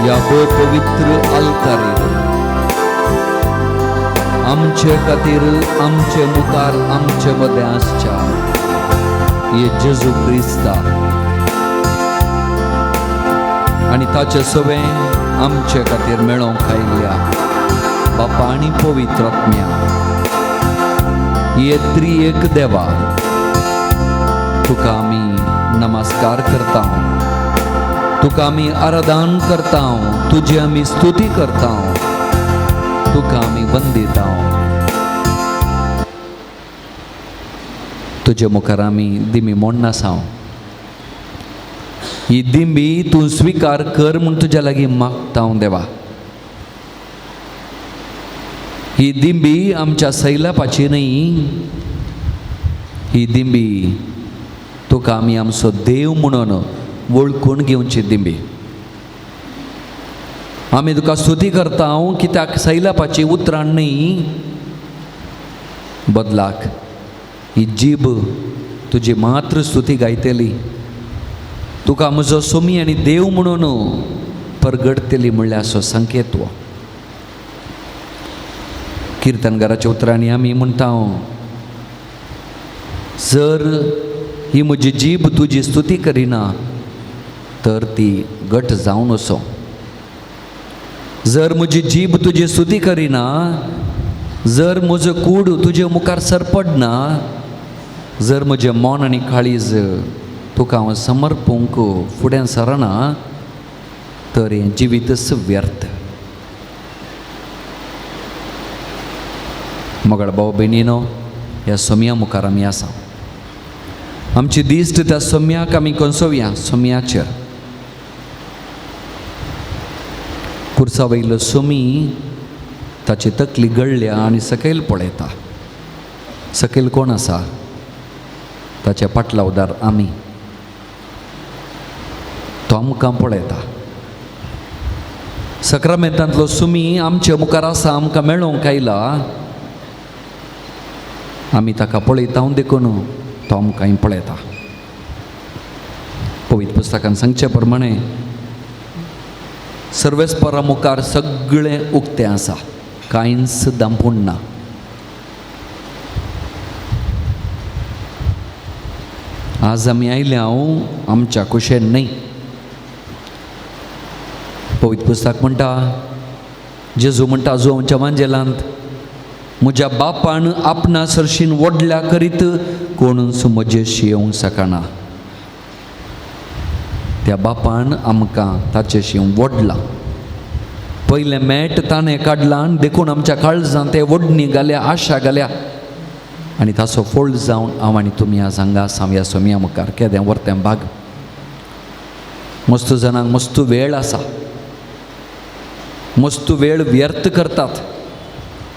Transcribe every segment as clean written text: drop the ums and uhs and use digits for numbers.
या पवित्र अल्तारीर आमचे खातीर आमचे मुखार आमचे मदें आसच्या ये जेजू क्रिस्ता आनी ताचे सवें आमचे खातीर मेळोंक आयिल्ल्या बापा आनी पवित्र आत्म्या ये त्रिएक देवा तुका आमी नमस्कार करता, तुका आमी आराधन करता, तुजी आमी स्तुती करता, तुका आमी वंदिता। तुजे मुखार आमी दिमी म्हूण आसां। ही दिंबी तूं स्वीकार कर म्हूण तुज्या लागीं मागता देवा। ही दिंबी आमच्या सैलापाची न्ही, ही दिंबी तुका आमी आमचो देव म्हणून वळखून घेवची दिंबी। आमी तुका स्तुती करता कित्याक सैलापाची उतरां न्ही, बदलाक ही जीब तुजी मात्र स्तुती गायतली, तुका म्हजो सोमी आनी देव म्हणून परगडतली म्हणल्यार असो संकेत। किर्तनकाराच्या उतरांनी आमी म्हणटा, जर ही म्हजी जीब तुजी स्तुती करिना तर ती घट जावन असो। जर म्हजी जीब तुजी स्तुती करिना, जर म्हजो कूड तुजे मुखार सरपडना, जर म्हजें मन आनी काळीज तुका हांव समर्पूंक फुडें सरना तर हें जिवीतच व्यर्थ। मोगाळ भाव भयणीनो, ह्या सोम्या मुखार आमी आसा। आमची दिश्ट त्या सोम्याक आमी कंसोवया, सोम्याचेर। कुर्सा वयलो सोमी ताची तकली गळ्ळ्या आनी सकयल पळयता। सकयल कोण आसा? ताच्या पाटलावदार आमी। तो आमकां पळयता। सक्रामेंतांतलो सुमी आमच्या मुखार आसा, आमकां मेळोंक आयला। आमी ताका पळयता देखून तो आमकां पळयता। पवित्र पुस्तकान सांगचे प्रमाणे सर्वेस्परा मुखार सगळें उक्तें आसा, कांयच दांपूण ना। आज आमी आयल्या आमच्या कुशेन न्ही। पवित्र पुस्तक म्हणटा, जेजू म्हणटा जोच्या वांजेलांत, म्हज्या बापान आपणा सरशीन वडल्या करीत कोणूच म्हजेशी येवंक शकना। त्या बापान आमकां ताचेशी वडला। पयलें मेट ताणें काडलां आनी देखून आमच्या काळजांत ते वडणी घाल्या, आशा घाल्या आनी ताचो फोळ जावन हांव आनी तुमी आज हांगा आसा ह्या सोम्या मुखार। केदें व्हरतें भाग। मस्त जाणांक मस्त वेळ आसा, मस्त वेळ व्यर्थ करतात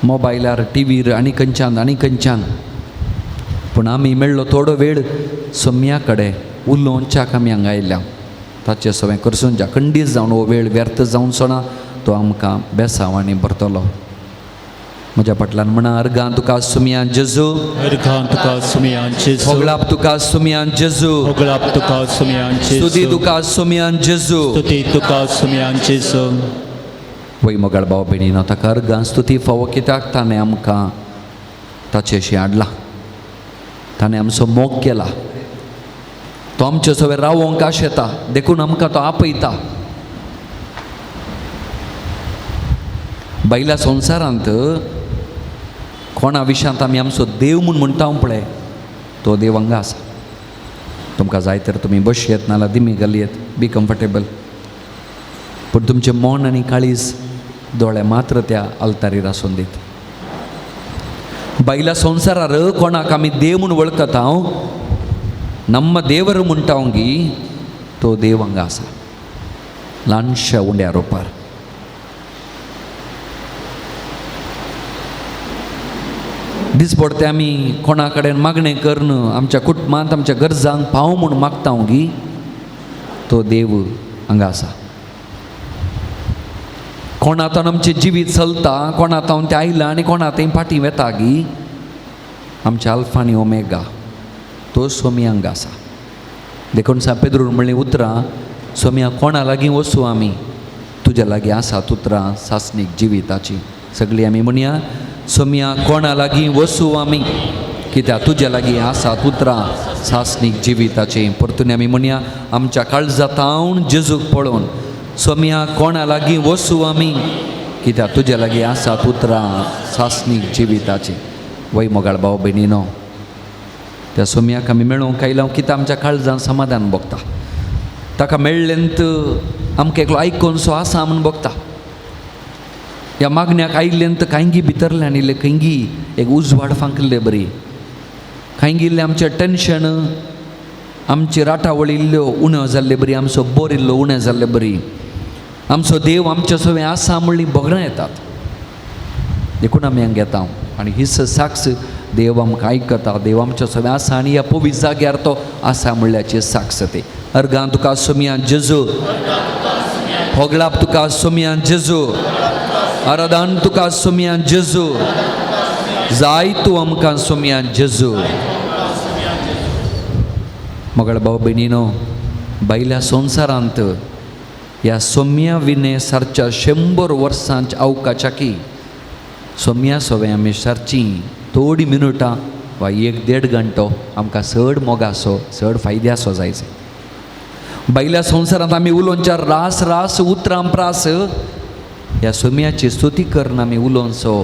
मोबायलार, टीव्हीर आनी खंयच्यान। पूण आमी मेळ्ळो थोडो वेळ सोम्या कडेन उलोवच्याक आमी हांगा आयल्या। ताचें सगळें करसून ज्या खंडीत जावन हो वेळ व्यर्थ जावन सोना तो आमकां बेसांव आनी भरतलो। म्हज्या फाटल्यान म्हणा, अर्गां तुका सुमयान जेजू, अर्गां तुका सुमयान जेजू, होगळाप तुका सुमयान जेजू, होगळाप तुका सुमयान जेजू, स्तुती तुका सुमयान जेजू, स्तुती तुका सुमयान जेजू। वय मोगाळ भाव भयणीनो, ताका अर्गां स्तुती फावो कित्याक ताणें आमकां ताचेशी हाडला। ताणें आमचो मोग केला। तो आमचे सगळें रावोंक आशेता, देखून आमकां तो आपयता। बायल्या संवसारांत कोणा विशयांत आमी आमचो देव म्हूण म्हणटा पळय, तो देव हांगा आसा। तुमकां जाय तर तुमी बसयेत नाल्यार दिमी घालयेत, बी कम्फर्टेबल। पूण तुमचें मन आनी काळीज दोळे मात्र त्या अल्तारीर आसून दीत। बायल्या संवसारार कोणाक आमी देव म्हूण वळखता, नम्म देवर म्हणटा तो देव हांगा आसा, ल्हानशा उंड्या रुपार। दिसपडते आमी कोणा कडेन मागणें करन आमच्या कुटुंबांत आमच्या गरजांक पाव म्हूण मागता तो देव हांगा आसा। कोणातान आमचें जिवीत चलता, कोणातान तें आयलां आनी कोणातान फाटीं वेता आमच्या अल्फा आनी ओमेगा तो सोम्या हांगा आसा। देखून सा पेद्रून म्हणलें उतरां, सोम्या कोणा लागीं वचूं आमी? तुज्या लागीं आसात उतरां सासणीक जिविताची. सगळीं आमी म्हणया, सोम्या कोणा लागीं वचूं आमी, कित्याक तुज्या लागीं आसात उतरां सासणीक जिविताची. परतून आमी म्हणया, आमच्या काळजातावन जेजूक पळोवन, सोम्या कोणा लागीं वचूं आमी, कित्याक तुज्या लागीं आसात उतरां सासणीक जिविताची. वय मोगाळ भाव भयणीनो, त्या सोम्याक आमी मेळोवंक आयला कित्याक आमच्या काळजान समाधान भोगता. ताका मेळ्ळेंत आमकां एकलो आयकोनसो आसा म्हूण भोगता. ह्या मागण्याक आयिल्लेंत कांयगी भितरल्यान इल्लें खंयगी एक उजवाड फांकले बरी. कांयगी इल्लें आमचें टेन्शन, आमची राटावळी इल्ल्यो उण्यो जाल्ले बरी, आमचो बोर इल्लो उणें जाल्ले बरी. आमचो देव आमचे सगळें आसा म्हणली भोगणां येतात. देखून आमी हांगा येता आनी हीच साक्ष देव आमकां आयकता. देव आमचे सगळें आसा आनी ह्या पवित्र जाग्यार तो आसा म्हणल्याची साक्ष ते. अर्गां तुका सोम्या जेजू, होगळाप तुका सोम्या जेजू, आराधन तुका सोम्या जेजू, जाय तूं आमकां सोम्या जेजू. मोगाळ भाव भयणीनो, भायल्या संवसारांत ह्या सोम्या विने सारच्या 100 वर्सांच्या अवकाशाकी सोम्या सोवें आमी सारची थोडी मिनटां वा 1-1.5 घंटो आमकां चड मोगासो चड फायद्यासो जायचे. भायल्या संवसारांत आमी उलोवच्या रास उतरां प्रास ह्या सोम्याची स्तुती करून आमी उलोवचो,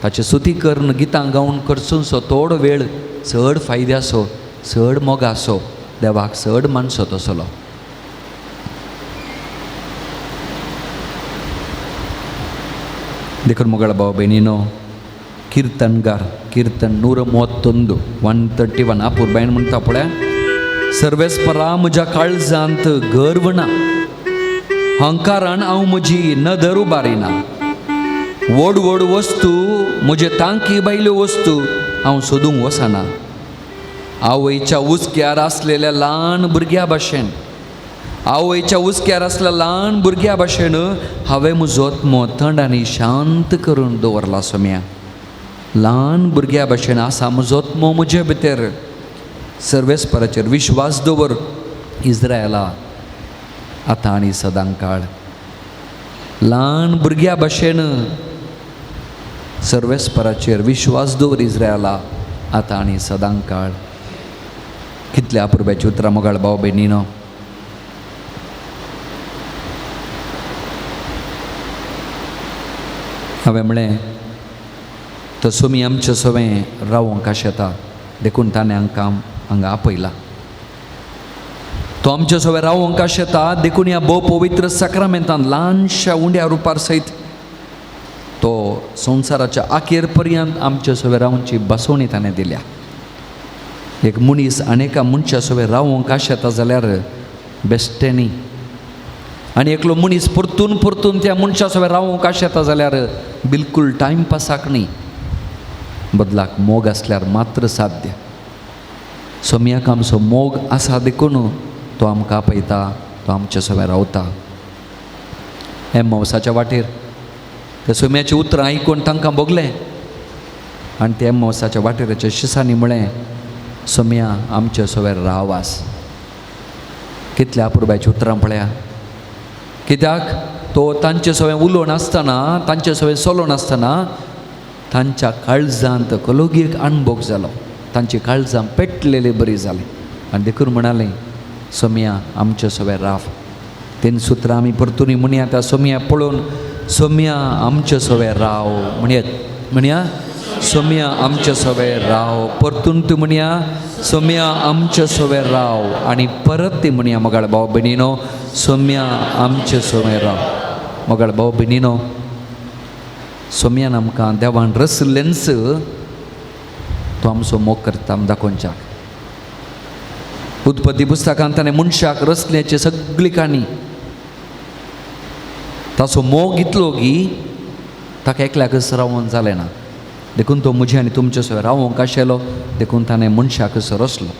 ताचे स्तुती करून गितां गावन करचोसो थोडो वेळ चड फायद्यासो चड मोगासो देवाक चड मानसो तसलो. देखून मोगाळ भाव भयणीनो, कीर्तनगार कीर्तन 131 131 आपूर्बायन म्हणटा पळय, सर्वेस्परा म्हज्या काळजांत गर्व ना, हंकारान हांव म्हजी नदर उबारिना. व्हड व्हड वस्तू म्हजे तांकी बायल्यो वस्तू हांव सोदूंक वचना. आवयच्या उचक्यार आसलेल्या ल्हान भुरग्या भाशेन, आवयच्या उचक्यार आसलेल्या ल्हान भुरग्या भाशेन हांवें म्हजो आत्मो थंड आनी शांत करून दवरला. सोम्या ल्हान भुरग्या भाशेन आसा म्हजो आत्मो म्हजे भितर. सर्वेस्पराचेर विश्वास दवर, इस्रायला आतां आनी सदां काळ. ल्हान भुरग्या भाशेन सर्वेस्पराचेर विश्वास दवर, इस्रायला आतां आनी सदां काळ. कितल्या अपुर्ब्याची उतरां मोगाळ भाव भयणीनो. हांवें म्हळें तो सोमी आमचें सवें रावोंक आशेता. देखून ताणें आमकां हांगा आपयला. तो आमचे सवें रावोंक आशेता. देखून ह्या भोव पवित्र सक्रामेंतान ल्हानशा उंड्या रुपार सयत तो संवसाराच्या आखेर पर्यंत आमचे सवें रावची बसवणी ताणें दिल्या. एक मनीस आनेका मनशा सवें रावोंक आशेता जाल्यार बेश्टें न्ही. आनी एकलो मनीस परतून त्या मनशा सवें रावोंक आशेता जाल्यार बिलकूल टायमपासाक न्ही, बदलाक मोग आसल्यार मात्र साध्य. सोम्याक आमचो मोग आसा देखून तो आमकां आपयता, तो आमचे सवें रावता. एम्मावसाच्या वाटेर त्या सोम्याची उतरां आयकून तांकां भोगलें आनी त्या एम्मावसाच्या वाटेराच्या शिसांनी म्हळें, सोम्या आमचे सवें रावास. कितल्या अपुर्बाची उतरां पळया. कित्याक तो तांचे सवें उलोवन आसतना, तांचे सवें चलोवन आसतना तांच्या काळजांत कलोगीक अणभव जालो. तांची काळजां पेटलेली बरी जाली आनी देखून म्हणालें, सोम्या आमचे सवें राव. तीन सुत्रां आमी परतून म्हणया त्या सोम्या पळोवन, सोम्या आमचे सवें राव म्हणया सोम्या आमचे सवें राव. परतून तूं म्हणया सोम्या आमचे सवें राव. आनी परत ती म्हणया मोगाळ भाव भयणीनो, सोम्या आमचे सवें राव. मोगाळ भाव भयणीनो, सोम्यान आमकां देवान रचलेंच तो आमचो मोग करता दाखोवच्याक. उत्पत्ती पुस्तकांत ताणें मनशाक रचल्याची सगळी काणी. ताचो मोग इतलो की ताका एकल्याकच रावोन जालें ना. देखून तो म्हजे आनी तुमचे सवें रावोंक आशिल्लो. देखून ताणें मनशाकच रचलो.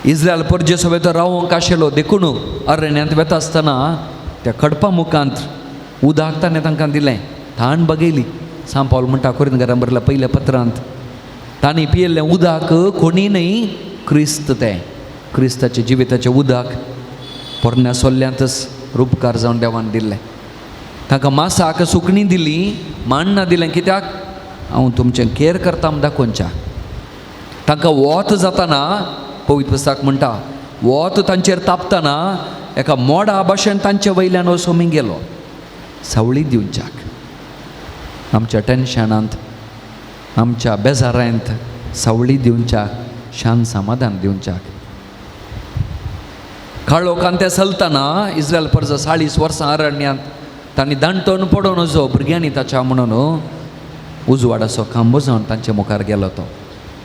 इस्रायल परजे सवें तो रावोंक आशिल्लो. देखून अरण्यांत वेता आसतना त्या खडपा मुखांत उदक ताणें तांकां दिलें. थाण बगयली. सांत पावल म्हणटा कोरिंथीकारांक बरयल्या पयल्या पत्रांत, तांणी पियेल्लें उदक कोणी न्ही, क्रिस्त तें क्रिस्ताचे जिविताचें उदक पोरण्या सोल्ल्यांतच उपकार जावन देवान दिल्ले. ताका मासाक सुकणी दिली, माण्ण दिलें. कित्याक? हांव तुमचें केअर करता म्हूण दाखोवच्या. तांकां वोत जाताना पवित्र पुस्तक म्हणटा, वोत तांचेर तापतना एका मोडा भाशेन तांचे वयल्यान वसोमी गेलो. सावळी दिवच्याक, आमच्या टेन्शनांत, आमच्या बेजारांत सावळी दिवच्याक, शांत समाधान दिवच्याक. काळोखान ते चलतना इस्रायल परज 40 वर्सां अरण्यांत तांणी दांटोन पडोन वचो भुरग्यांनी ताच्या म्हणून उजवाडाचो खांबो जावन तांचे मुखार गेलो तो.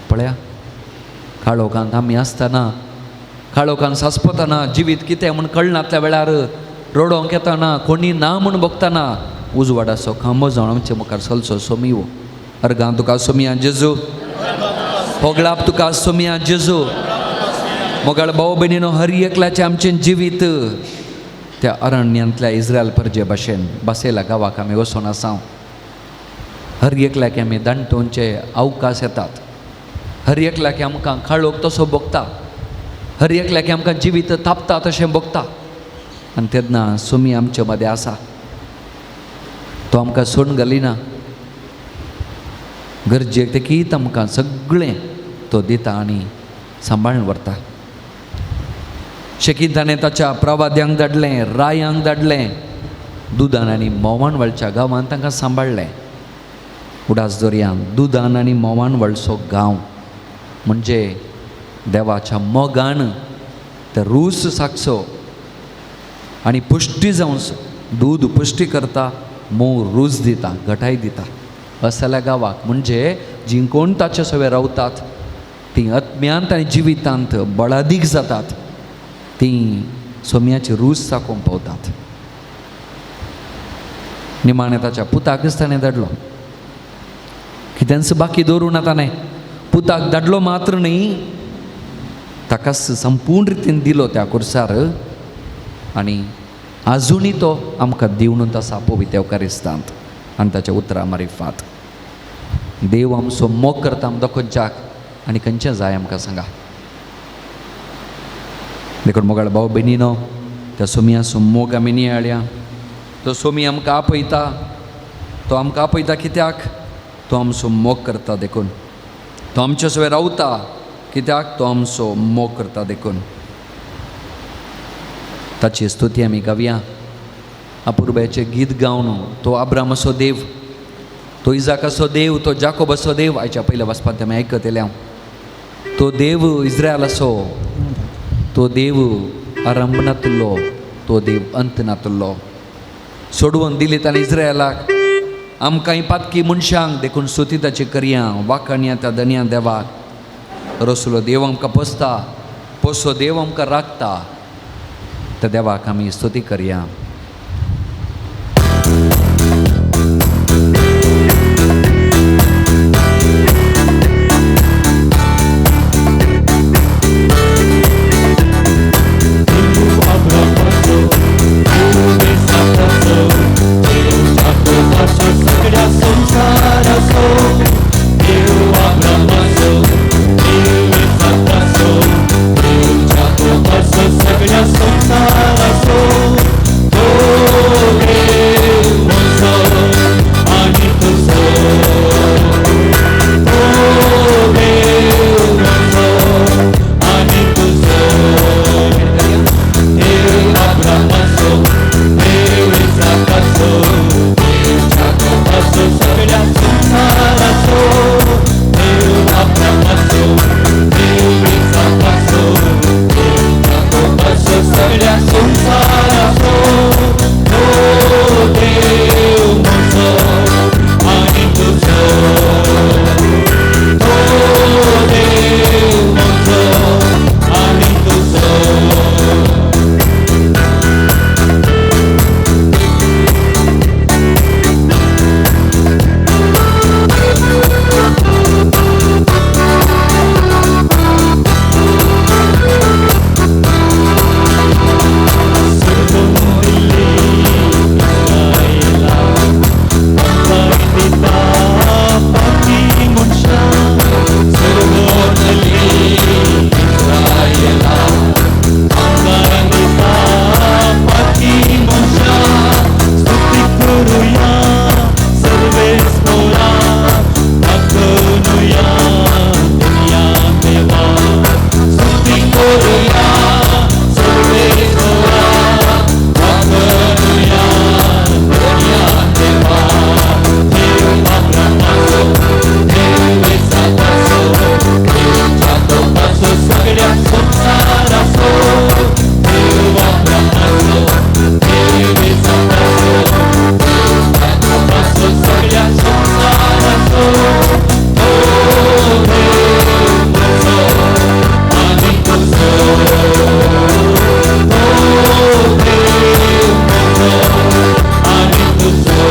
पळया, काळोखांत आमी आसतना, काळोखान सांसपतना, जिवीत कितें म्हूण कळनातल्या वेळार रडोंक येतना, कोणी ना म्हूण बगतना उजवाडाचो खांबो जावन आमचे मुखार चलचो सोमिवो. अर्गां तुका सोमिया जेजू, होगळाप तुका सोमिया जेजू. मोगाळ भाव भयणीनो, हर एकल्याचें आमचें जिवीत त्या अरण्यांतल्या इस्रायल परजे भाशेन बसयल्या गांवाक आमी वचून आसात. हर एकल्याक आमी दांटोवचे अवकाश येतात. हर एकल्याक आमकां काळोख तसो भोगता. हर एकल्याक आमकां जिवीत तापता तशें भोगता. आनी तेन्ना सोमी आमचे मदें आसा. तो आमकां सोडून घालिना. गरजेक तेकीत आमकां सगळें तो दिता आनी सांबाळून व्हरता. शेकीन ताणें ताच्या प्रवाद्यांक धाडलें, रायांक धाडलें, दुदान आनी मोवान वळच्या गांवांत तांकां सांबाळलें. उडास दर्यांत दुदान आनी मोवान वळचो गांव म्हणजे देवाच्या मोगान ते रूस सागचो आनी पुश्टी जावचो. दूद पुश्टी करता, मोव रूस दिता, घटाय दिता. असल्या गांवाक म्हणजे जीं कोण ताचे सवे रावतात तीं आत्म्यांत आनी जिवितांत बळादीक जातात. तीं सोम्याची रूस साकोवंक पावतात. निमाणें ताच्या पुताकच ताणें धाडलो. कितेंच बाकी दवरूं ना ताणें. पुताक धाडलो मात्र न्ही, ताकाच संपूर्ण रितीन दिलो त्या कुर्सार. आनी आजुनी तो आमकां दिवनूच आसा पवित्र एवकारिस्तांत आनी ताच्या उतरां मारिफात. देव आमचो मोग करता आमकां खंयच्याक आनी खंयचें जाय आमकां सांगा. देखून मोगाळ भाव भयणीनो, त्या सोमयाचो मोग आमी नियाळया. तो सोमी आमकां आपयता. तो आमकां आपयता कित्याक? तो आमचो मोग करता देखून. तो आमचे सवे रावता कित्याक? तो आमचो मोग करता देखून. ताची स्तुती आमी गावया. अपुर्ब्याचें गीत गावन तो अब्रामाचो देव, तो इजाकाचो देव, तो जाकोबाचो देव आयच्या पयल्या वचपांत आमी आयकत येल्या. तो देव इस्रायलाचो, तो देव आरंभणांतलो, तो देव अंतनांतलो. सोडवून दिली ताणें इस्रायलाक. आमकांय पातकी मनशांक देखून स्तुती ताची करया. वाखाणया त्या धन्या देवाक. रसलो देव आमकां पोसता, पोसो देव आमकां राखता. त्या देवाक आमी स्तुती करया. सगळ्या संसाराचो सगळ्या संसाराचो देवा ब्रह्माचो देवेचा दासो सगळ्या संसाराचो ओ देव म्हजो आनी तुजो ओ देव म्हजो आनी तुजो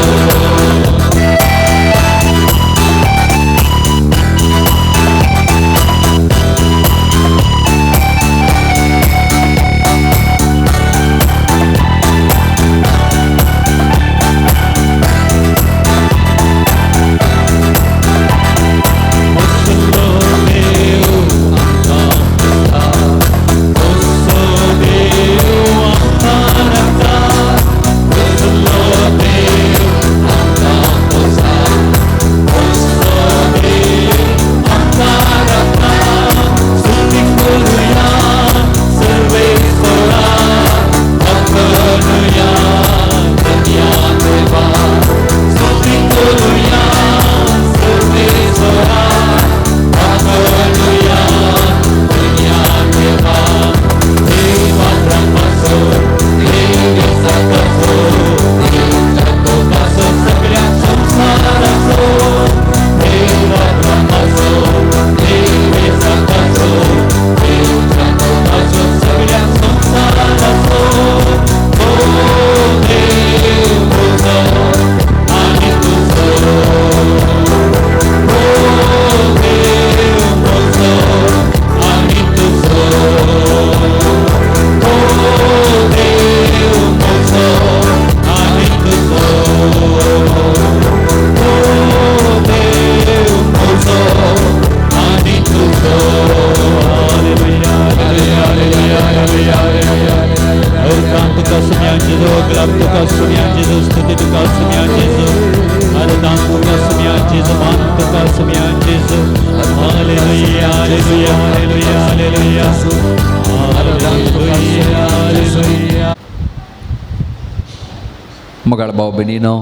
मगाळ भाव भयणीनो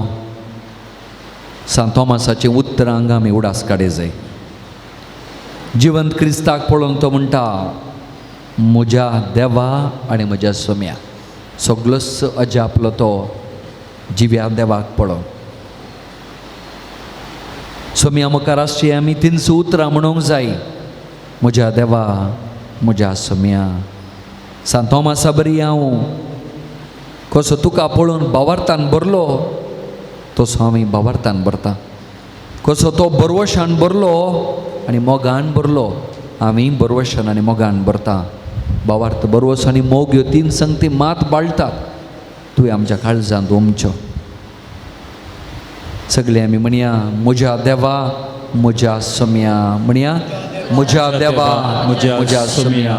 सांत थॉमसाचें उतर हांगा आमी उडास काडे जाय जिवंत क्रिस्ताक पळोवन तो म्हणटा म्हज्या देवा आनी म्हज्या सोम्या सगळोच अजापलो तो जिव्या देवाक पळोवन सोम्या मुखार आसची आमी तिनसूं उतरां म्हणूंक जाय म्हज्या देवा म्हज्या सोम्या सांत थॉमसा बरी हांव कसो तुका पळोवन भावार्थान भरलो तसो आमी भावार्थान भरता कसो तो बरवशान भरलो आनी मोगान भरलो आमी बरवशान आनी मोगान भरता भावार्थ बरवस आनी मोग ह्यो तीन संगती मात बाळटात तुवें आमच्या काळजांत ओमच्यो सगळे आमी म्हणया म्हज्या देवा म्हज्या सोम्या म्हणया म्हज्या देवा म्हज्या सोम्या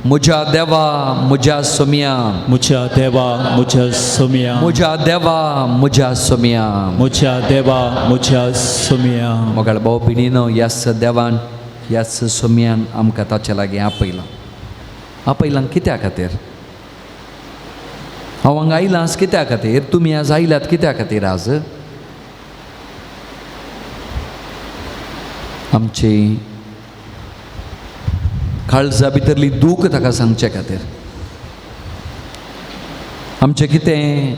म्हज्या देवा म्हज्या सोम्या म्हज्या देवा म्हज्या सोम्या म्हज्या देवा म्हज्या सोम्या म्हज्या देवा म्हज्या सोम्या मोगाळ भाव भयणीनो ह्याच देवान ह्याच सोम्यान आमकां ताचे लागीं आपयलां कित्या खातीर हांव हांगा आयलां आज कित्या खातीर तुमी आज आयल्यात कित्या खातीर आज आमची काळजा भितरली दूख ताका सांगचे खातीर आमचें कितें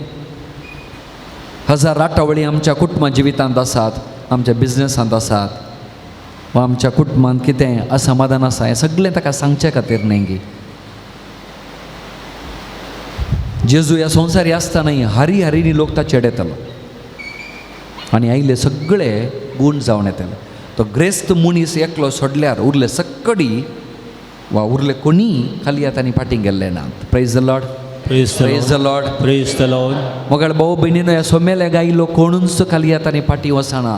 हजार राटावळी आमच्या कुटुंबा जिवितांत आसात आमच्या बिझनसांत आसात वा आमच्या कुटुंबांत कितें असमाधान आसा हें सगळें ताका सांगचे खातीर न्ही गी जेजू ह्या संवसारी आसतानाय हारी हारीनी लोक ताचे येतालो आनी आयले सगळे गूण जावन येताले तो ग्रेस्त मनीस एकलो सोडल्यार उरले सक्कडी वा उरले कोणी खाली आतांनी फाटीं गेल्ले नात praise the Lord praise the Lord praise the Lord मोगाळ भाऊ भयणीनो ह्या सोमेल्या गायलो कोणूच खाली आतांनी फाटीं वचना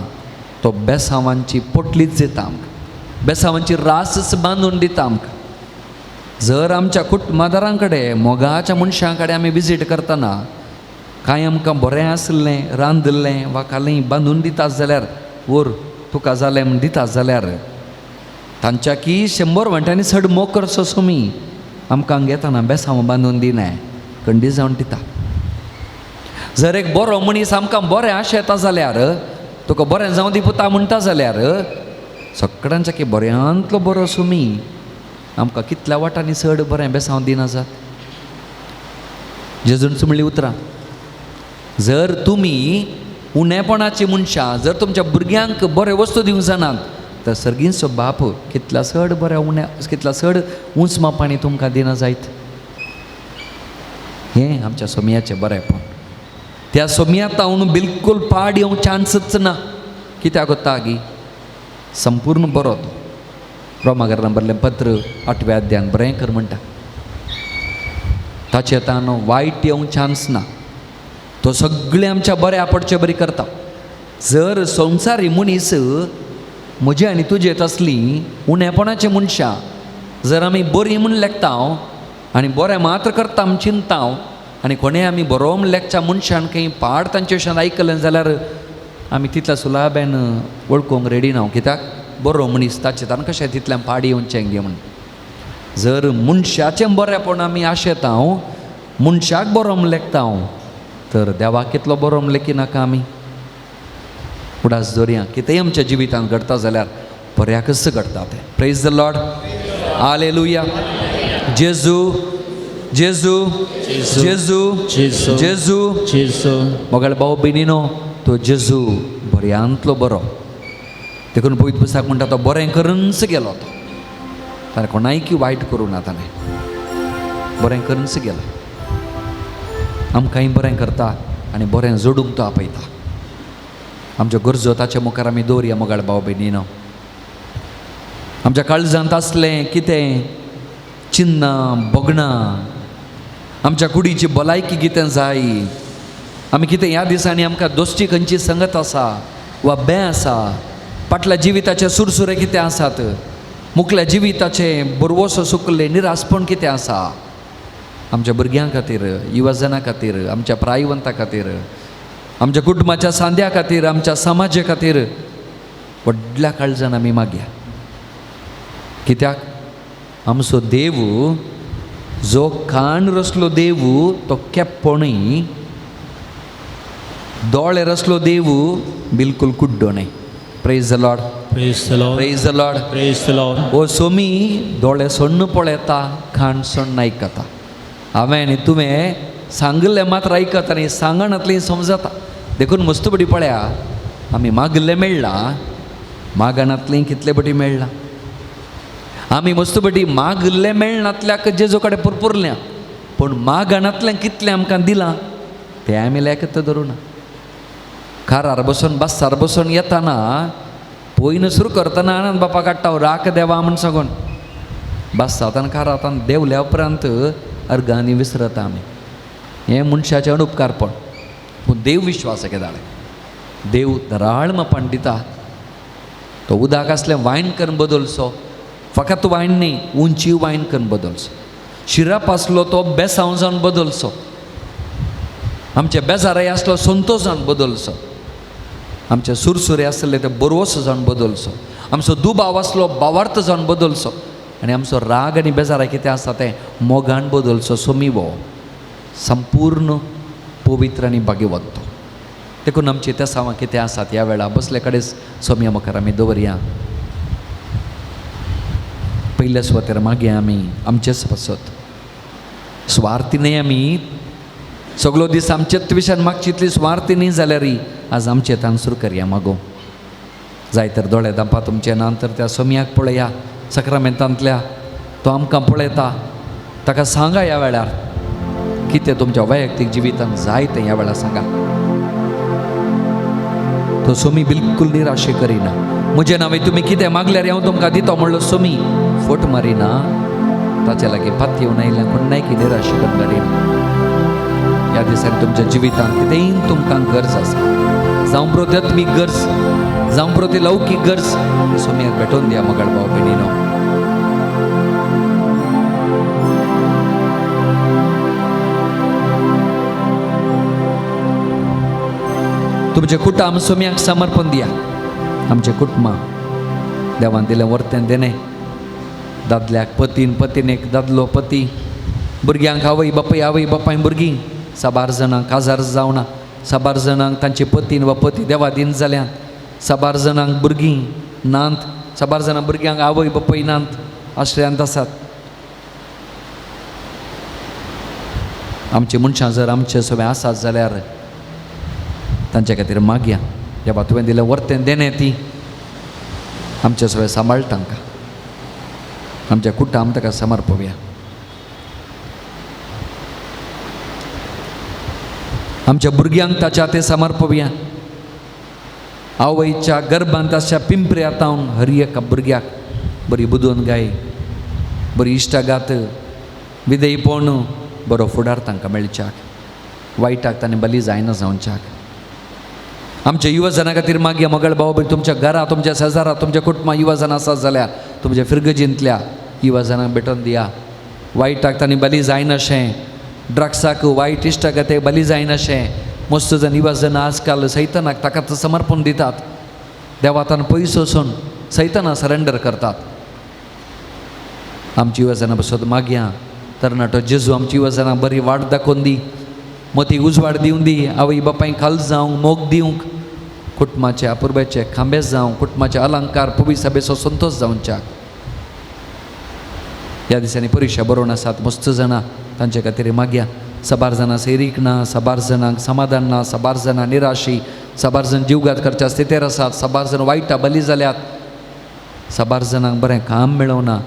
तो बेसांवांची पोटलीच दिता आमकां बेसांवांची रासच बांदून दिता आमकां जर आमच्या कुटुंबादारां कडेन मोगाच्या मनशां कडेन आमी विजीट करतना कांय आमकां बरें आसलें रांदलें वा कांय बांदून दितात जाल्यार वर तुका जालें म्हण दितात जाल्यार तांच्या की 100 वंट्यांनी चड मोग करचो सोमी आमकां घेताना बेसांव बांदून दिनाय कंडी जावन दिता जर एक बरो मनीस आमकां बरें आशेता जाल्यार तुका बरें जावं दी पुता म्हणटा जाल्यार सगळ्यांच्या की बऱ्यांतलो बरो सोमी आमकां कितल्या वाटांनी चड बरें बेसांव दिनाजात. जेजून म्हणली उतरां, जर तुमी उणेपणाची मनशां जर तुमच्या भुरग्यांक बरे वस्तू दिवंक जाणात, तर सर्गींचो बाप कितल्या चड बऱ्या कितल्या चड उंच मापांनी तुमकां दिना जायत. हें आमच्या सोमयाचें बरेंपण. त्या सोमयात हांव बिलकूल पाड येवंक चान्सच ना. कित्याक कोत्ता गी संपूर्ण बरो तो. रोमाकारान बरलें पत्र 8व्या अध्यायान बरें कर म्हणटा. ताचे आतां वायट येवंक चान्स ना. तो सगळें आमच्या बऱ्या पडचें बरी करता. जर संवसारी मनीस म्हजी आनी तुजेत असली उणेपणाची मनशां जर आमी बरीं म्हूण लेखताव आनी बरें मात्र करता आमी चिंताव, आनी कोणें आमी बरो म्हूण लेखच्या मनशान खंय पाड तांचे विशयान आयकलें जाल्यार आमी तितल्या सुलाबेन वळखूंक रेडी ना. कित्याक बरो मनीस ताचे तान कशें तितल्यान पाड येवचें गे म्हूण. जर मनशाचें बरेंपण आमी आशेताव, मनशाक बरो म्हूण लेखताव, तर देवाक कितलो बरो म्हूण लेखी नाका आमी. उडास दर्या कितेंय आमच्या जिवितांत घडता जाल्यार बऱ्याकच घडटा तें. Praise the Lord. हालेलुया. जेजू जेजू जेजू जेजू जेजू. जेजू मोगाळ भाव भयणीनो, तो जेजू बऱ्यांतलो बरो. देखून पवित्र पुस्तक म्हणटा तो बरें करूनच गेलो. तो ताणें कोणायकी वायट करूं ना. ताणें बरें करूनच गेलो. आमकांय बरें करता आनी बरें जोडूंक तो आपयता. आमच्यो गरजो ताच्या मुखार आमी दवरया मोगाळ भाव भयणीनो. आमच्या काळजांत आसलें कितें चिन्नां बगणां, आमच्या कुडीची भलायकी कितें जाय, आमी कितें ह्या दिसांनी आमकां दोस्ती खंयची संगत आसा वा बें आसा, फाटल्या जिविताचे सुरसुरे कितें आसात, मुखल्या जिविताचे बरवोसो सुकले निरासपण कितें आसा, आमच्या भुरग्यां खातीर, युवजनां खातीर, आमच्या प्रायवंतां खातीर, आमच्या कुटुंबाच्या सांद्या खातीर, आमच्या समाजा खातीर व्हडल्या काळजान आमी मागया. कित्याक आमचो देव जो कान रसलो देव तो केप्पोणय, दोळे रसलो देव बिलकुल कुड्डो न्हय. Praise the Lord. Praise the Lord. Praise the Lord. Praise the Lord. ओ सोमी दोळे सोन्न पळयता, कान सोन्न आयकता. हांवें तुवें सांगलें मात्र आयकता आनी सांगणांतलें समजता. देखून मस्त बडी पळया, आमी मागल्लें मेळ्ळां, मागणांतलें कितले बटी मेळ्ळां. आमी मस्त बटी मागल्लें मेळनातल्याक जेजू कडेन पुरपुरल्या, पूण मागणांतलें कितलें आमकां दिलां तें आमी लेखत धरूं ना. कारार बसून बस्सार बसून येताना पयन सुरू करतना आनंद बापा काडटा, राख देवा म्हूण सांगून बसतात आनी कारातान देवल्या उपरांत अर्गांनी विसरता आमी. हें मनशाचें अनुपकारपण. पूण देव विश्वास केदाळे, देव धराळ मापान दिता. तो उदक आसलें वायन करून बदलचो, फकत वायन न्ही, उंची वायन करून बदलचो. शिराप आसलो तो बेसांव जावन बदलचो, आमचे बेजाराय आसलो संतोश जावन बदलचो, आमचे सुरसुरे आसले ते बरवस जावन बदलचो, आमचो दुबाव आसलो भावार्थ जावन बदलचो, आनी आमचो राग आनी बेजाराय कितें आसा तें मोगान बदलचो. सोमीवो संपूर्ण पवित्र आनी भाग्यवंत तो. देखून आमची तेसावां कितें आसात ह्या वेळा बसले कडेच सोम्या मुखार आमी दवरया. पयल्या सुवातेर मागया आमी आमचेच पासत स्वार्थी न्हय. आमी सगळो दीस आमचेच विशयान मागची इतली स्वार्थी न्ही जाल्यार आज आमचे तान सुरू करया मागो. जाय तर दोळे दांपा तुमचे, नंतर त्या सोम्याक पळया सक्रामेंतांतल्या, तो आमकां पळयता. ताका सांगा ह्या वेळार कितें तुमच्या वैयक्तीक जिवितांत जाय तें ह्या वेळार सांगा. तो सोमी बिलकुल निराशे करिना. म्हजे नांवे तुमी कितें मागल्यार हांव तुमकां दिता म्हणलो सोमी फट मारिना. ताचे लागीं पात येवन आयल्या कोणाय की निराशे करून काडिना. ह्या दिसांनी तुमच्या जिवितांत कितेंय तुमकां गरज आसा, जावं प्रत्यत्मीक गरज, जावं प्रती लौकीक गरज, सोम्याक भेटोवन दिया मोगाळ भाव भयणीनो. तुमचे कुटुंब सोम्याक समर्पण दिया. आमचे कुटुंबां देवान दिलें वर्तें देणे. दादल्याक पतीन, पतीन एक दादलो पती, भुरग्यांक आवय बापाय भुरगीं, 12 जाणांक काजार जावना, 12 जाणांक तांचे पतीन वा पती देवा दिन जाल्यात, 12 जाणांक भुरगीं नांत, 12 जाणां भुरग्यांक आवय बापाय नांत, आश्रयांत आसात. आमची मनशां जर आमचे सगळें आसात जाल्यार तांचे खातीर मागया. देवा तुवें दिलें वर्तें देणें ती आमचे सगळें सांबाळ तांकां, आमच्या कुटाम ताका समर्पवया. आमच्या भुरग्यांक ताच्या ते समर्पवया. आवयच्या गर्भांत अशा पिंपऱ्यातावन हर एका भुरग्याक बरी बुदोवन गाय, बरी इश्टागात, विधेयपण, बरो फुडार तांकां मेळच्याक, वायटाक तांणी बली जायना जावच्याक. आमच्या युवजनां खातीर मागया. मोगळ भाव तुमच्या घरा, तुमच्या शेजारा, तुमच्या कुटुंबां युवजनां आसात जाल्यार तुमच्या फिरगजींतल्या युवजनांक भेटोवन दिया. वायटाक तांणी बली जायनाशें, ड्रग्साक, वायट इश्टागतेक बली जायनाशें. मस्त जण युवजनां आजकाल सैतानाक ताका समर्पण दितात. देवातान पयस वचून सैताना सरेंडर करतात. आमची युवजनां बसत मागया. तरणाटो जेजू आमची युवजनां बरी वाट दाखोवन दी, मोती उजवाड दिवन दी. आवय बापायक खाल जावंक, मोग दिवंक, कुटुंबाचे अपुर्ब्याचे खांबे जावं, कुटुंबाचे अलंकार पवित्र सभेचो संतोष जावच्याक. ह्या दिसांनी परिक्षा बरोवन आसात मस्त जाणां, तांचे खातीर मागया. सबार जाणां सैरीक ना, सबार जाणांक समाधान ना, सबार जाणां निराशी, सबार जण जीवघात करच्या स्थितीर आसात, सबार जण वायटा बली जाल्यात, सबार जाणांक बरें काम मेळोना,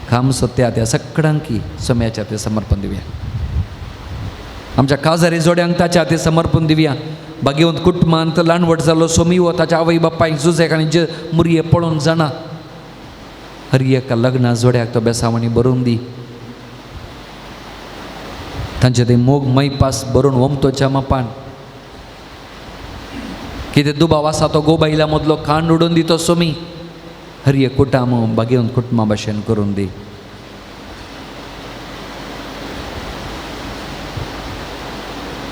काम सोत्या त्या सगळ्यांकी सोम्याच्या ते समर्पण दिवया. आमच्या काजारी जोड्यांक ताच्या ते समर्पण दिवया. भाग्यवंत कुटुंबांत ल्हानवट जालो सोमी वो ताच्या आवय बापायक झुजेक आनी जे मुरये पळोवन जाणा. हर एका लग्ना जोड्याक तो बेसावणी बरोवन दी. तांचे ते मोग मैपास बरोवन वमतोच्या मापान. कितें दुबाव आसा तो गोबायला मदलो खांड उडोवन दितो सोमी. हर एक कुटाम भाग्यवंत कुटुंबा भाशेन करून दी.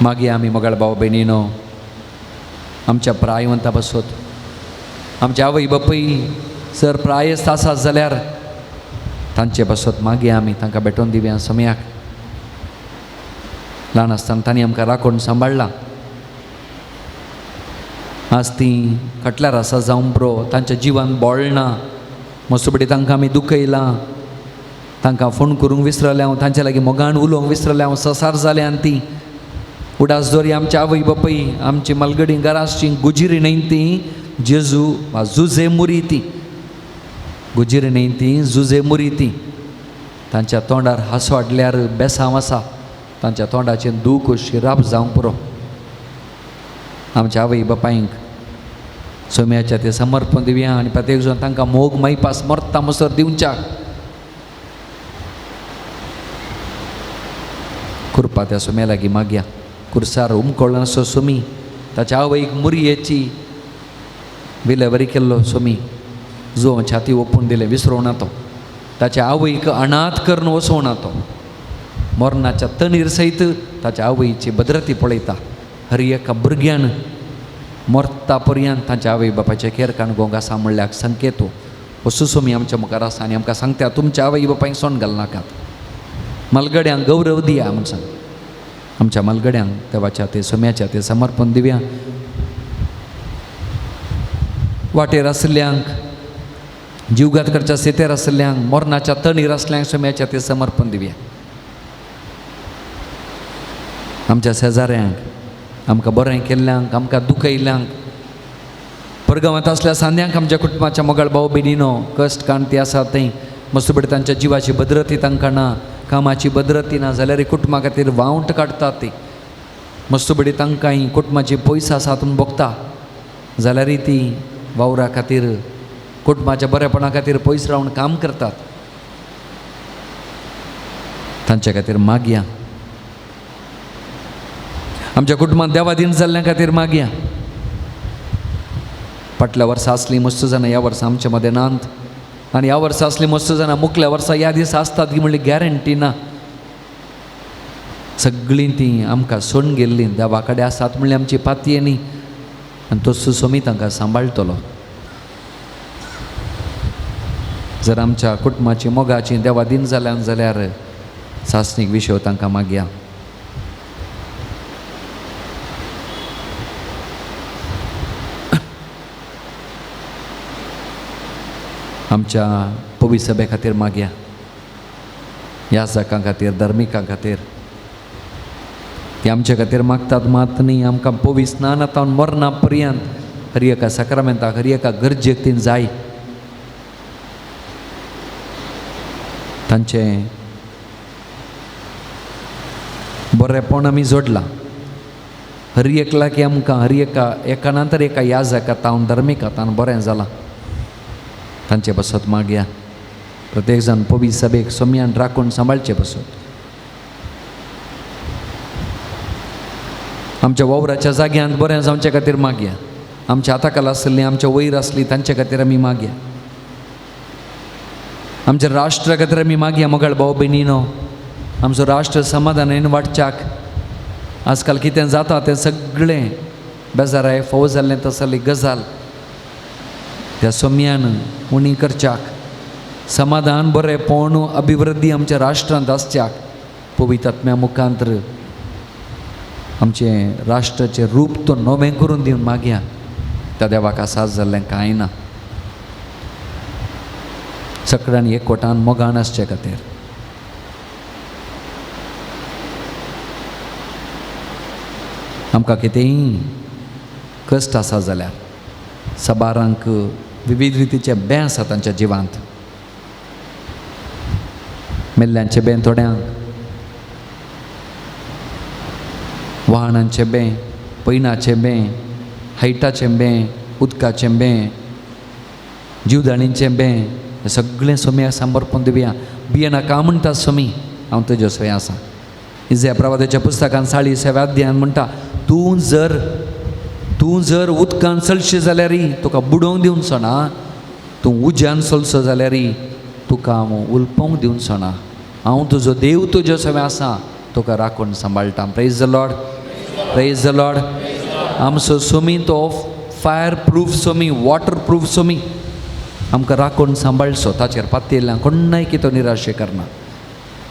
मागीर आमी मोगाळ भाव भयणीनो आमच्या प्रायवंता बसत आमच्या आवय बापूय सर प्रायस्त आसात जाल्यार तांचे बसत मागीर आमी तांकां भेटोवन दिवया. समयाक ल्हान आसतना तांणी आमकां राखून सांबाळ्ळां. आज तीं कटल्यार आसा जावं पुरो, तांच्या जिवान बोळना, मसुबडी तांकां आमी दुखयलां, तांकां फोन करूंक विसरलें हांव, तांचे लागीं मोगान उलोवंक विसरलें हांव. ससार जालें आनी ती उडास दोरी आमच्या आवय बापूय, आमची मलगडी घराची गुजिरी न्हय ती जेजू वा जुजे मुरी ती, गुजिरी न्हय ती जुजे मुरी ती. तांच्या तोंडार हांसो हाडल्यार बेसांव आसा, तांच्या तोंडाचें दूख शिराप जावंक पुरो. आमच्या आवय बापायंक सोम्याच्या ते समर्पण दिवया आनी प्रत्येक जण तांकां मोग मैपास मरता मसर दिवच्याक. कृपा त्या सोम्या लागीं मागया. कुर्सार उमकोळनासो सोमी, ताच्या आवयक मुरयेची विलेवरी केल्लो सोमी, जो छाती ओपून दिले विसरोना तो. ताच्या आवयक अनाथ करून वसोवना तो. मरणाच्या तणीर सयत ताच्या आवयची भद्रती पळयता. हर एका भुरग्यान मरता पर्यंत तांच्या आवय बापाचे केर काणगोंक आसा म्हणल्यार संकेतो हो सुसोमी आमच्या मुखार आसा आनी आमकां सांगता तुमच्या आवय बापायक सोन घालनाकात. मलगड्यांक गौरव दिया म्हूण सांग. आमच्या मलगड्यांक देवाच्या ते सोम्याच्या ते समर्पण दिवया. वाटेर आसल्यांक, जीवघात करच्या स्थितीर आसल्यांक, मरणाच्या तणीर आसल्यांक सोम्याच्या ते समर्पण दिवया. आमच्या शेजाऱ्यांक, आमकां बरें केल्ल्यांक, आमकां दुखयल्ल्यांक, परगांवांत आसल्या सांद्यांक, आमच्या कुटुंबाच्या मोगाळ भाव भयणीनो कश्ट काणटी आसा थंय मस्तबडी तांच्या जिवाची भद्रती तांकां ना, कामाची भद्रती ना जाल्यार कुटुंबा खातीर वावंट काडटात ती. मस्तबडी तांकांय कुटुंबाची पयस आसा म्हूण भोगता जाल्यार ती वावरा खातीर कुटुंबाच्या बरेपणा खातीर पयस रावन काम करतात. तांच्या खातीर मागया. आमच्या कुटुंबात देवाधीन जाल्ल्या खातीर मागया. फाटल्या वर्सा आसलीं मस्त जाणां ह्या वर्सा आमच्या मदें नात आनी ह्या वर्सा आसलीं मस्त जाणां मुखल्या वर्सा ह्या दिसा आसतात ही म्हणली गॅरंटी ना. सगळीं तीं आमकां सोडून गेल्लीं देवा कडेन आसात म्हणली आमची पातये न्ही आनी तो सुसोमी तांकां सांबाळटलो. जर आमच्या कुटुंबाची मोगाची देवाधीन जाल्यार सासणीक विशय तांकां मागया. आमच्या पवित्र सभे खातीर मागया. याजकां खातीर, धर्मिकां खातीर, ती आमच्या खातीर मागतात मात न्ही आमकां पवी स्नानांतावन मरणा पर्यंत हर एका साक्रामेंताक हर एका गरजेक ती जाय. तांचें बरेंपण आमी जोडलां. हर एकला की आमकां हर एका नंतर एका याजका तावन धर्मीक हातान बरें जालां. तांचे बसत मागया प्रत्येक जाण पवित्र सभेक सोम्यान राखून सांबाळचे बसत. आमच्या वावराच्या जाग्यांत बरें जावचे खातीर मागया. आमच्या हाताखाल आसलीं आमच्या वयर आसलीं तांचे खातीर आमी मागया. आमच्या राष्ट्रा खातीर आमी मागया. मोगाळ भाव भयणीनो, आमचो राष्ट्र समाधानान वाडच्याक आजकाल कितें जाता तें सगळें बेजाराय फावो जाल्लें तसली गजाल त्या सोम्यान उणी करच्याक, समाधान बरेंपण अभिवृद्धी आमच्या राष्ट्रांत आसच्याक पवित्र आत्म्या मुखांतर आमचें राष्ट्राचें रूप तो नवें करून दिवन मागया. त्या देवाक आसात जाल्लें कांय ना. सगळ्यांनी एकवटान मोगान आसचे खातीर आमकां कितेंय कश्ट आसा जाल्यार सबारांक विविध रितीचे बें आसा तांच्या जिवांत. मेल्ल्यांचे बें थोड्यांक, वाहनांचें बें, पैनाचें बें, हायटाचें बें, उदकाचें बें, जीवदाणींचें बें, हें सगळें सोम्या समर्पण दिवया. भिये नाका म्हणटा सोमी, हांव तुजे सोय आसा. इझाया प्रवादाच्या पुस्तकान 40व्या अध्यायान म्हणटा, तूं जर उदकान चलशी जाल्यारय तुका बुडोवंक दिवन सोना, तूं उज्यान चलसो जाल्यारय तुका हांव उलपोवंक दिवन सोना. हांव तुजो देव तुजे सोय आसा, तुका राखून सांबाळटा. Praise the Lord, praise the lord. आमचो सोमी तो फायर प्रूफ सोमी, वॉटर प्रूफ सोमी. आमकां राखून सांबाळचो, ताचेर पातयेल्ल्या कोणाय की तो निराशे करना.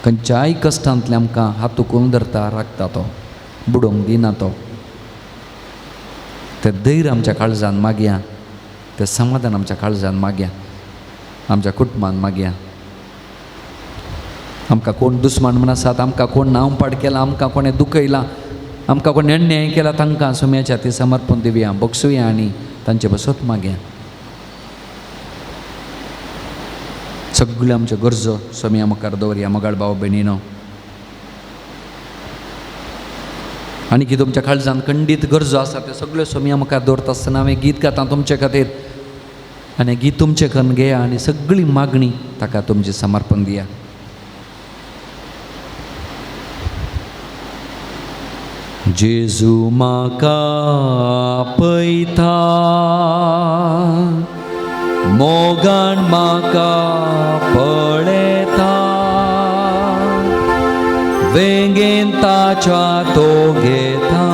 खंयच्याय कश्टांतले आमकां हातूंक धरता, राखता तो, बुडोवंक दिना तो. तें धैर्य आमच्या काळजान मागया, तें समाधान आमच्या काळजान मागया, आमच्या कुटुंबान मागया. आमकां कोण दुस्मान म्हण आसात, आमकां कोण नांवपाड केलां, आमकां कोणें दुखयलां, आमकां कोणें अन्याय केला, तांकां सोम्याच्या ती समर्पण दिवया, बक्षुया आनी तांचे बसत मागया. सगळ्यो आमच्यो गरजो सोम्या मुखार दवरया. मोगाळ भाव भयणीनो, आनी कितें तुमच्या काळजान खंडीत गरजो आसा त्यो सगळ्यो सोम्या मुखार दवरता आसतना हांवें गीत गाता तुमचे खातीर, आनी गीत तुमचे कन्न घेया आनी सगळी मागणी ताका तुमचें समर्पण दिया. जेजू म्हाका पळयता, मोगान म्हाका पळयता, वेंगेन ताच्या तो घेता,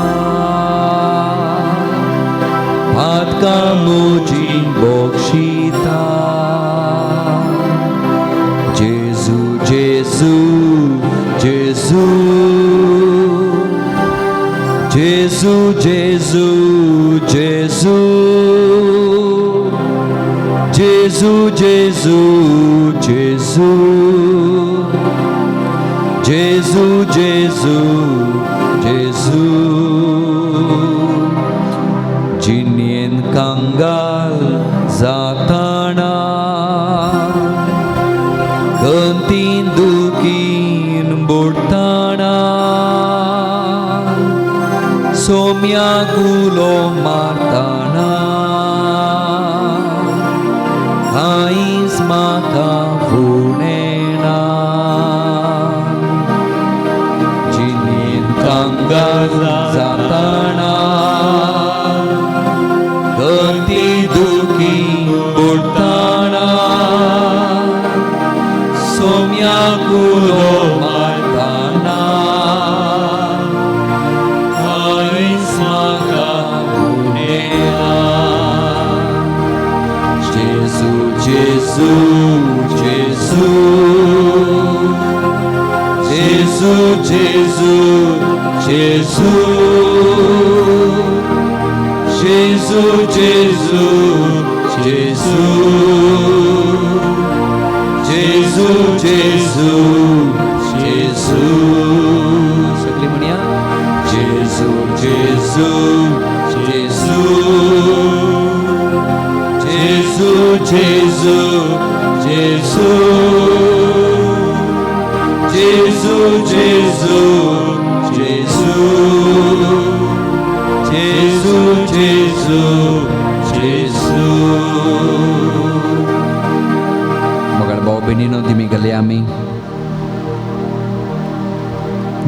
पातकां म्हजी बक्षिता. जेजू जेजू जेजू जेजू जेजू जेजू जेजू जेजू जेजू जेजू जेजू जेजू. जिणेन कांगाल जाताना, गंतीन दुखीन बुडताना, सोम्याक उलो मारताना, कांयच म्हाका फुडेना. जिणेन कांगाल जाताना, गती दुखी बुडताना, सोम्याक उलो मारताना, कांयच म्हाका फुडेना. जेजू जेजू जेजू जेजू जेजू जेजू जेजू जेजू जेजू जेजू जेजू जेजू. सगळी म्हणया Gesù, Gesù, Gesù, Gesù, Gesù, Gesù, Gesù. मगळ भाऊ बहिणीनो दिमी गेले आमी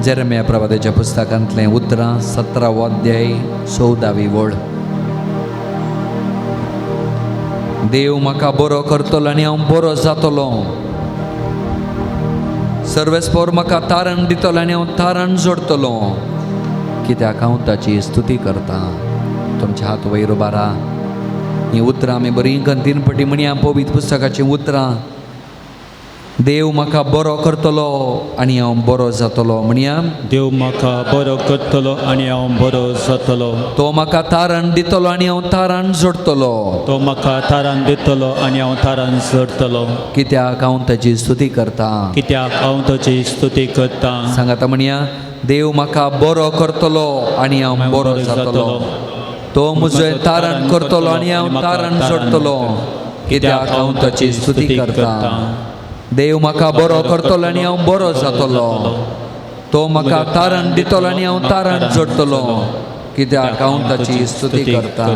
जेरेमिया प्रवाद्याच्या पुस्तकांतले उतरां 17 अध्याय 14वी वळ. देव म्हाका बरो करतलो आनी हांव बरो जातलो. सर्वेस्पर म्हाका तारण दितलो आनी हांव तारण जोडतलो. कित्याक हांव ताची स्तुती करता. तुमचे हात वयर उबारा. ही उतरां आमी बरी तीन पटी म्हणया पवित्र पुस्तकाची उतरां. देव म्हाका बरो करतलो आनी हांव बरो जातलो म्हणया. देव म्हाका बरो करतलो आनी हांव बरो जातलो. तो म्हाका तारण दितलो आनी हांव तारण जोडतलो. तो म्हाका तारण दितलो आनी हांव तारण जोडतलो. कित्याक हांव ताची स्तुती करता. कित्याक हांव ताची स्तुती करता. सांगाता म्हणया देव म्हाका बरो करतलो आनी हांव बरो जातलो. तो म्हजें तारण करतलो आनी हांव तारण जोडतलो. कित्याक हांव ताची स्तुती करता. देव म्हाका बरो करतलो आनी हांव बरो जातलो. तो म्हाका तारण दितलो आनी हांव तारण जोडतलो. कित्याक हांव ताची स्तुती करता.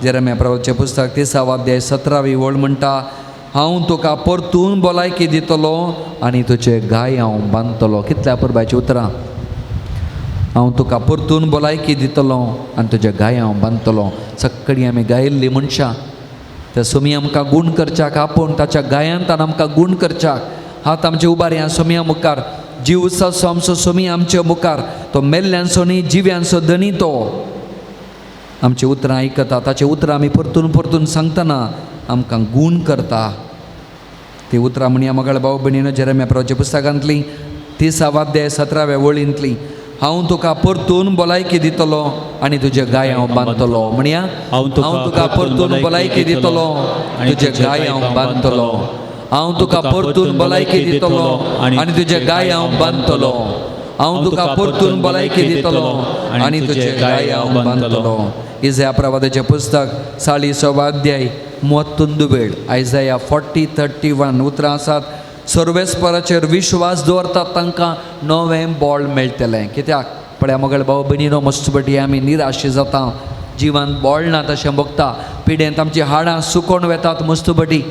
जेरेमिया प्रवाद्याचें पुस्तक 30 अध्याय 17वी वळ म्हणटा, हांव तुका परतून भलायकी दितलो आनी तुजे गाय हांव बांदतलो. कितल्या पुरबाची उतरां. हांव तुका परतून भलायकी दितलो आनी तुजे गाय हांव बांदतलो. सकाळीं आमी गायिल्लीं मनशां त्या सोमी आमकां गूण करच्याक आपूण ताच्या गायांतान आमकां गूण करच्याक हात आमचे उबारे ह्या सोमया मुखार. जीव आसा आमचो सोमी आमचे मुखार. तो मेल्ल्यांचो न्ही जिव्यांचो धनी तो. आमचे उतरां आयकता. ताचे उतरां आमी परतून परतून सांगतना आमकां गूण करता. ती उतरां म्हणया मगळ भाव भयणीनो जेरेमिया प्रवाद्याच्या पुस्तकांतली 30 अध्याय 17व्या वळींतली. हांव तुका परतून भलायकी दितलो आनी तुजे गाय हांव बांदतलो म्हणया. हांव तुका परतून भलायकी दितलो तुजे गाय हांव बांदतलो. हांव तुका परतून भलायकी दितलो आनी तुजे गाय हांव बांदतलो. हांव तुका परतून भलायकी दितलो आनी तुजे गाय हांव बांदतलो. इसाया प्रवाद्याचें पुस्तक 40 अध्याय 31 वेळ. आयजाया 40:31 उतरां आसात. सर्वेस्पराचेर विश्वास दवरतात तांकां नवें बळ मेळटलें. कित्याक पळया मगळ भाव भयणीनो मस्तबटी आमी निराश जाता. जिवान बळ ना तशें बगता. पिडेंत आमची हाडां सुकोवन वेतात मस्तबटी.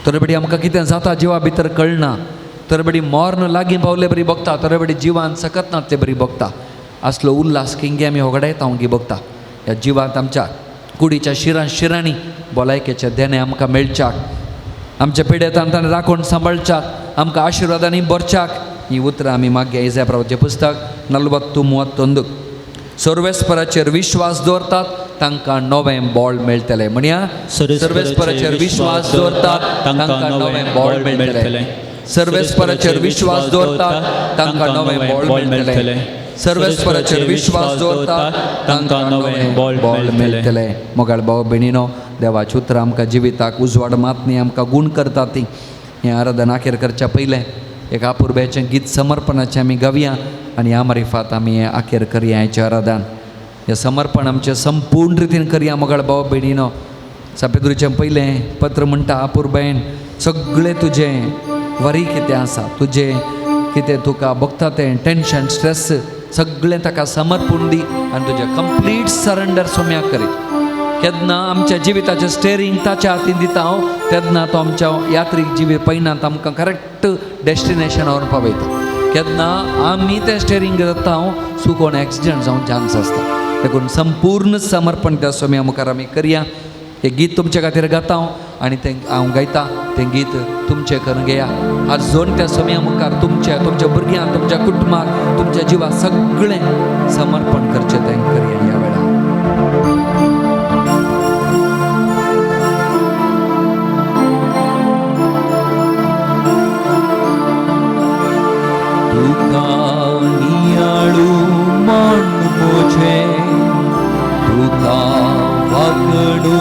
तरेबडी आमकां कितें जाता जिवा भितर कळना. तरेबडी मॉर्न लागीं पावले बरी बगता. तरेबडी जिवान सकत नात ते बरी बगता. असलो उल्हास किंगे आमी होगडायता हांव बगता. ह्या जिवांत आमच्या कुडीच्या शिरांनी भलायकेचे देणे आमकां मेळच्याक. आमच्या पिडेतांतान राखून सांबाळच्याक. आमकां आशिर्वादांनी भरच्याक. ही उतरां आमी मागया. इसाया प्रवाद्याचें पुस्तक 40:31. सर्वेस्पराचेर विश्वास दवरतात तांकां नवें बळ मेळटलें म्हणया. सर्वेस्पराचेर विश्वास दवरतात तांकां नवें बळ मेळटलें. सर्वेस्पराचेर विश्वास दवरतात तांकां नवें बळ मेळटलें. सर्वेस्पराचेर विश्वास दवरतात तांकां नवें बळ मेळटलें. मोगाळ भाव भयणीनो देवाची उतरां आमकां जिविताक उजवाड मातनी आमकां गूण करता ती. हें आराधन आखेर करच्या पयलें एक आपुर्ब्याचें गीत समर्पणाचें आमी गावया आनी ह्या मारिफात आमी हें आखेर करया हेचें आराधन. हें समर्पण आमचें संपूर्ण रितीन करया मोगाळ भाव भयणीनो. सापेद्रुचें पयलें पत्र म्हणटा, आपुर्बायन सगळें तुजें वरी कितें आसा, तुजें कितें तुका भोगता तें टेंशन स्ट्रेस सगळें ताका समर्पूण दी आनी तुजें कंप्लीट सरेंडर सोम्याक करी. केन्ना आमच्या जिविताचें स्टेरींग ताच्या हातीन दिता हांव तेन्ना तो आमच्या यात्रीक जिवी पयनात आमकां करेक्ट डेस्टिनेशनावर पावयता. केन्ना आमी तें स्टेरींग धरता हांव चुकोन एक्सिडेंट जावंक चान्स आसता. देखून संपूर्ण समर्पण त्या सोम्या मुखार आमी करया. हें गीत तुमचे खातीर गाता हांव आनी तें हांव गायता तें गीत तुमचें करून घेया. आज जोन त्या सोम्या मुखार तुमच्या भुरग्यांक, तुमच्या कुटुंबाक, तुमच्या जिवाक सगळें समर्पण करचें तें करया ह्या वेळार. तुका नियाळू मन मोझे, तुका वागणू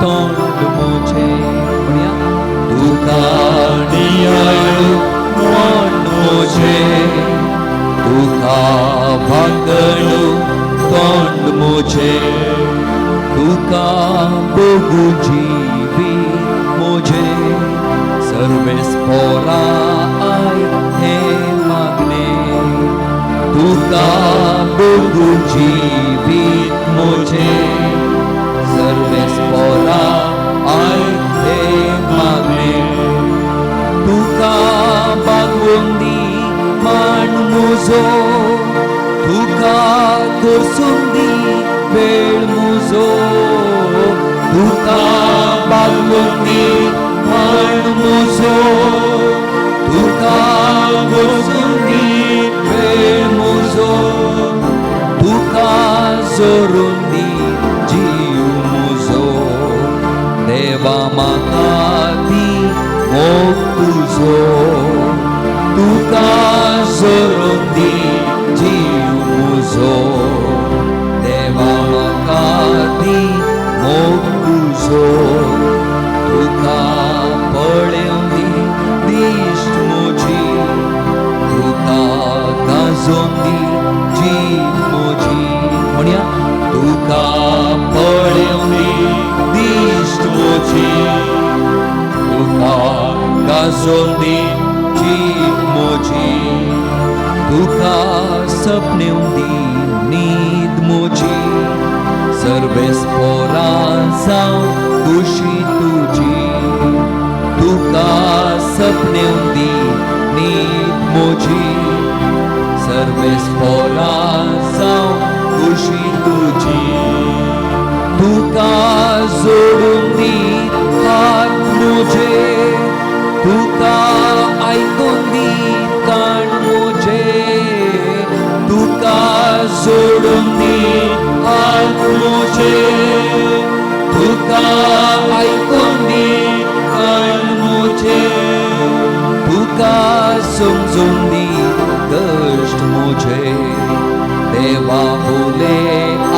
तोंड मोझे. तुका नियाळू मन मोझे, तुका वागणू तोंड मोझे. तुका बघू जिवी मोझे सर्वेस पोराय हे मागणे तुका बघू जीवित मोजे सर्वेस पोराय हे मागणे तुका बागवंदी मान मुजो तुका कोसुंदी वेळ मुजो तुका बागवंदी मान मुजो तुका कोसुंदी वेळ मुजो तुका जोरुंदी जीव मुजो देवा म्हाका दी मोग तुजो तुका जोरुंदी जीव मुजो देवा म्हाका दी मोग तुजो तुका पळयोंदी दिश्ट मोजी तुका गाजोंदी जीव मोजी म्हणया तुका पळयोंदी दिश्ट मोजी तुका गाजोंदी जीव मोजी तुका सपनेंदी न्हीद मोजी सर्वेस पोरां जावं खुशी तुजी तुका सपनेंदी न्हीद मोजी सर्वेस पोरां जावं खुशी तुजी तुका जोडून दी हात मोजे तुका आयकून दी कान मोजे तुका जोडून दी हात मोजे तुका आयकून दी कान मोजे तुका समजून दी कश्ट मोजे देवा बोले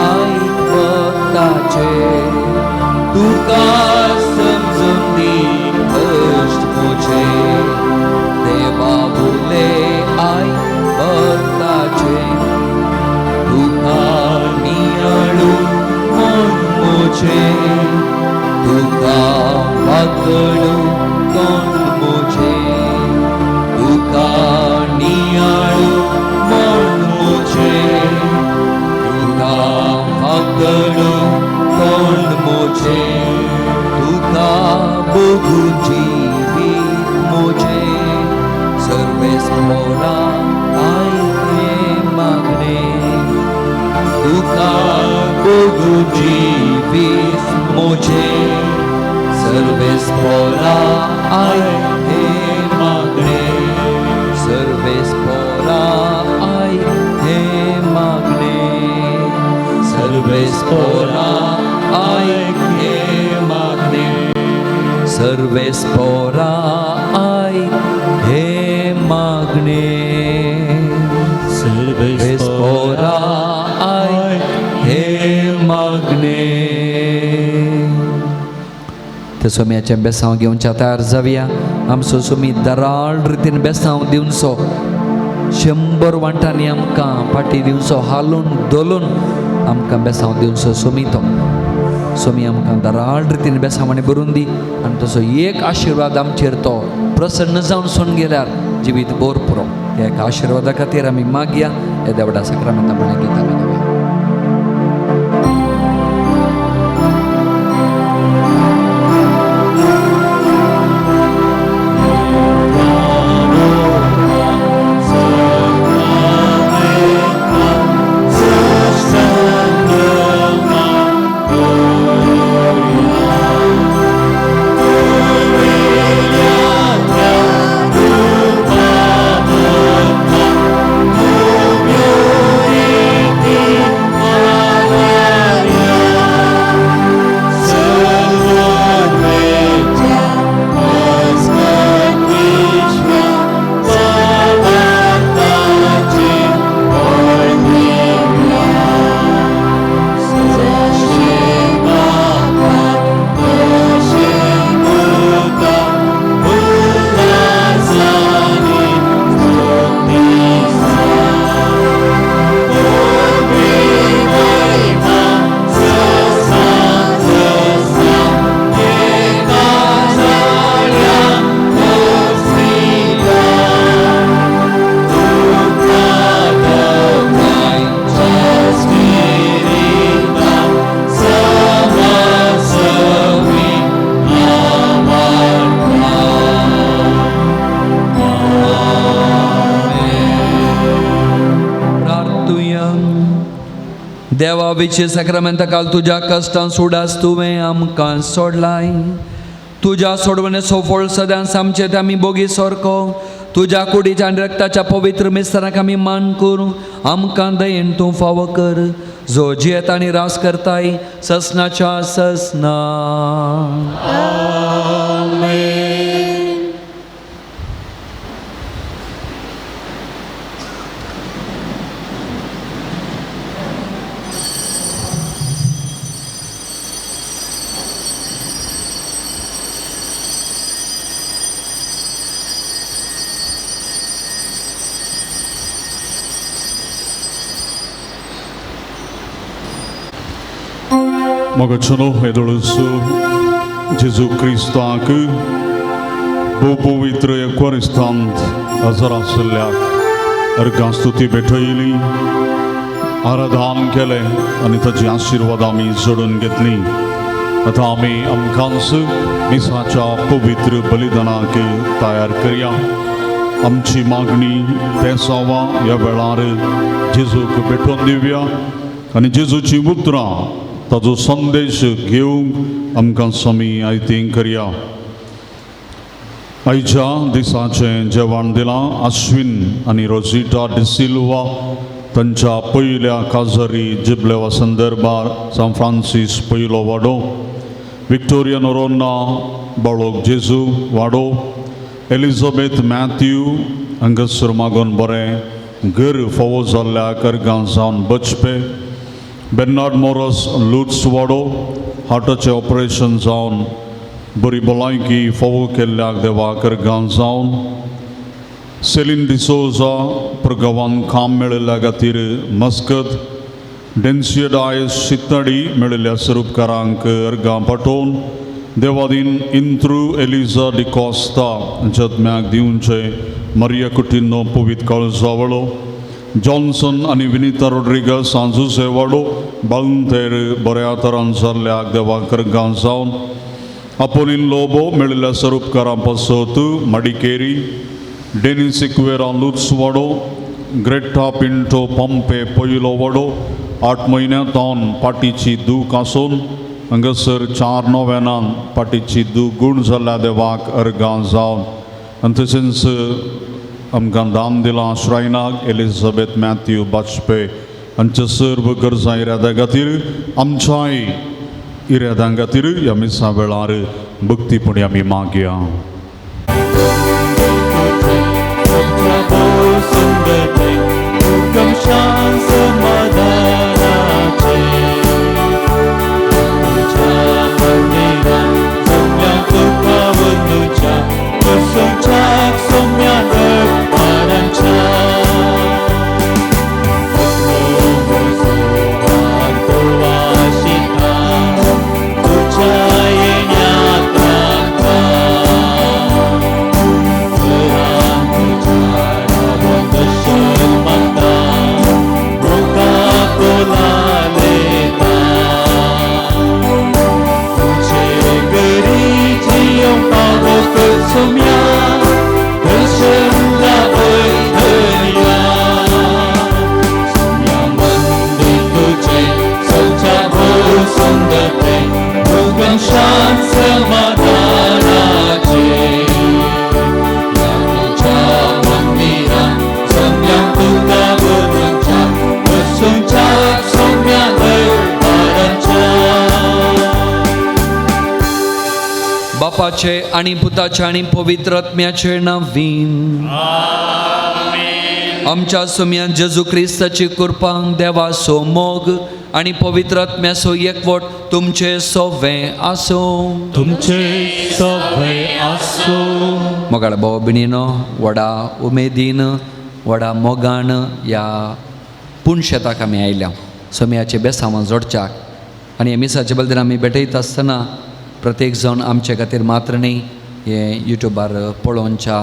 आयकताचे तुका समजून दी कश्ट मोजे देवा बोले आयकताचे तुका नियाळू मन मोजे तुका वागडू कोण मोजे तुका नियाळू मन मोजे तुका वागडू कोण मोजे तुका बघू जीवित मोजे सर्वेस पोरां आय हे मागणे तुका बघू जीवित मोजे सर्वेस पोरां आय हे मागणे सर्वेस पोरां आय हे मागणे सर्वेस पोरां आय हे मागणे सर्वेस पोरां आय हे मागणे सर्वेस पोरां आय हे मागणे ते सोम्याचें बेसांव घेवच्या तयार जावया आमचो सोमी दराळ रितीन बेसांव दिवचो 100 वांटांनी आमकां पाटी दिवचो हालून दोलून आमकां बेसांव दिवचो सोमी तो सोमी आमकां दराळ रितीन बेसांवांनी भरून दी आनी तसो एक आशिर्वाद आमचेर तो प्रसन्न जावन सोन गेल्यार जिवीत बोर पुरो त्या एका आशिर्वादा खातीर आमी मागया हे देवडा सक्रामेंता म्हळ्या गितांनी गावया Gloria देवा विचे सक्रमेंत काल तुझ्या कष्टां सुडास तुवें आमकां सोडलाय. तुझ्या सोडवणेचो फळ सदांच आमचे ते आमी बोगी सारको तुझ्या कुडीच्या आनी रक्ताच्या पवित्र मिस्त्राक आमी मान करूं आमकां दयेन तूं फावो कर. जो जियेत आनी रास करताय ससनाच्या ससना. मगचनो एदोळसु जेजू क्रिस्ताक भोव पवित्र एकवरिस्तांत हजर आशिल्ल्याक अर्गां स्तुती भेटयली, आराधन केलें आनी ताची आशिर्वाद आमी जोडून घेतली. आतां आमी आमकांच मिसाच्या पवित्र बलिदानाक तयार करया. आमची मागणी पेसावा ह्या वेळार जेजूक भेटोवन दिवया आनी जेजूची उतरां ताजो संदेश घेवंक आमकां समी आयतीं करया. आयच्या दिसाचें जेवण दिलां अश्विन आनी रोजिटा डिसिल्वा तांच्या पयल्या काजरी जिबलेवा संदर्भार सान फ्रांसीस पयलो वाडो, विक्टोरिया नोरोन्ना बाळोक जेजू वाडो, एलिझाबेथ मॅथ्यू हांगासर मागोन बरें घर फावो जाल्ल्या कर्गां जावन बचपे, बेर्नार्ड मोरस लुट्स वाडो हार्टाचें ऑपरेशन जावन बरी भलायकी फावो केल्ल्याक देवाक अर्गां जावन, सेलीन डिसोजा प्रगावान काम मेळिल्ल्या खातीर मस्कत, डेन्सिया डायस शितडी मेळिल्ल्या स्वरूपकारांक अर्गां पाठोवन देवादीन इंत्रू एलिझा डिकॉस्ता जत्म्याक दिवचे. मरिया कुटिनो पवित काळजावळो, जॉन्सन आनी विनीता रोड्रिगस सांजुसे वाडो बालंतेर बऱ्या तरान जाल्ल्याक देवाक अर्गां जावन, आपोलीन लोबो मेळिल्ल्या स्वरूपकारां पासत मडिकेरी, डेनिस इक्वेरा लुट्स वाडो, ग्रेटा पिंटो पंपे पयलो वाडो 8 म्हयन्यांतावन पाटीची दूख आसून हांगासर 4 नोव्हेनान पाटीची दूख गूण जाल्ल्या देवाक अर्गां जावन, आनी तशेंच आमकां दान दिलां श्रायनाक एलिझाबेथ मॅथ्यू बाजपे हांच्या सर्व गरजां इराद्या खातीर आमच्याय इराद्यां खातीर ह्या मिसा वेळार भक्तीपणी आमी मागया. बापाचे आणि पुताचे आणि पवित्र आत्म्याचे नावीन आमच्या सुम्यान जेजू क्रिस्ताची कृपा, देवाचो मोग आणि पवित्र आत्म्याचो एकवट तुमचे सगळे आसो. तुमचे सगळे आसो. मोगाळ भाव भयणीनो, व्हडा उमेदीन व्हडा मोगान ह्या पुणशेताक आमी आयल्या सोम्याचे बेसांवां जोडच्याक. आनी हे मिसाचे बद्दल आमी भेटयत आसतना प्रत्येक जण आमचे खातीर मात्र न्ही, हे युट्यूबार पळोवनच्या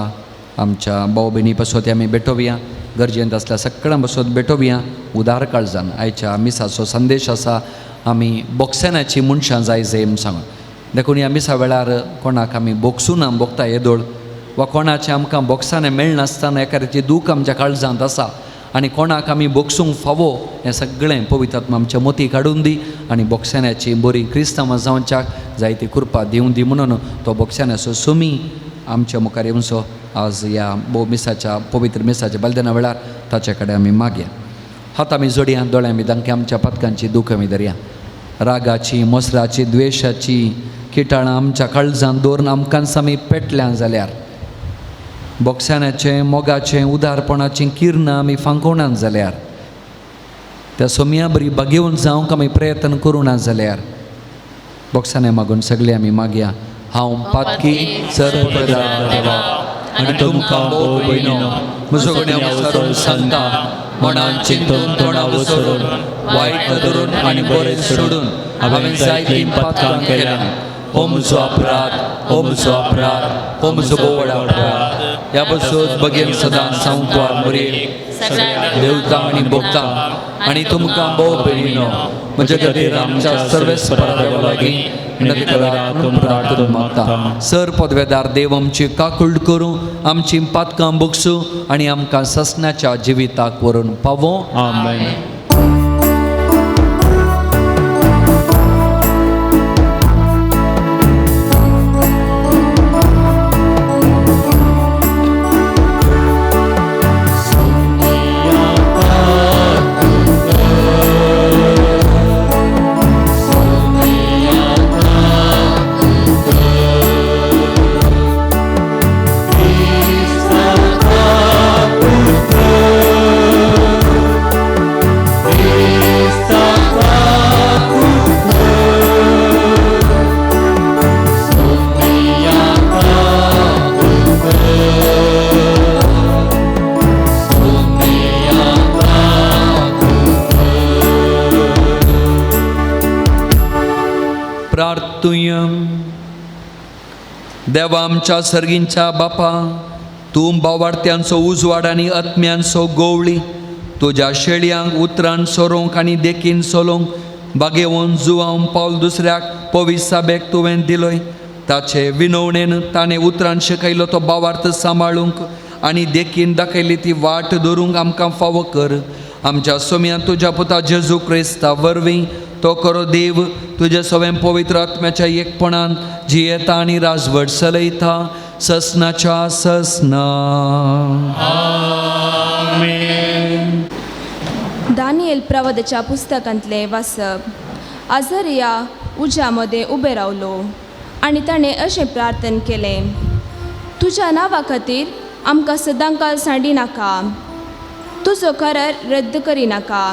आमच्या भाव भयणी पासत आमी भेटोवया, गरजेंत आसल्या सगळ्यां पासत भेटोवया उदार काळजान. आयच्या मिसाचो संदेश आसा आमी बोक्सेनाची मनशां जाय जेम सांगून. देखून ह्या मिसा वेळार कोणाक आमी बोक्सूं ना बोगता येदोळ वा कोणाचें आमकां बोक्साने मेळनासतना एकाची दूख आमच्या काळजांत आसा आनी कोणाक आमी बोगसूंक फावो हें सगळें पवित्र आत्मा आमच्या मोती काडून दी आनी बोगसाण्याची बरी क्रिस्तांवां जावच्याक जायती कृपा दिवं दी म्हणून तो बोगसाण्याचो सुमी आमच्या मुखार येवचो आज ह्या मिसाच्या पवित्र मिसाच्या बलिदाना वेळार ताचे कडेन आमी मागया. हात आमी जोडया, दोळे आमी धांकया, आमच्या पातकांची दूख आमी धरया. रागाची, मोसराची, द्वेशाची किटाळां आमच्या काळजांत दवरून आमकांच आमी पेटल्या जाल्यार, बोगसाण्याचें मोगाचें उदारपणाचीं किरणां आमी फांकोवनात जाल्यार, त्या सोमया बरी बागेवन जावंक आमी प्रयत्न करूना जाल्यार, बोगसाणे मागून सगळे आमी मागया. हांव पातकी सर्वपदार्थ देवा आनी तुमकां भोव भयणीनो म्हजो गुन्यांव विसरून सांगता, मनान चिंतून तोंडां वसरून वायट धरून आनी बरें सोडून हांवें जायतीं पातकां केल्यां. हो म्हजो अपराध, हो म्हजो अपराध, हो म्हजो भोव व्हड अपराध. ह्या बसून बगेन सदांच सांगवार मरे देवता आनी भोगता आनी तुमकां भोव भयणीनो म्हजे खातीर आमच्या सर्वेस्परा देवा लागीं प्रार्थना मागता. सर पदवेदार देव आमची काकूळ करूं, आमची पातकां बोगसूं आनी आमकां ससनाच्या जिविताक व्हरून पावो. आमेन. प्रार्थुयम. देवा आमच्या सर्गींच्या बापा, तूं बावार्थ्यांचो उजवाड आनी आत्म्यांचो गोवळी तुज्या शेळयांक उतरान सोरोंक आनी देखीन सोलोंक बागेवून जुवांव पावल दुसऱ्याक पवित्र साबेक तुवें दिलोय. ताचे विनवणेन ताणें उतरान शिकयलो तो बावार्थ सांबाळूंक आनी देखीन दाखयली ती वाट धरूंक आमकां फावो कर. आमच्या सोम्या तुज्या पुता जेजू क्रिस्ता वरवीं तो करो देव तुज्या सवें पवित्र आत्म्याच्या एकपणान जियेता आनी राजवट चलयता ससनाच्या ससना. दानियेल प्रवादाच्या पुस्तकांतले वाचप. आझरिया उज्यामध्ये उबे रावलो आनी ताणें अशें प्रार्थना केलें, तुज्या नांवा खातीर आमकां सदांकाल सांडी नाका, तुजो करार रद्द करिनाका.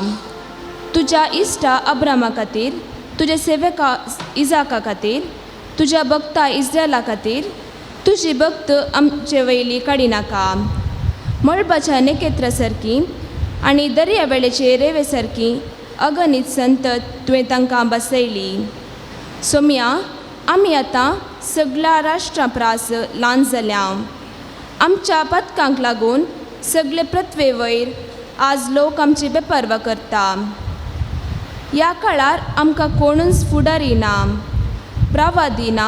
तुज्या इश्टा अब्रामा खातीर, तुज्या सेवका इजाका खातीर, तुज्या भक्ता इस्रायला खातीर तुजी भक्त आमचे वयली काडिनाका. मळबाच्या नेकेत्रा सारकी आनी दर्यावेळेचे रेवे सारकी अगणित संतत तुवें तांकां बसयली. सोम्या, आमी आतां सगळ्या राष्ट्रां प्रास ल्हान जाल्या. आमच्या पथकांक लागून सगळे पृथ्वे वयर आज लोक आमची बेपर्वा करता. ह्या काळार आमकां कोणूच फुडारी ना, प्रवादी ना,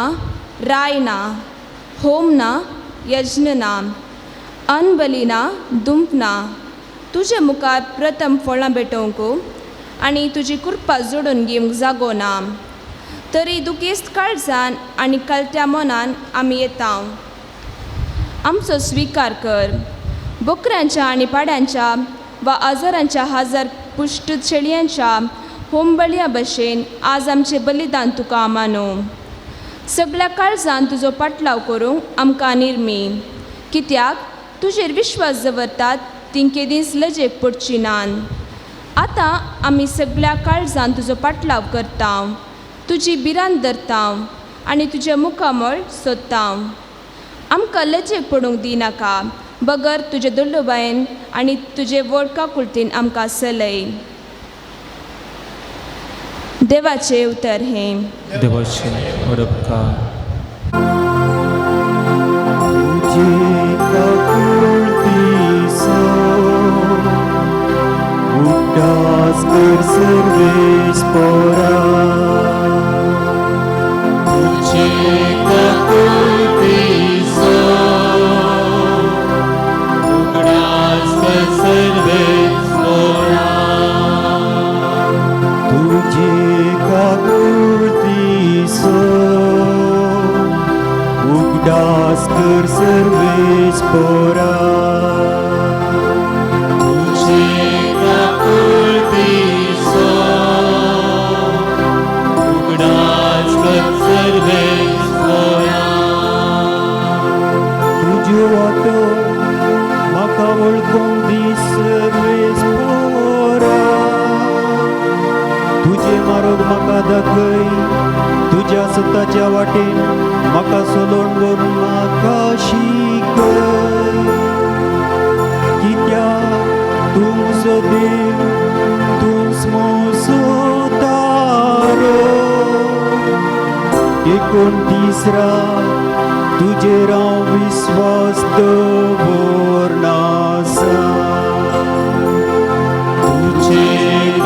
राय ना, होम ना, यज्ञ ना, अनबली ना, दुंप ना. तुजे मुखार प्रथम फळां भेटोवंक आनी तुजी कृपा जोडून घेवंक जागो ना. तरी दुखेस्त काळजान आनी कलत्या मनान आमी येता. आमचो स्विकार कर. बोकऱ्यांच्या आनी पाड्यांच्या वा हजारांच्या हजार पुश्ट शेळयांच्या होंबळ्या भशेन आज आमचें बलिदान तुका मानू. सगळ्या काळजान तुजो पाटलाव करूंक आमकां निर्मी. कित्याक तुजेर विश्वास दवरतात तीं केदींच लजेक पडची नान. आतां आमी सगळ्या काळजान तुजो पाटलाव करता, तुजी बिरांत धरता आनी तुजे मुखामळ सोदता. आमकां लजेक पडूंक दिनाका, बगर तुजे दुल्लबायेन आनी तुजे वडका कुळतीन आमकां चलय. देवाचे उतर हें. देवाचे व्हड उपकार. सर्वे कर सर्वेस्परा तुझे आपुलकी सो उगडास कर सर्वेस्परा तुझो वाटो म्हाका वळखून दी सर्वेस्परा तुझे मार्ग म्हाका दाखय तुझ्या स्वताच्या वाटेन म्हाका सोलोन व्हरून म्हाका शिकय कित्याक तूं म्हजो देव तूंच म्हजो तारो एकोणतीस रात तुजेर हांव विश्वास दवरनासा तुझे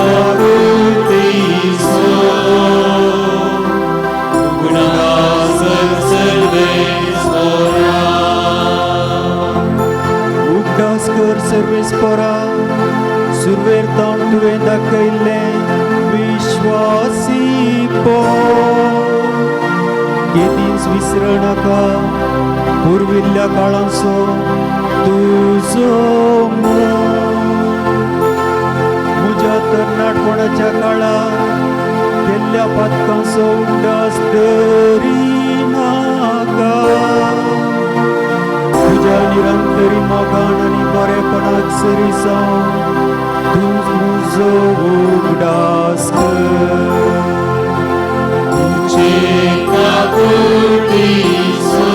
आपुलकी सो उगडास कर सर्वेस्परा उगडास कर सर्वेस्परा सुरवेर ताण तुवें दाखयल्लें विश्वासी केदींच विसरनाका पुर्विल्ल्या काळांचो तुजो म्हज्या तरणाटपणाच्या काळार केल्ल्या पातकांचो उगडास धरिनाका तुज्या निरंतरी मोगान आनी बरेपणाक सरी जावन तूं म्हजो उगडास कर तुझे आपुलकी सो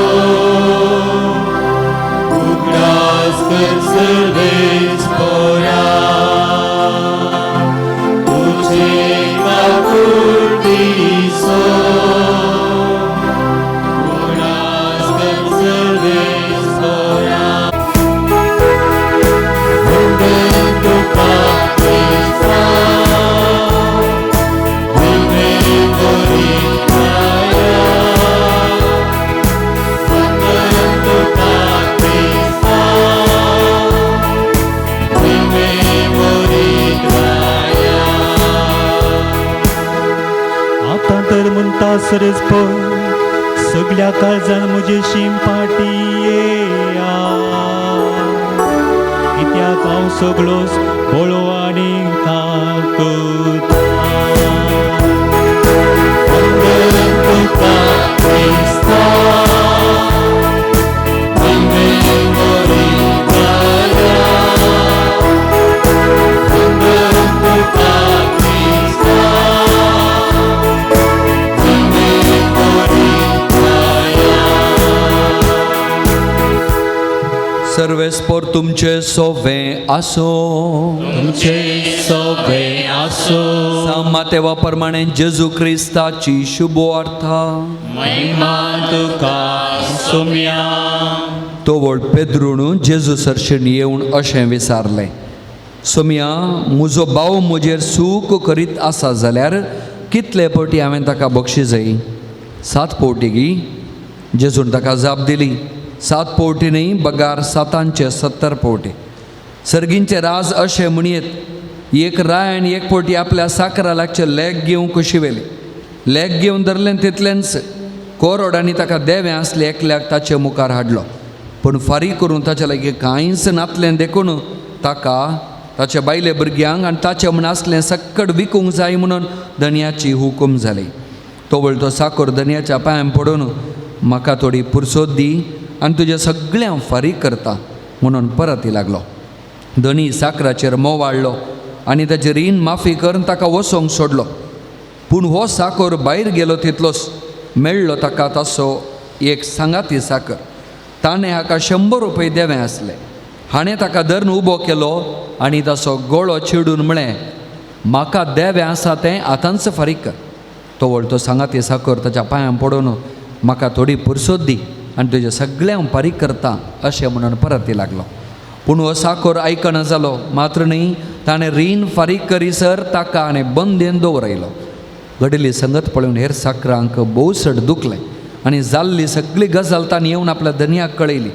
उगडास कर सर्वेस्परा तुझे आपुलकी सो उगडास कर सर्वेस्परा आता तर म्हणटा सर्वेस्पर सगळ्या काळजान म्हजे शिंपाटी येया कित्याक हांव सगळोच बळो आनी ताकद सर्वेस्पोर तुमचे सोवे आसो तुमचे सोबे आसो मातेवा प्रमाणे जेजू क्रिस्ताची शुभवार्ता महिमा तुका सोम्या तो व्हड पेद्रून जेजू सरशीण येवन अशें विचारलें सोम्या म्हजो भाव म्हजेर सूख करीत आसा जाल्यार कितले फावटी हांवें ताका बक्षिसय 7 फावटी गी जेजून ताका जाप दिली 7 फावटी न्ही बगार 770 फावटी सर्गींचे राज अशें म्हणयेत एक राय आनी एक फावटी आपल्या साकरा लागचे लेग घेवंक कशी वेली लेग घेवन धरलें तितलेंच कोरोडांनी ताका देवें आसलें एकल्याक ताचे मुखार हाडलो पूण फारीक करून ताचे लागीं कांयच नातलें देखून ताका ताच्या बायले भुरग्यांक आनी ताचें म्हण आसलें सक्कड विकूंक जाय म्हणून धन्याची हुकूम जाली तो वळटो साकोर धन्याच्या पांयां पडून म्हाका थोडी पुरसोद दी आनी तुज्या सगळ्यांक फारीक करता म्हणून परत लागलो धनी साकराचेर मोव वाडलो आनी ताची रीण माफी करून ताका वसोंक सोडलो पूण हो साकोर भायर गेलो तितलोच मेळ्ळो ताका तसो एक सांगाती साकर ताणें हाका 100 रुपया देवें आसलें हाणें ताका धरून उबो केलो आनी तसो गोळो चिडून म्हळें म्हाका देवें आसा तें आतांच फारीक कर तो वळटो सांगाती साकर ताच्या पांयां पडून म्हाका थोडी पुरसोद दी आनी तुज्या सगळ्यांक फारीक करता अशें म्हणून परत लागलो पूण हो साकोर आयकना जालो मात्र न्ही ताणें रीण फारीक करीसर ताका आनी बंदेन दवरयलो घडिल्ली संगत पळोवन हेर साकरांक भोवसड दुखलें आनी जाल्ली सगळी गजाल ताणें येवन आपल्या धन्याक कळयली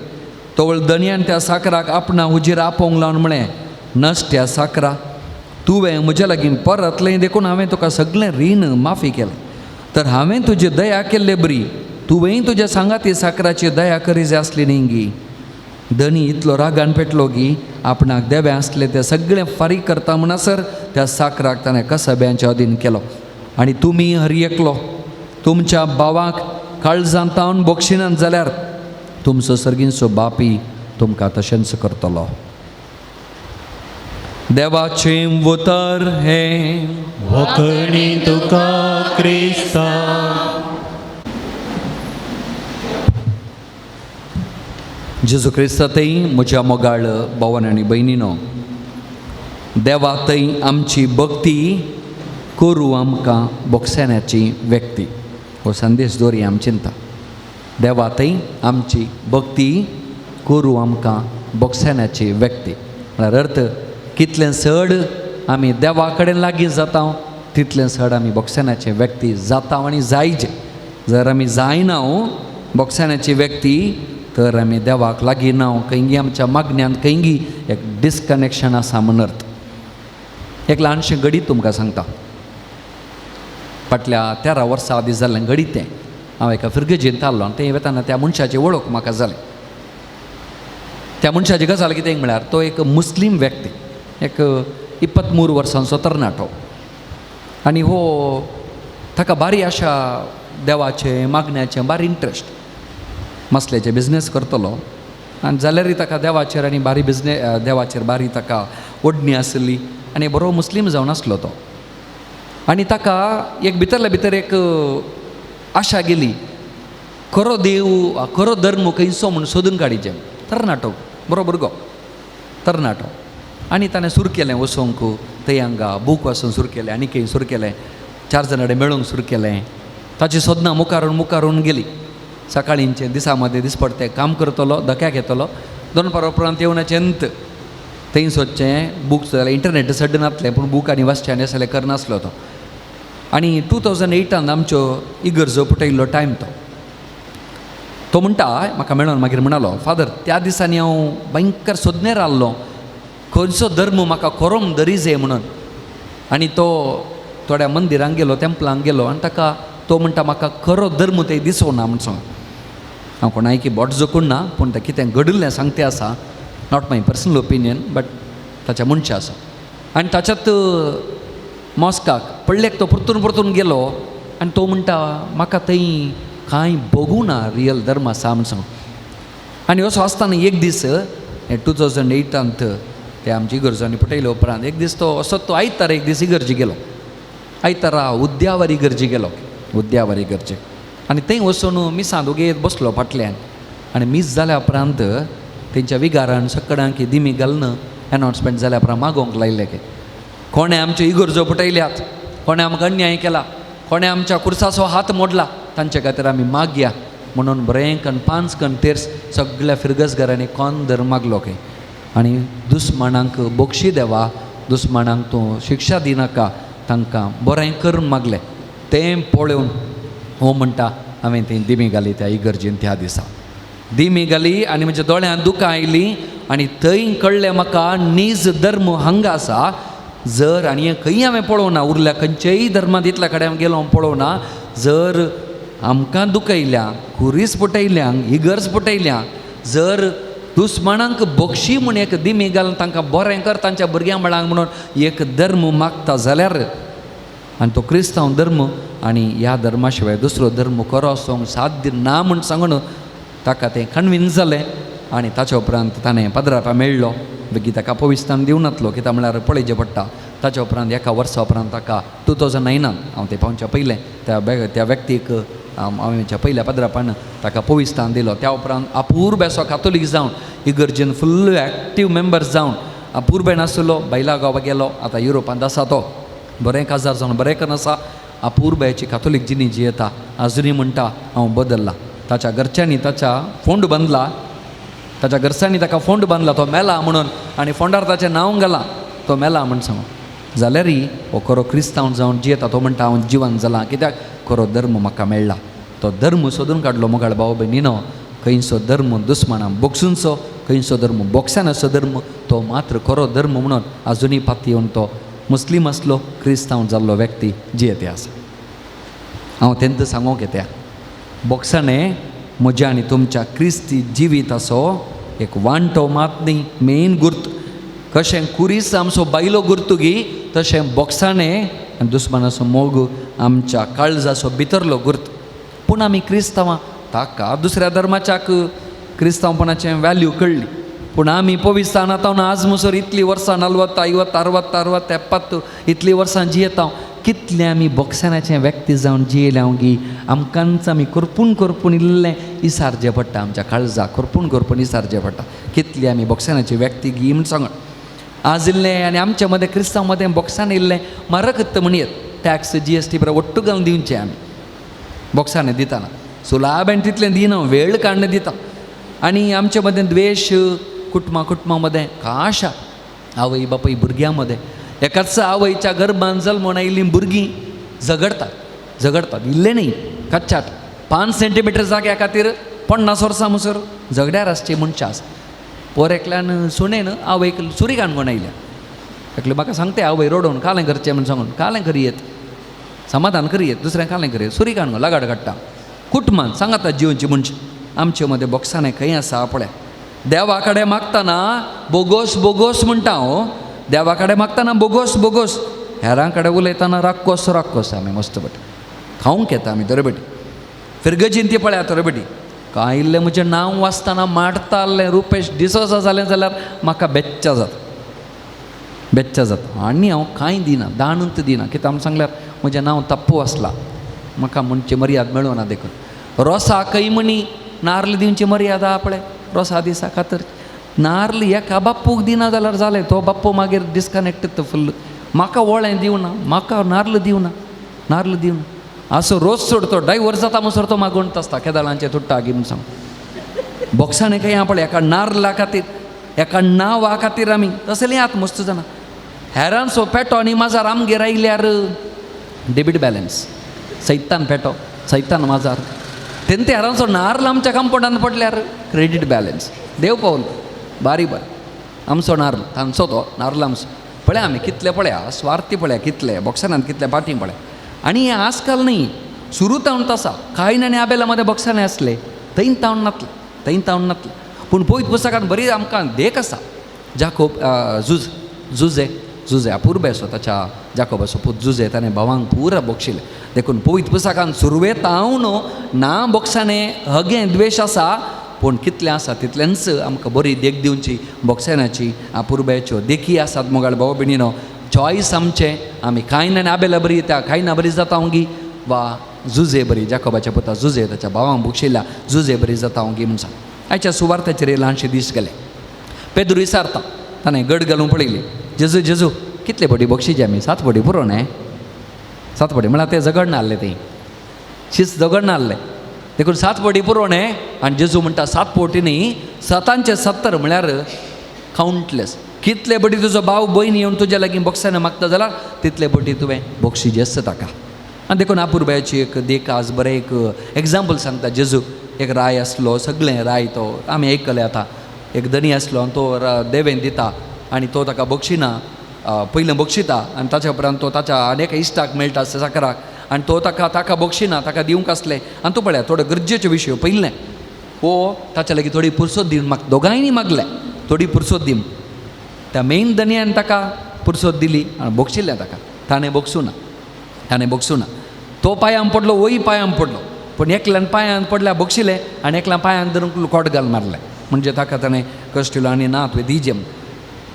तो वळ धन्यान त्या साकराक आपणा हुजीर आपोवंक लावन म्हळें नश्ट्या साकरा तुवें म्हज्या लागीं परतलें देखून हांवें तुका सगळें रीण माफी केलें तर हांवें तुजी दया केल्ले बरी तुवें तुज्या सांगाती साकराची दया करी जाय आसली न्ही. धनी इतलो रागान पेटलो की आपणाक देबें आसलें तें सगळें फारीक करता म्हणसर त्या साकराक ताणें कसब्याच्या अधीन केलो. आनी तुमी हरी एकलो तुमच्या भावाक काळजांत तावन बक्षिनात जाल्यार तुमचो सर्गींचो बापी तुमकां तशेंच करतलो. देवाचें उतर हें वखणी तुका क्रिस्ता. जेजू क्रिस्तातय म्हज्या मोगाळ भावान आनी भयणीनो, देवातय आमची भक्ती करूं आमकां बोगसेण्याची व्यक्ती. हो संदेश दवरी आमी चिंता. देवातय आमची भक्ती करूं आमकां बोगसेण्याची व्यक्ती. म्हळ्यार अर्थ कितलें चड आमी देवा कडेन लागीं जाता तितलें चड आमी बोगसेण्याचे व्यक्ती जाता आनी जायचे. जर आमी जायना बोगसेण्याची व्यक्ती तर आमी देवाक लागीं ना. खंयी आमच्या मागण्यांत खंयी एक डिस्कनेक्शन आसा म्हण अर्थ. एक ल्हानशें गडीत तुमकां सांगता. फाटल्या 13 वर्सां आदीं जाल्लें गडीत तें. हांव एका फिरगेजेंत आसलो आनी थंय वताना त्या मनशाची वळख म्हाका जाली. त्या मनशाची गजाल कितें म्हळ्यार तो एक मुस्लीम व्यक्ती, एक 23 वर्सांचो तरणाटो. आनी हो ताका बारी आशा देवाचे मागण्याचें बारी इंट्रस्ट. मसल्याचे बिझनेस करतलो आनी जाल्यारय ताका देवाचेर आनी बारी देवाचेर बारी ताका ओडणी आसली आनी बरो मुस्लीम जावन आसलो तो. आनी ताका एक भितरल्या भितर एक आशा गेली, खरो देव खरो धर्म खंयचो म्हूण सोदून काडीचें. तरणाटो बरो भुरगो तरणाटो. आनी ताणें सुरू केलें वचोंक थंय हांगा बूक वाचून सुरू केलें आनी खंय सुरू केलें. 4 जाणां कडेन मेळूंक सुरू केलें. ताची सोदनां मुखारून गेली. सकाळींचे दिसा मदें दिसपडते काम करतलो, धक्याक येतलो, 2 वरां उपरांत येवनाचेंत थंय सोदचें. बूक जाल्यार इंटरनेट सड्ड नासलें पूण बूक आनी वाचचें आनी असलें करनासलो तो. आनी 2008 आमच्यो इगर्जो पुटयल्लो टायम तो म्हणटा म्हाका मेळोन मागीर म्हणलो, फादर त्या दिसांनी हांव भयंकर सोदनेर आसलो, खंयचो धर्म म्हाका खरो दरीजे म्हणून. आनी तो थोड्या मंदिरांक गेलो, टेंपलांक गेलो आनी ताका तो म्हणटा म्हाका खरो धर्म थंय दिसोना म्हण सांग. हांव कोणायकी बोट जोकून ना पूण तें कितें घडिल्लें सांगतें आसा. Not my personal opinion but ताच्या मनशा आसा. आनी ताच्यात मॉस्काक पडलेक तो परतून गेलो आनी तो म्हणटा म्हाका थंय कांय बगूं ना रियल धर्म आसा म्हण सांग. आनी असो आसतना एक दीस 2008 ते आमची इगर्जांनी पटयले उपरांत एक दीस तो असो तो आयतार एक दीस इगर्जी गेलो. आयतारा उद्यावर इगर्जी गेलो, उद्यावर इगर्जे. आनी थंय वचून मिसां दोगेत बसलो फाटल्यान. आनी मीस जाल्या उपरांत तेंच्या विगारान सकडांक दिमी घालून एनाउन्समेंट जाल्या उपरांत मागोवंक लायले की कोणें आमच्यो इगर्जो पटयल्यात, कोणें आमकां अन्याय केला, कोणें आमच्या कुर्साचो हात मोडला, तांचे खातीर आमी मागया म्हणून बरें कन्न 5 कन्न तेर्स सगळ्या फिरगसगारांनी कोंदर मागलो की. आनी दुस्मानांक बक्षी देवा, दुस्मानांक तूं शिक्षा दिनाका, तांकां बरें करून मागलें. तें पळोवन हो म्हणटा हांवें थंय दिमी घाली त्या इगर्जेन त्या दिसा. दिमी घाली आनी म्हज्या दोळ्यांत दुकां आयलीं आनी थंय कळ्ळें म्हाका नीज धर्म हांगा आसा. जर आनी खंय हांवें पळोवना, उरल्या खंयच्याय धर्मांत इतल्या कडेन गेलो हांव पळोवना. जर आमकां दुखयल्या, खुरीस पटयल्यांक, इगर्ज पटयल्या, जर दुस्मानांक बक्षी म्हूण एक दिमी घालून तांकां बरें कर तांच्या भुरग्यां बाळांक म्हणून एक धर्म मागता जाल्यार आनी तो क्रिस्तांव धर्म आनी ह्या धर्मा शिवाय दुसरो धर्म खरो आसूंक साध्य ना म्हूण सांगून ताका तें कन्विन्स जालें. आनी ताच्या उपरांत ताणें पदरापा मेळ्ळो. बेगी ताका पवित्रान दिवं नातलो कित्याक म्हळ्यार पळयचें पडटा. ताच्या उपरांत 1 वर्सा उपरांत ताका 2009 हांव तें पावच्या पयलें त्या व्यक्तीक हांवें पयल्या पदरापान ताका पवित्रान दिलो. त्या उपरांत अपूर्ब असो कातोलीक जावन इगर्जेन फुल्ल एक्टीव मेंबर्स जावन अपूर्बे नासलो. बायला गांवा गेलो, आतां युरोपांत आसा तो, बरें काजार जावन बरें करून आसा. अपूर्बाची कातोलीक जिणी जी येता आजुनी म्हणटा हांव बदल्ला. ताच्या घरच्यांनी ताच्या फोंड बांदला, ताच्या घरच्यांनी ताका फोंड बांदला तो मेला म्हणून आनी फोंडार ताचें नांव घालां तो मेला म्हण सांगून. जाल्यारय हो खरो क्रिस्तांव जावन जियेता. तो म्हणटा हांव जिवन जालां कित्याक खरो धर्म म्हाका मेळ्ळा. तो धर्म सोदून काडलो मोगाळ भाव भयणीनो. खंयचो धर्म दुस्मानां बोगसूंचो, खंयचो धर्म बोगसानाचो धर्म, तो मात्र खरो धर्म म्हणून आजुनी पाती येवन तो मुस्लीम आसलो, क्रिस्तांव जाल्लो व्यक्ती जियेते आसा. हांव तेंत सांगूंक येता बॉक्साने म्हज्या आनी तुमच्या क्रिस्ती जिवीत असो एक वांटो मात न्ही मेन गुर्त कशें कुरीस आमचो बायलो गुर्तुगी तशें बॉक्साने आनी दुस्मानाचो मोग आमच्या काळजाचो भितरलो गुर्त. पूण आमी क्रिस्तांवां ताका दुसऱ्या धर्माच्याक क्रिस्तांवपणाचें व्हॅल्यू कळ्ळी. पूण आमी पवित्रान आज मुसोर इतलीं वर्सां 40, 50, 60, 70 इतलीं वर्सां जियेता. कितलें आमी बॉक्सानाचें व्यक्ती जावन जियेल्या गी आमकांच आमी करपून इल्लें इसारचें पडटा. आमच्या काळजाक करपून इसारचें पडटा. कितलीं आमी बॉक्सानाची व्यक्ती गी म्हूण सांगून आज इल्लें आनी आमच्या मदें क्रिस्तांव मदें बॉक्सान इल्लें मारकत्त म्हणयत. टॅक्स GST बरें ಒಟ್ಟು घालून दिवचें आमी बॉक्साने दिताना. सुलाबेन तितलें दिना वेळ काडून दिता. आनी आमचे मदें द्वेश कुटुंबां मदें काशा आवय बापूय भुरग्यां मदें एकाच आवयच्या गर्भान जल्मून आयिल्लीं भुरगीं झगडटात इल्लें न्ही कच्चाट 5 सेंटीमीटर जाग्या खातीर 50 वर्सां मुसोर झगड्यार आसची मनशां आसा. पोर एकल्यान सुणेन आवयक सुरी काणकोण आयल्या. एकले म्हाका सांगते आवय रोडोवन कालें करचें म्हूण सांगून कालें करियेत समाधान करियेत दुसरें कालें करियेत सुरी काणकोण लगाड काडटा. कुटुंबान सांगाता जिवची मनशां आमचे मदें बॉक्साने खंय आसा पळय. देवा कडेन मागतना बोगोस म्हणटा हांव. देवा कडेन मागतना बोगोस हेरां कडेन उलयतना राक्कोस आमी मस्त बट खावंक येता आमी तरेबेटी. फिरगजीन ती पळया तरेबेटी काय इल्लें म्हजें नांव वाचतना माडटा आसलें रुपेश डिसोजा जालें जाल्यार म्हाका बेच्चा जाता आनी हांव कांय दिना दाणूंत दिना. कित्याक आमी सांगल्यार म्हजें नांव तप्पू आसलां म्हाका म्हणचे मर्याद मेळूना देखून. रोसा कैमणी नार्ल दिवची मर्यादा पळय रोसा दिसा खातीर नार्ल एका बापूक दिना जाल्यार जालें. तो बाप्पू मागीर डिस्कनेक्ट फुल्ल. म्हाका वळें दिवना म्हाका नार्ल दिवना असो रोज सोडतो डायव्हर्स जाता म्हणसर तो मागून आसता केदाळांचे तुट्टा गी म्हूण सांग. बॉक्साने खंय पळय एका नार्ला खातीर एका नांवा खातीर आमी तसलें आत मस्त जाणा. हेरांचो पेटो आनी माजार आमगेर आयल्यार डेबीट बॅलन्स सैतान पेटो सैतान माजार तेन्ना हेरांचो नार्ल आमच्या कंपाउंडान पडल्यार क्रेडीट बॅलन्स देव पावलो बारी आमचो नार्ल तांचो तो नार्ल आमचो. पळय आमी कितले पळया स्वार्थी पळया कितले बॉक्सानान कितले पाटी पळय. आनी हें आजकाल न्ही सुरू तावन आसा. कायन आनी आबेला मदें बॉक्साने आसले थंय तावन नातलें पूण पयत पुस्तकान बरी आमकां देख आसा. जाकोब जुजे अपुर्बेसो ताच्या जाकोबाचो पूत जुजे ताणें भावांक पुरा बक्षिले. देखून पयत पुस्तकान सुरवेत तावन ना बॉक्साने हगें द्वेश आसा पूण कितलें आसा तितलेंच आमकां बरी देख दिवची बॉक्सानाची अपुर्बेच्यो देखी आसात मोगाळ भाव भयणीनो. चॉयस आमचें आमी कांय आनी आबेला बरी त्या कांय ना बरी जाता गी वा जुजे बरी जाकोबाच्या पुता जुजे ताच्या भावांक बक्षिल्ल्या जुजे बरी जाता गी म्हूण सांग. आयच्या सुवार्थाचेर ल्हानशे दीस गेले. पेद्रू विचारता ताणें गड घालून पळयली जेजू कितले फावटी बक्षिचे आमी 7 फावटी पुरो न्हय 7 फावटी म्हळ्यार ते झगड नासलें तें शीस झगड नासलें देखून 7 फावटी पुरो न्हय. आनी जेजू म्हणटा 7 फावटी न्ही 7चे 70 म्हळ्यार कावंटलेस. कितले फावटी तुजो भाव भयण येवन तुज्या लागीं बॉक्साने मागता जाल्यार तितले फावटी तुवें बक्षिजेस्त ताका. आनी देखून अपुर्बाची एक देख आज बरें एक एग्जाम्पल सांगता. जेजू एक राय आसलो सगळें राय तो आमी आयकलें आतां. एक धनी आसलो आनी तो देवेन दिता आनी तो ताका बक्षिना पयलें बक्षिता आनी ताच्या उपरांत तो ताच्या आनेक इश्टाक मेळटा साकराक आनी तो ताका बक्षिना ताका दिवंक आसलें. आनी तूं पळय थोडे गरजेचे विशय पयलें हो ताच्या लागीं थोडी पुरसोत दिवन म्हाका दोगांयनी मागलें थोडी पुरसोत दी. त्या मेन धनयान ताका पुरसोत दिली आनी बक्षिल्लें ताका. ताणें बक्षुना तो पांयान पडलो वय पांयान पडलो पूण एकल्यान पांयान पडल्या बक्षिलें आनी एकल्यान पांयान धरून कोट घाल मारलें. म्हणजे ताका ताणें कश्ट दिलो आनी ना तुवें दिजें.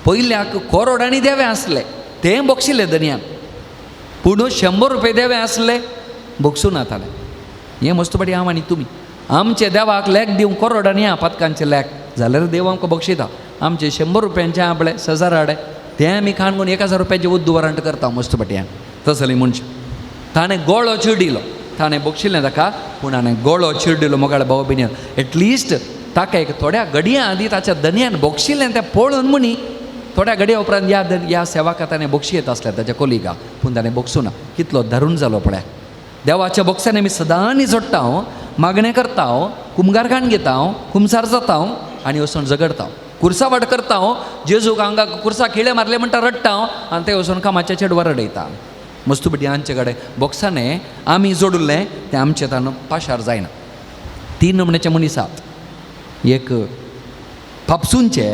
पयल्याक करोड आनी देवें आसलें तें बक्षिल्लें धनयान पूण 100 रुपया देवें आसलें बक्षूं ना ताणें. हें मस्त पाटी हांव आनी तुमी आमचे देवाक लेख दिवंक करोड आनी पदकांचे लेख जाल्यार देव आमकां बक्षिता. आमचे 100 रुपयांचे आपले 1000 हाडे तें आमी खाण 1000 रुपयाचें उद्द वरांट करता मस्त पाटी. तसली मनशां ताणें गोळो चिडिलो ताणें बक्षिल्लें ताका पूण हाणें गोळो चिडिलो मोगाळ भाव भयणीर. एटलिस्ट ताका एक थोड्या घडयां आदी ताच्या धनयान बक्षिल्लें तें पळोवन म्हणी थोड्या घडये उपरांत ह्या सेवाका ताणें बक्षी येत आसलें ताच्या कोलिगा पूण ताणें बक्षूं ना. कितलो धरून जालो पळय. देवाच्या बॉक्सांनी आमी सदांच जोडटा हांव मागणें करता हांव कुमगारखाण घेता हांव कुमसार जाता हांव आनी वचून झगडता हांव कुर्सावाट करता हांव. जेजूक हांगा कुर्सा खिळे मारले म्हणटा रडटा हांव आनी ते वचून कामाच्या चेडवार रडयता. मस्तुपटी आमचे कडेन बॉक्साने आमी जोडुल्लें तें आमचें ताणें पाशार जायना. 3 नमुन्याचे मनीस आहात. एक पापसूंचे,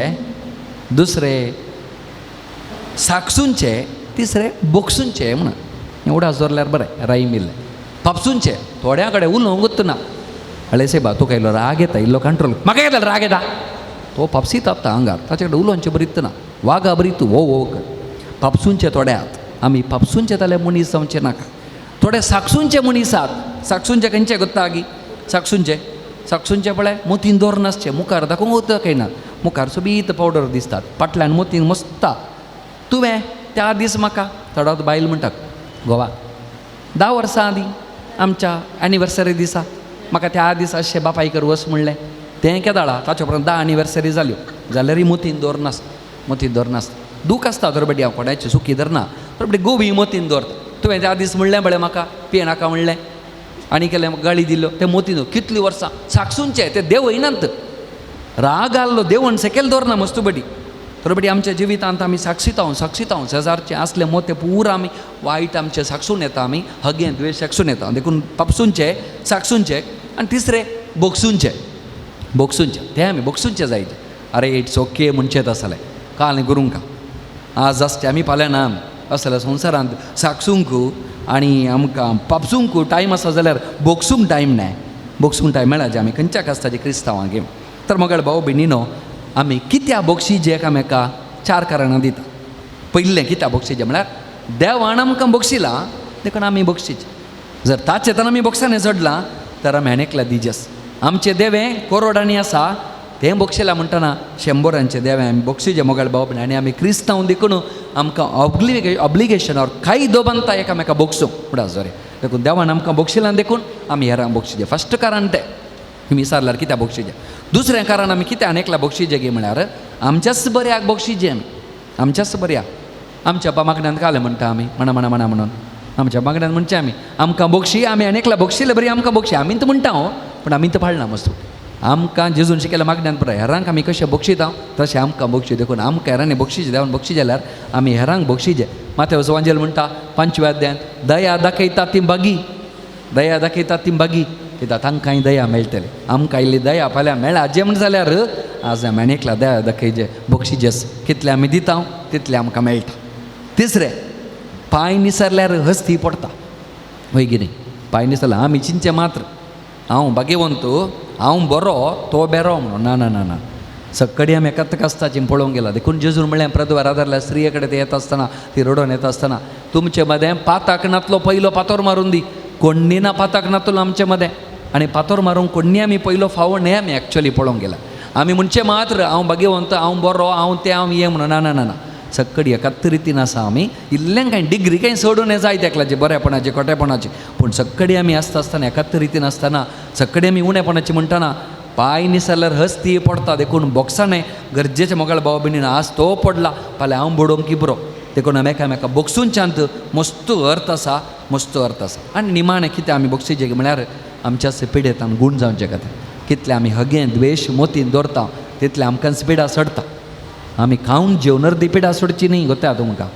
दुसरे साकसूंचे, तिसरे बोगसूंचे म्हणून एवढा जोरल्यार बरें राईम इल्लें. पापसूंचे थोड्या कडेन उलोवंक गुत्तना हळे सेबा तुका इल्लो राग येता, इल्लो कंट्रोल म्हाका येता राग येता, तो पापसीत आत्ता आंगार ताचे कडेन उलोवचें बरीत ना, वागा बरी तूं वो वो कर. पापसूंचे थोडे आहात, आमी पापसूंचे जाल्यार मनीस जावचे नाका. थोडे साकसूंचे मनीस आहात. साकसूंचे खंयचे गोत्ता आगी? साकसूंचे पळय मोतीन दोर नासचे, मुखार दाखोवंक वता काय ना, मुखार सोबीत पावडर दिसतात, फाटल्यान मोतीन मस्ता. तुवें त्या दीस म्हाका थोडो बायल म्हणटा गोवा 10 वर्सां आदीं आमच्या एनिवर्सरी दिसा म्हाका त्या दीस अशें बापायकर वच म्हणलें. तें केदाळा ताचे उपरांत 10 एनिवर्सरी जाल्यो जाल्यारय मोतीन दोर नासता. दूख आसता दरबडी हांव कोणाची सुखी धरना, दरबडी गोबी मोतीन दवरता. तुवें त्या दीस म्हणलें बळें म्हाका पिये नाका म्हणलें आनी केलें गाळी दिल्लो तें मोतीन कितलीं वर्सां साकसूंचे ते देव येयनात. राग आल्लो देवण सेकेल दवरना मस्तू बडी. दरबडी आमच्या जिवितांत आमी साक्षीतांव शेजारचे आसले मोते पुरा आमी वायट आमचे साक्षून येता, आमी हगे द्वेश साक्षून येता. देखून पापसूंचे, साकसूंचे आनी तिसरे बोगसूंचे ते आमी बोगसूंचे जायचे. अरे इट्स ओके म्हणचेत आसलें काल न्ही गुरूंक आज आसचे आमी फाल्यां ना असले संवसारांत साकसूंक आनी आमकां पापसूंक टायम आसा जाल्यार बोगसूंक टायम नाय. बोगसूंक टायम मेळा जे आमी खंयच्या कास्ताचे क्रिस्तांवांक घेवन. तर मोगाळ भाव भयणीनो, आमी कित्या बोगशीजे एकामेका 4 कारणां दिता. पयलें कित्या बोगशीजे म्हळ्यार देवान आमकां बोगशिलां देखून आमी बोगशीचे. जर ताचे तर आमी बोगसांनी चडलां तर आमी आनेकल्या दिजस. आमचें देवें करोडांनी आसा तें बोगशिलां म्हणटना 100रांचें देवें आमी बोगशीचे मोगाळ भाव भयणी. आनी आमी क्रिस्तांव देखून आमकां ऑब्लिगेशन ऑर कायदो बांदता एकामेका बोगसूंक म्हणटा जोरे. देखून देवान आमकां बोगशिलां देखून आमी हेरांक बोगशीचे. फस्ट कारण तें तुमी विचारल्यार कित्या बोगशीचे. दुसरें कारण आमी कित्या आनेकल्या बोगशीचे गे म्हळ्यार आमच्याच बऱ्याक बोगशीचे आमी. आमच्याच बऱ्याक आमच्या मागण्यांत काले म्हणटा आमी म्हणा म्हणून आमच्या मागण्यांत म्हणचे आमी आमकां बोगशी आमी आनेकल्या बोगशिले बरी आमकां बोगशी. आमींत म्हणटा पूण आमींत पाळना मस्तू. आमकां जेजून शिकयल्या मागण्यांत पळय हेरांक आमी कशें बोगशीता तशें आमकां बोगशी. देखून आमकां हेरांनी बोगशीचे देवान बोगशी जाल्यार आमी हेरांक बोगशीचे. माथेव वांजेल म्हणटा 5व्या अध्यायांत दया दाखयता ती बागी कित्याक तांकांय दया मेळटली. आमकां इल्ली दया फाल्यां मेळा जें म्हण जाल्यार आज आमी आनेकल्या दया दाखयचे बोगशीचेस. कितले आमी दिता तितलें आमकां मेळटा. तिसरें पांय निसरल्यार हस्ती पडटा. वय कितें पांय निसरल्यार आमी चिंचे मात्र हांव भाग्यवंत हांव बरो तो बेरो म्हणून ना. सक्कडी आमी एकाच कास्ताची पळोवंक गेला. देखून जेजून म्हणलें प्रद्वारा धरल्या स्त्रिये कडेन ते येता आसतना ती रडोवन येता आसतना तुमचे मदें पाताक नातलो पयलो पातोर मारून दी. कोण्णी ना पाताक नातलो आमचे मदें आनी पातोर मारूंक कोण्णी आमी पयलो फावो न्हय आमी एक्चुअली पळोवंक गेला. आमी म्हणचे मात्र हांव भाग्यवंत हांव बरो हांव तें हांव हें म्हणून ना. सक्कडी एकाच रितीन आसा आमी. इल्लें कांय डिग्री कांय सोडून जाय तेकल्याचे बरेपणाचे खोटेपणाचे पूण सक्कडी आमी आसता आसतना एकाच रितीन आसतना सक्कडी आमी उणेपणाची म्हणटना पांय निसरल्यार हस्ती पडटा. देखून बोगसाणें गरजेचें मोगाळ भाव भयणीन आज तो पडला फाल्यां हांव बुडोवंक किबरो. देखून आमी एकामेका बोगसूंच्यात मस्त अर्थ आसा. आनी निमाणें कितें आमी बोगशीचे म्हळ्यार आमच्या पिडेंतान गूण जावचे खातीर. कितले आमी हगे द्वेश मोतीन दवरता तितलें आमकां पिडा सडटा. आमी खावन जेवन अर्दी पिडा सोडची न्ही गोत्या तुमकां.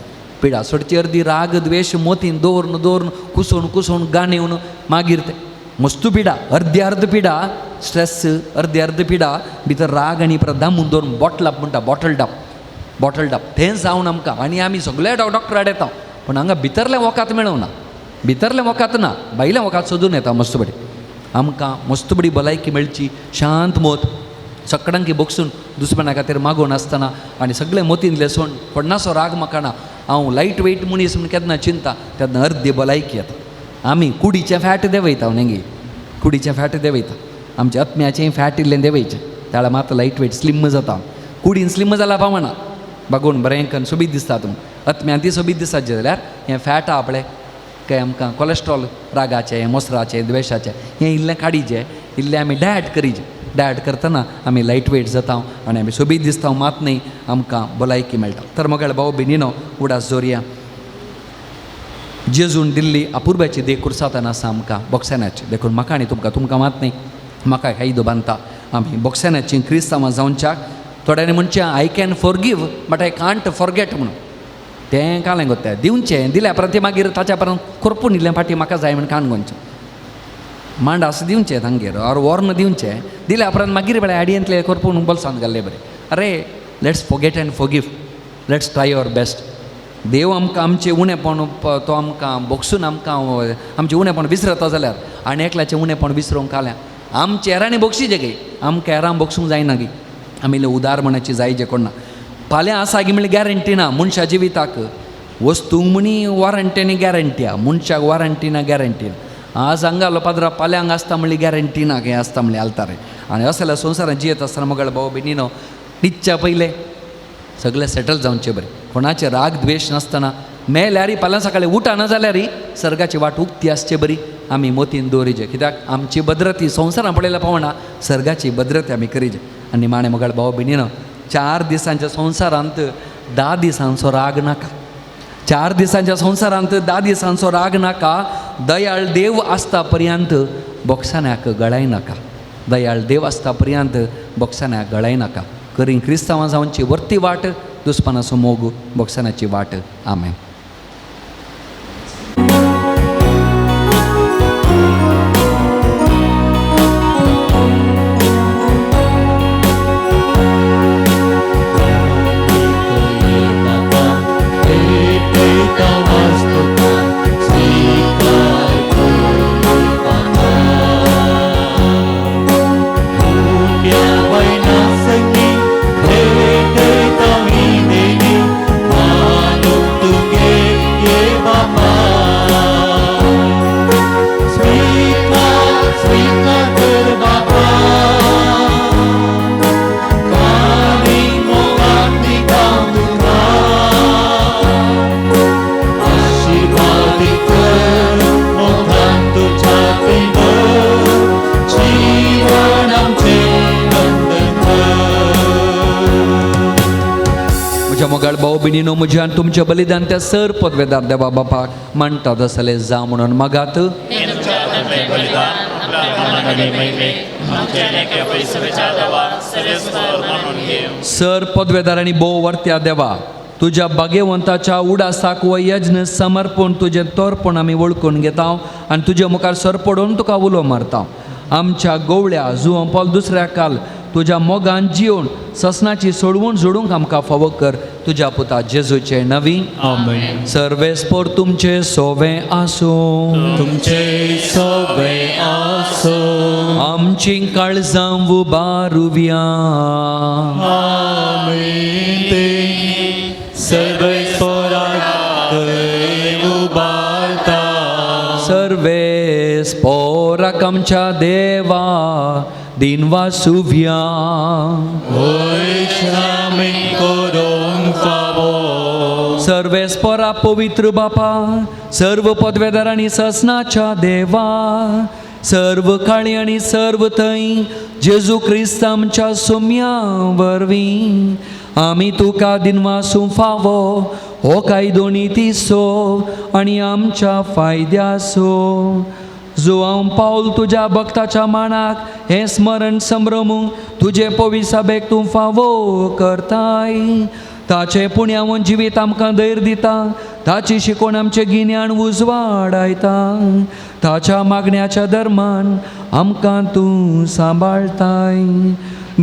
पिडा सोडची अर्दी राग द्वेश मोतीन दवरून कुसून गाणेवन मागीर तें मस्तू पिडा अर्द पिडा स्ट्रेस अर्द पिडा भितर राग आनी परत दामून दवरून बॉटल म्हणटा बॉटल डाप तें जावन आमकां. आनी आमी सगळे डॉक्टराड येता पूण हांगा भितरलें वकात मेळोना. भितरलें वकात ना भायलें वकात सोदून येता मस्त बडी. आमकां मस्त बडी भलायकी मेळची शांत मोत सकडंकी बोगसून दुसऱ्या खातीर मागोवन आसतना आनी सगळें मोतीन लेसून पडनासो राग म्हाका ना. हांव लायट वेट मनीस म्हण केन्ना चिंता तेन्ना अर्दी भलायकी येता. आमी कुडीचें फॅट देंवयता नेंगी कुडीचें फॅट देंवयता. आमच्या आत्म्याचें फॅट इल्लें देंवयचें त्याला मात लायट वेट स्लिम जाता. कुडीन स्लिम जाल्यार पावना बागोवन बरें करून सोबीत दिसता तुम. आत्म्यान ती सोबीत दिसता जाल्यार हें फॅट आहा पळय काय आमकां कोलेस्ट्रॉल रागाचें मोसराचें द्वेशाचें हें इल्लें काडीचें इल्लें आमी डायट करीचें. डायट करतना आमी लायट वेट जाता आनी आमी सोबीत दिसता मात न्ही आमकां भलायकी मेळटा. तर मोगाळ भाव भयणीनो उडास जोरया जेजून दिल्ली अपुर्ब्याची देख कुर्सातान आसा आमकां बोगसाण्याची. देखून म्हाका आनी तुमकां मात न्ही म्हाका कायदो बांदता आमी बोगसाण्याची क्रिस्तांवां जावच्याक. थोड्यांनी म्हणचें I can forgive but I can't forget म्हणून तें कालें गोत्या दिवचें दिल्या परत तें मागीर ताच्या परत करपून इल्लें फाटी म्हाका जाय म्हण काण गोंयचें. मांड असं दिवचे तांगेर और वॉर्न दिवचे दिले उपरांत मागीर वेळा आयडियंतले करपून बोल्सांत घाल्ले बरें अरे let's forget and forgive let's try your best देव आमकां आमचें उणेपण तो आमकां बोगसून आमकां आमचें उणेपण विसरता जाल्यार आनी एकल्याचें उणेपण विसरूंक काल्या आमचे हेरांनी बोगशीचें गे आमकां हेरां बोगसूंक जायना गी आमी इल्लें उदारमणाची जायचें कोण ना फाल्यां आसा गी म्हणल्यार गॅरंटी ना मनशा जिविताक वस्तूंक म्हणी वॉरंटी आनी गॅरंटी आहा मनशाक वॉरंटी ना गॅरंटी ना आज हांगालो पाद्रा फाल्यांक आसता म्हणली गॅरंटी ना हें आसता म्हणलें आलतारे आनी अशें जाल्यार संवसारांत जियेत आसतना मोगळ भाव भयणीनो न्हिदच्या पयलें सगळें सेटल जावचें बरें कोणाचे राग द्वेश नासतना मेल्यारी फाल्यां सकाळीं उठा ना जाल्यार सर्गाची वाट उक्ती आसची बरी आमी मोतीन दवरिजे कित्याक आमची बद्रती संवसारांत पळयल्या पावना सर्गाची बद्रती आमी करिजे आनी माणे मोगळ भाव भयणीनो 4 दिसांच्या संवसारांत 10 दिसांचो राग नाका 4 दिसांच्या संवसारांत 10 दिसांचो राग नाका दयाळ देव आसता पर्यंत बोक्सान्याक गळाय नाका दयाळ देव आसता पर्यंत बोक्सान्याक गळाय नाका करीन क्रिस्तांवां जावनची वर्ती वाट दुस्पनाचो मोग बोक्सानाची वाट आमेन मोगाळ भाऊ भयणीनो म्हज्यान तुमचें बलिदान त्या सर पदवेदार देवा बापाक मानता तसलें जा म्हणून मागात सर पदवेदार आनी भोव वर्त्या देवा तुज्या भाग्यवंताच्या उडासाक व यज्ञ समर्पण तुजें तोरपण आमी वळखून घेता आनी तुजे मुखार सर पडोवन तुका उलो मारता आमच्या गोवळ्या जुवां पावल दुसऱ्या काल तुज्या मोगान जिवन ससनाची सोडवून जोडूंक आमकां फावो कर तुज्या पुता जेजूचे नवी आमेन. सर्वेस्पोर तुमचे सोवे आसूं तुमचे सोबे आसो आमची काळजां उबारुव्या आमीन ते सर्वेस्पराक उबारता सर्वेस्पोराक आमच्या देवा दिनवा सुव्या होय आमी करूंक फावो सर्वेस्परा पवित्र बापा सर्व पदवेदार आनी ससनाच्या देवा सर्व काळी आनी सर्व थंय जेजू क्रिस्त आमच्या सोम्या वरवीं आमी तुका दिनवासूं फावो हो कायदो नितीसो आनी आमच्या फायद्यासो जो हांव पावल तुज्या भक्ताच्या मानाक हें स्मरण संभ्रमूंक तुजे पवित्र सभेक तूं फावो करताय ताचें पुण्यावन जिवीत आमकां धैर्य दिता ताची शिकवण आमचें गिन्यान उजवाडायता ताच्या मागण्याच्या धर्मान आमकां तूं सांबाळताय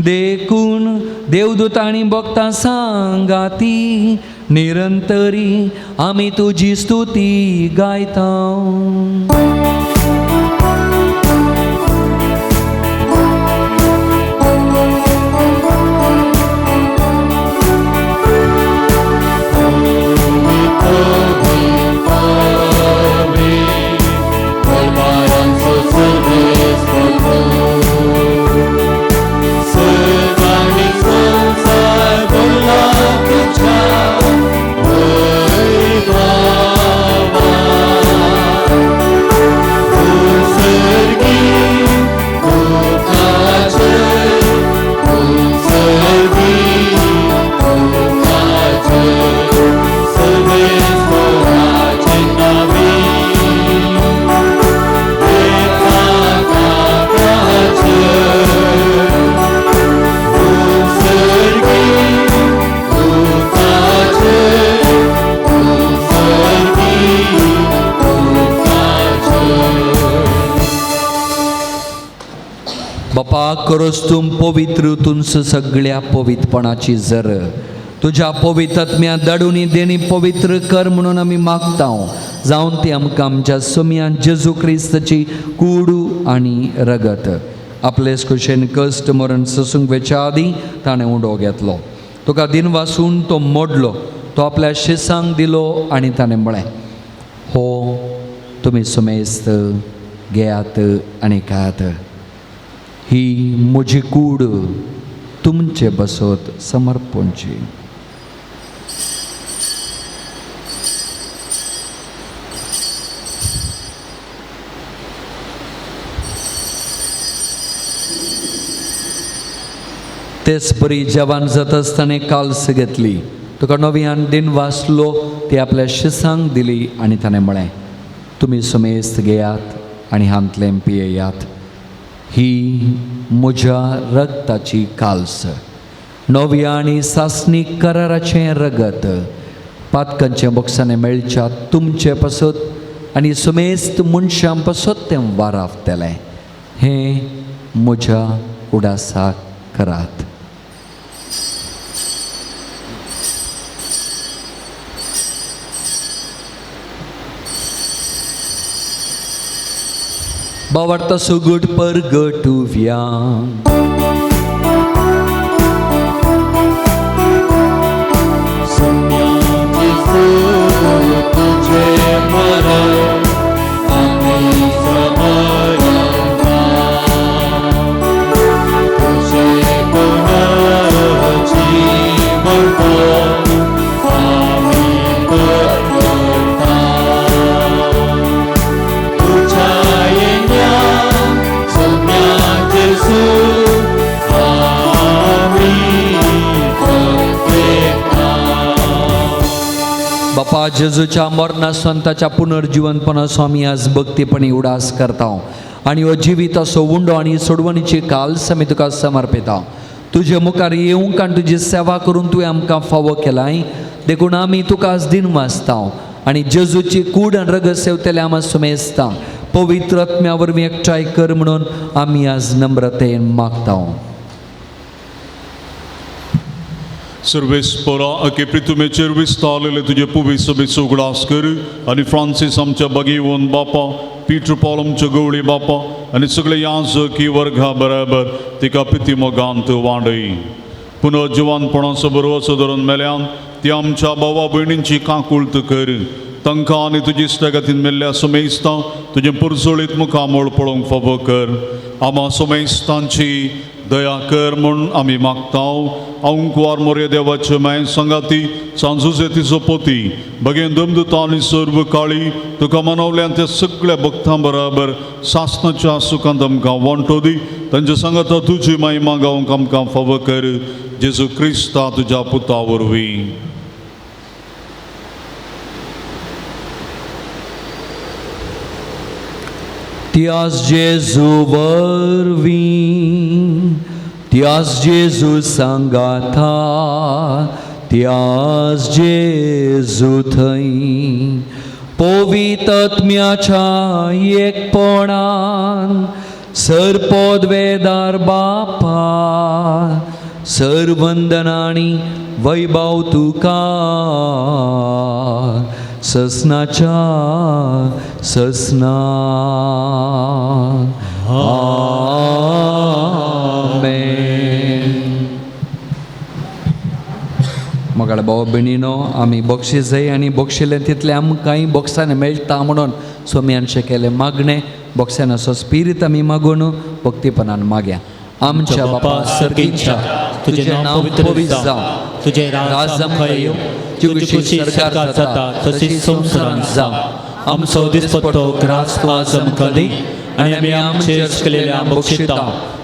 देखून देवदूत आनी भक्तां सांगाती निरंतरी आमी तुजी स्तुती गायता बापा करोस तुम पवित्र तुंस सगळ्या पवित्रपणाची जर तुझ्या पवित्रात्म्या दडुनी देणी पवित्र कर म्हणून आमी मागता जावन ती आमकां आमच्या सोम्यान जेजू क्रिस्ताची कूड आनी रगत आपलेच कुशेन कश्ट मरण ससूंक वेच्या आदी ताणें उडो घेतलो तुका दिन वासून तो मोडलो तो आपल्या शिसांक दिलो आनी ताणें म्हळें हो तुमी सुमेस्त घेयात आनी खायात ही म्हजी कूड तुमचे बसत समर्पणची तेच बरी जवान जाता आसतना काल्स घेतली तुका नव्यान दिन वाचलो ती आपल्या शिसांक दिली आनी ताणें म्हळें तुमी सुमेस्त घेयात आनी हांतलें पियेयात ही म्हज्या रगताची काल्स नव्या आनी सासणी कराराचें रगत पातकांचें बॉक्सांनी मेळच्या तुमचे पासत आनी सुमेस्त मनशां पासत तें वारावतलें हें म्हज्या उडासाक करात बावार्ता सुगुट परगटुव्या तुझे मरण आम्ही समर्पणा तुझे गुणाची म्हणतो आम्ही करता तुझ्या येण्या सोम्या जेजू आम्ही बापा जेजूच्या मरणासून ताच्या पुनर्जीवनपणाचो आमी आज भक्तीपणी उडास करता आनी हो जिवीत असो उंडो आनी सोडवणीची काल्स आमी तुका समर्पिता तुजे मुखार येवंक आनी तुजी सेवा करून तुवें आमकां फावो केलाय देखून आमी तुका आज दिन वाचता आनी जेजूची कूड आनी रगत सेवतले आमी सुमेस्ता पवित्र आत्म्या वरवीं एकठांय कर म्हणून आमी आज नम्रतेन मागता सर्वेस्परा अके पृथ्वीचेर विस्तारलेले तुझे पुवी सभेचो उगडास कर आनी फ्रांसीस आमच्या बगीवन बापा पीटर पॉल आमच्या गवळी बापा आनी सगळे याजकी वर्गा बराबर तिका पिती मोगांत वाडय पुनः जिवानपणाचो बरो असो धरून मेल्यान ती आमच्या भावा भयणींची काकुळत कर तांकां आनी तुजी इश्टागतीन मेल्ल्या सुमेस्तां तुजे पुरसुळीत मुखामोळ पळोवंक फावो कर आमा सुमेस्तांची दया कर म्हूण आमी मागता औंकवार मोरये देवाचे माय संगाती सांजुजे तिचो पोती भगेन दमदुता आनी सर्व काळी तुका मनवल्यान त्या सगळ्या भक्तां बराबर सासणाच्या सुखांत आमकां वांटो दी तांच्या सांगाता तुजी महिमा गावंक आमकां फावो कर जेजू क्रिस्ता तुज्या पुता वरवीं त्याच जेजू वरवीं त्याच जेजू सांगाता त्याच जेजू थंय पवित्र आत्म्याच्या एकपणान सरपदवेदार बापा सरवंदनानी वैभव तुका ससनाच्या ससना आमेन. मोगाळ भाव भयणीनो आमी बक्षीस जाय आनी बक्षिल्लें तितलें आमकांय बॉक्सांनी मेळटा म्हणून सोम्यांचे केले मागणे बॉक्सान असो स्पिरीत आमी मागून भक्तीपणान मागया. आमच्या बापा सर्गीच्या तुझे नाव पवित्र जावं तुझे राज आमकां येवं तुझी सरकार जाता तशी संवसारांत जावं आमचो दिसपट्टो ग्रास तूं आज आमकां दी आनी आमी आमचेर केलेल्या बक्षिता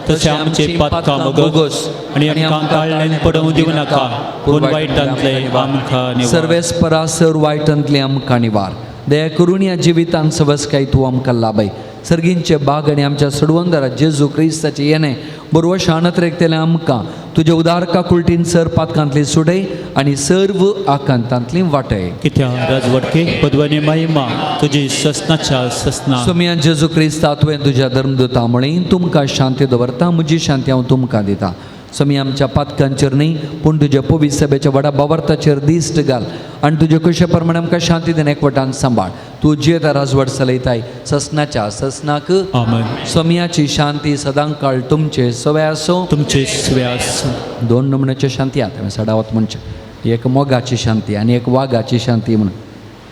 तशें आमचे पातकां मोगोस आनी आमकां काळ्ळें पडूंक दिवं नाका पूण वायटांतले आमकां निवार. सर्वेस्परा सर वायटांतले आमकां निवार दया करून ह्या जिवितांत सवस्काय तूं आमकां लाभय सर्गींचे बाग आनी आमच्या सडवंदरा जेजू क्रिस्ताचे येणे बरोबर शाणत रेखतेले आमकां तुजे उदार काकुळटीन सर पातकांतली सुडय आनी सर्व आकांतांतली वाटय. कित्या राजवटके पदवनी महिमा तुजी ससनाच्या ससना. सोम्या जेजू क्रिस्ता तुवें तुज्या धर्मदुता म्हळें तुमकां शांती दवरता, म्हजी शांती हांव तुमकां दिता. सोमी आमच्या पातकांचेर न्ही पूण तुज्या पवित्र सभेच्या व्हडा बावर्ताचेर दिश्ट घाल आनी तुजे कशे प्रमाणे आमकां शांती दिन एकवटान सांबाळ. तूं जे राजवट चलयताय ससनाच्या ससनाक आमेन. सोम्याची शांती सदां काळ तुमचे सवय आसूं. तुमचे स्व्यास 2 नमुन्याच्यो शांती आतां हांवें सडावत म्हणचे एक मोगाची शांती आनी एक वागाची शांती म्हणून.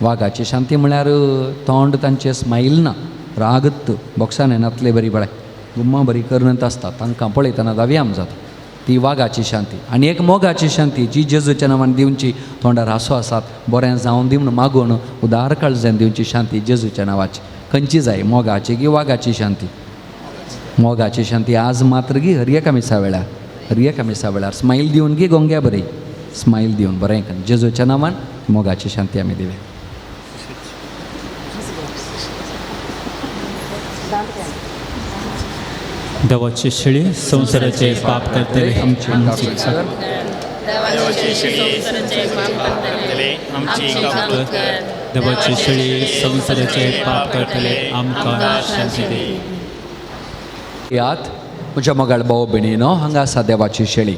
वागाची शांती म्हळ्यार तोंड तांचे स्माईल ना, रागत बॉक्सान येनातले बरी बळाय गुम्मा बरी करनत आसता तांकां पळयतना दाव्याम जाता ती वागाची शांती. आनी एक मोगाची शांती जी जेजूच्या नांवान दिवची तोंडार हांसो आसात बरें जावन दी म्हूण मागून उदार काळजान दिवची शांती जेजूच्या नांवाची. खंयची जाय मोगाची की वागाची शांती? मोगाची शांती आज मात्र गी हरयेका मिसा वेळार स्माईल दिवन गी गोंग्या बरी स्माईल दिवन बरें करून जेजूच्या नांवान मोगाची शांती आमी दिवया. देवाची शिळी संसाराचे पाप करतले आमची देवाची शिळी संसाराचे पाप करतले आमकां शांती दे. यात म्हज्या मोगाळ भाव भयणीनो हांगा आसा देवाची शेळी.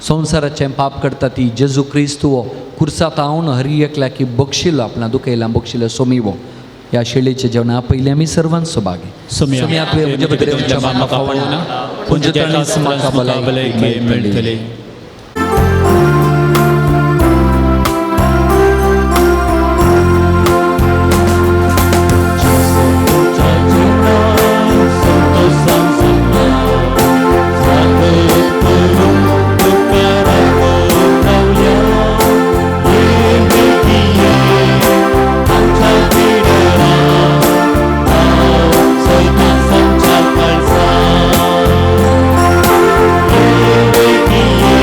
संवसाराचें पाप करता ती जेजू क्रिस्तू हो कुर्सात हांव हरी एकल्या की बक्षिलो आपणा दुखयला बक्षिलो सोमिवो. ह्या शेळीचे जेवणा पयलीं आमी सर्वांत सोबागी. सोम्या तुवें म्हजे भितर म्हाका पळोवना पूण जेतांनीच म्हाका भलायकी मेळटली. Thank you.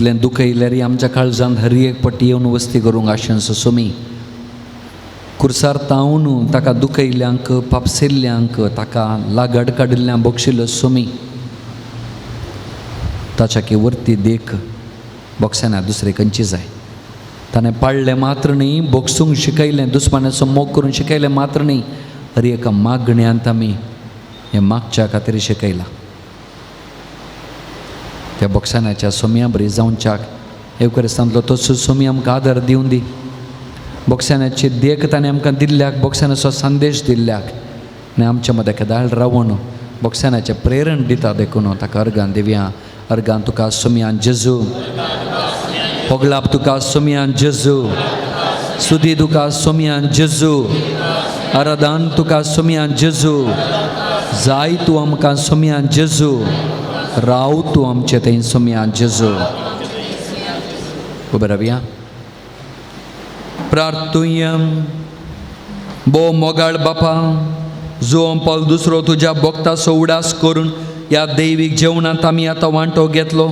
कितलें दुख येयल्यारय आमच्या काळजांत हरी एक पटी येवन वस्ती करूंक आशेंस सोमी कुर्सार तावन ताका दुख येयल्यांक पापसेल्ल्यांक ताका लागड काडिल्ल्यां बक्षिल्लो सोमी ताच्या की वरती देख बॉक्साना दुसरे खंयची जाय ताणें पाळलें मात्र न्ही बोक्सूंक शिकयलें दुस्मानाचो मोग करून शिकयलें मात्र न्ही हरी एका मागण्यांत आमी हें मागच्या खातीर शिकयलां त्या बॉक्सानाच्या सोम्या बरी जावच्याक एवकरिस्तांतलो तसो सोमी आमकां आदर दिवन दी बॉक्सानाची देख ताणें आमकां दिल्ल्याक बॉक्सानाचो संदेश दिल्ल्याक आनी आमच्या मदें केदाळ रावून बॉक्सानाचें प्रेरण दिता देखून ताका अर्गां दिवया अर्गां तुका सोम्यान जेजू होगलाप तुका सोम्यान जेजू सुदी तुका सोम्यान जेजू आराधन तुका सोम्यान जेजू जाय तूं आमकां सोम्यान जेजू राव तूं आमचे थंय सोम्यान जेजू उबे रावया प्रार्थुया बो मोगाळ बापा जो पावल दुसरो तुज्या भक्ताचो उडास करून ह्या दैवीक जेवणांत आमी आतां वांटो घेतलो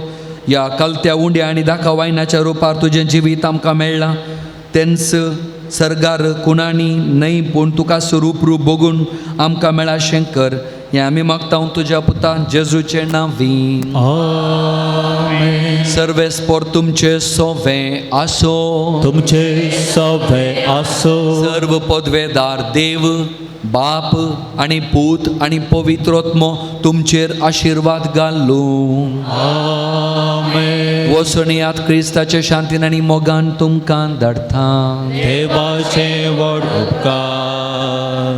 ह्या कलत्या उंड्या आनी दाखा वायनाच्या रुपार तुजें जिवीत आमकां मेळ्ळां तेंच सर्गार कुणांनी न्हय पूण तुका स्वरूप रूप बगून आमकां मेळा शंकर हें आमी मागता तुज्या पुता जेजूचे नांवी आमेन. सर्वेस्पोर तुमचे सोवें आसो तुमचे सवे आसो सर्व पदवेदार देव बाप आनी पूत आनी पवित्रोत्मो तुमचेर आशिर्वाद घालूं आमेन. वसणयात क्रिस्ताचे शांतीन आनी मोगान तुमकां धाडटा देवाचे व्हड उपकार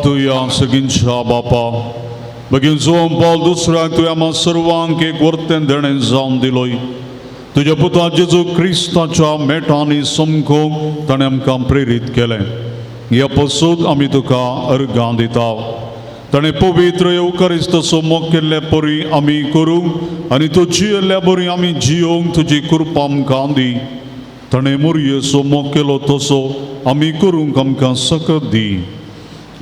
तुया सगळ्यांच्या बापा बेगीन जोम पावल दुसऱ्याक तुवें आम्हा सर्वांक एक वर्तें देणें जावन दिलोय तुज्या पुता जेजू क्रिस्ताच्या मेटांनी समखूंक ताणें आमकां प्रेरीत केलें ह्या पासून आमी तुका अर्गां दिता ताणें पवित्र येवकारिस्तचो मोग केल्ले परी आमी करूंक आनी तो जियेल्ल्या बरी आमी जियोंक तुजी कृपा आमकां दी ताणें मुरयेचो मोग केलो तसो आमी करूंक आमकां सकत दी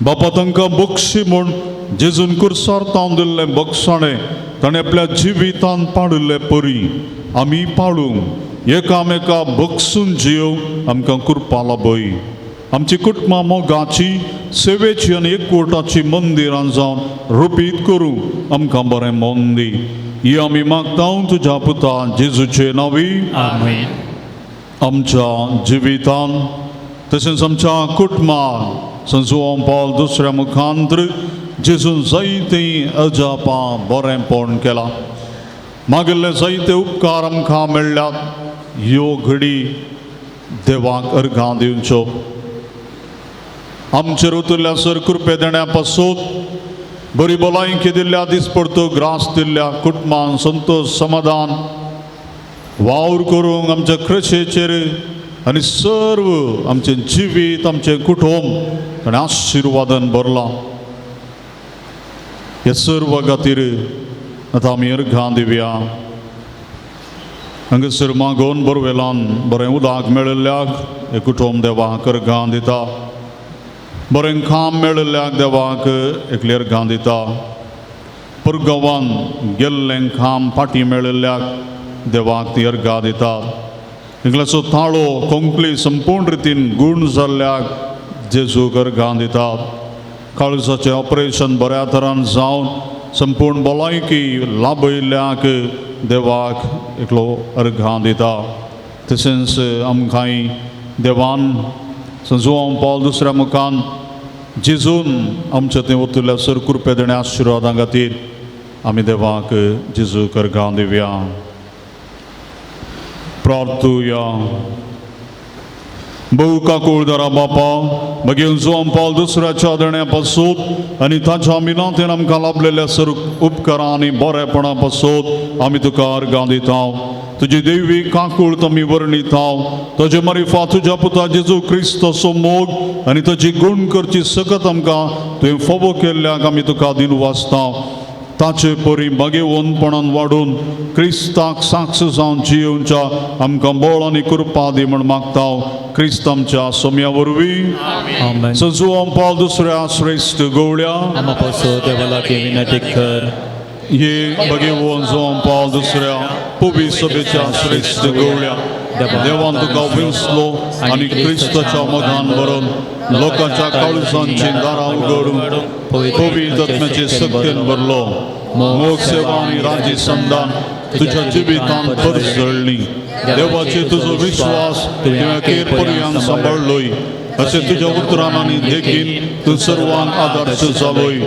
बापा तांकां बक्षी म्हूण जेजून कुर्सार तावन दिल्लें बक्षाणें ताणें आपल्या जिवितांत पाडिल्ले परी आमी पाळूंक एकामेका बक्षून जियोवंक आमकां कृपा लाभय आमची कुटुंबां मोगाची सेवेची आनी एकवटाची मंदिरां जावन रुपीत करूंक आमकां बरें मोन दी ही आमी मागता तुज्या पुता जेजूचे नांवी आमेन. आमच्या जिवितांत तशेंच आमच्या कुटुंबांत संजोवन पावल दुसऱ्या मुखांतर जेजून जायतीं अजापां बरेंपण केलां मागिल्ले जायते उपकार आमकां मेळ्ळ्यात ह्यो घडी देवाक अर्गां दिवच्यो आमचेर उतरल्या सर कृपे देण्या पासून बरी भलायकी दिल्ल्या दिसपडतो ग्रास दिल्ल्या कुटुंबान संतोष समाधान वावर करूंक आमच्या क्रशेचेर आनी सर्व आमचें जिवीत आमचें कुटुंब आनी आशिर्वादान भरलां. हे सर्व खातीर आतां आमी अर्घां दिवया. हांगासर मागोवन बोरवेलान बरें उदक मेळिल्ल्याक हे कुटुंब देवाक अर्घां दिता. बरें काम मेळिल्ल्याक देवाक एकले अर्घां दिता. पुरगांवान गेल्लें काम फाटीं मेळिल्ल्याक देवाक ती अर्घां दितात. एकल्याचो ताळो कोंकणी संपूर्ण रितीन गूण जाल्ल्याक जेजूक अर्घां दितात. काळजाचें ऑपरेशन बऱ्या तरान जावन संपूर्ण भलायकी लाभयल्ल्याक देवाक एकलो अर्घां दिता. तशेंच आमकांय देवान जुआंव पॉल दुसऱ्या मुखान जेजून आमच्या थंय वतल्या सर कृपे देणे आशिर्वादां खातीर आमी देवाक जेजूक अर्घां दिवया. प्रार्थुया. बहु काकूळदारा बापा, मागीर जुआंव पॉल दुसऱ्याच्या देण्या पासून आनी ताच्या मिलांतेन आमकां लाभलेल्या सर उपकारां आनी बरेपणा पासून आमी तुका अर्घां दिता. तुजी देवी काकूळ आमी वर्णिता. तुजे मारिफा तुज्या पुता जेजू क्रिस्ताचो मोग आनी ताची गूण करची सकत आमकां तुवें फोबो केल्ल्याक आमी तुका दिन वाचता. ताचे परी बागेवनपणान वाडून क्रिस्ताक साक्ष जावन जियोवच्या आमकां बळ आनी कृपा दी म्हण मागता. क्रिस्त आमच्या सोम्या वरवीं. आमेन. जुआंव पॉल दुसऱ्या श्रेष्ठ गवळ्या आम्हा पासून देवाला विनंती कर. हे बागेवन जुआंव पॉल दुसऱ्या पुबी सभेच्या श्रेष्ठ गवळ्या देवान तुका विंसलो आनी क्रिस्ताच्या मोगान भरून लोकांच्या काळजांची दारां उगडून पवित्र आत्म्याचे शक्तीन भरलो. मोग सेवा आनी राजी संदान तुज्या जिवितांत परसळ्ळी. देवाचे तुजो विश्वास तुवें अखेर पर्यंत सांबाळलोय. अशें तुज्या उतरान आनी देखीन तूं सर्वांक आदर्श जालोय.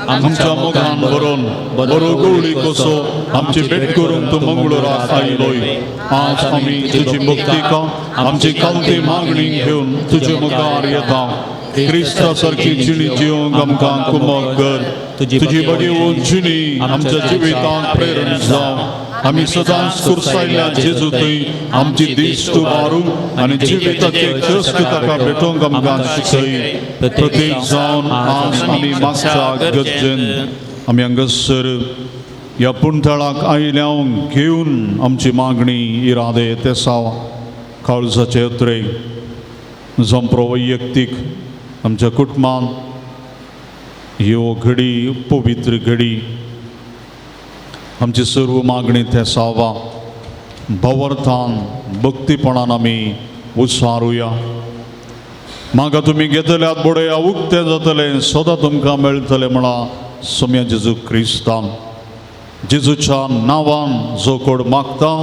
आमच्या मोगान भरून बरो गवळी कसो आमची भेट करूंक तूं मंगळुराक आयलोय. आज आमी तुजी भक्तिका आमची कालती मागणी घेवन तुजे मुखार येता. क्रिस्ता सारकी जिणी जिवंक आमकां कुमक कर. तुजी बगेवून जिणी आमच्या जिवितांत प्रेरण जावं. आमी सदांच कुर्सायल्या जेजू थंय आमची दिश्ट उबारूंक आनी जिविताचे कश्ट ताका भेटोवंक आमकां शिकय. प्रत्येक जावन आज आमी मागच्या गरजेन आमी हांगासर ह्या पुणथळाक आयल्यांक घेवन आमची मागणी इरादे तेसाव काळजाचे उतरे जंप्रो वैयक्तीक आमच्या कुटुंबान ह्यो घडी पवित्र घडी आमची सर्व मागणी तेसावा भवर्तान भक्तीपणान आमी उसारुया. म्हाका तुमी घेतल्यात बडया उक्ते जातले सदां तुमकां मेळटले म्हणा सोम्या जेजू क्रिस्तान. जेजूच्या नांवान जो कोण मागता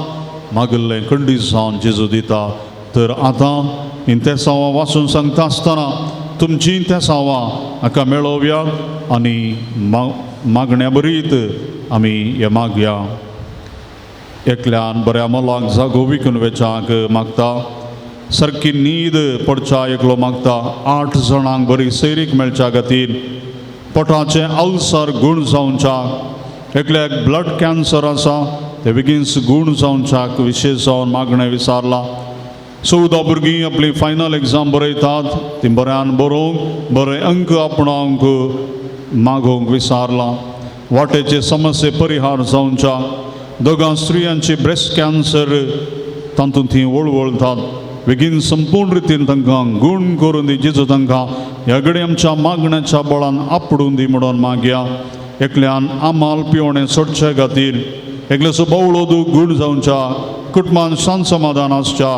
मागिल्लें खंडीत जावन जेजू दिता. तर आतां तेसावां वाचून सांगता आसतना तुमची तेसावां हाका मेळोवया आनी मागण्या बरीत आमी हे मागया. एकल्यान बऱ्या मोलाक जागो विकून वेचाक मागता. सारकी न्हीद पडच्या एकलो मागता. 8 जाणांक बरी सैरीक मेळच्या खातीर. पोटाचे अल्सर गूण जावच्याक. एकल्याक ब्लड कॅन्सर आसा ते बेगीनच गूण जावच्याक विशेश जावन मागणें विचारला. 14 भुरगीं आपली फायनल एग्जाम बरयतात. ती बऱ्यान बरोवंक बरे अंक आपणावंक मागोवंक विचारला. वाटेचे समस्ये परिहार जावच्या. दोगां स्त्रियांची ब्रेस्ट कॅन्सर तातूंत तीं वळवळतात. बेगीन संपूर्ण रितीन तांकां गूण करून दी जेजू तांकां ह्या घडी आमच्या मागण्याच्या बळान आपडून दी म्हणून मागया. एकल्यान आमाल पिवणें सोडचे खातीर. एकल्याचो बवळो दूख गूण जावच्या. कुटुंबान शांत समाधान आसच्या.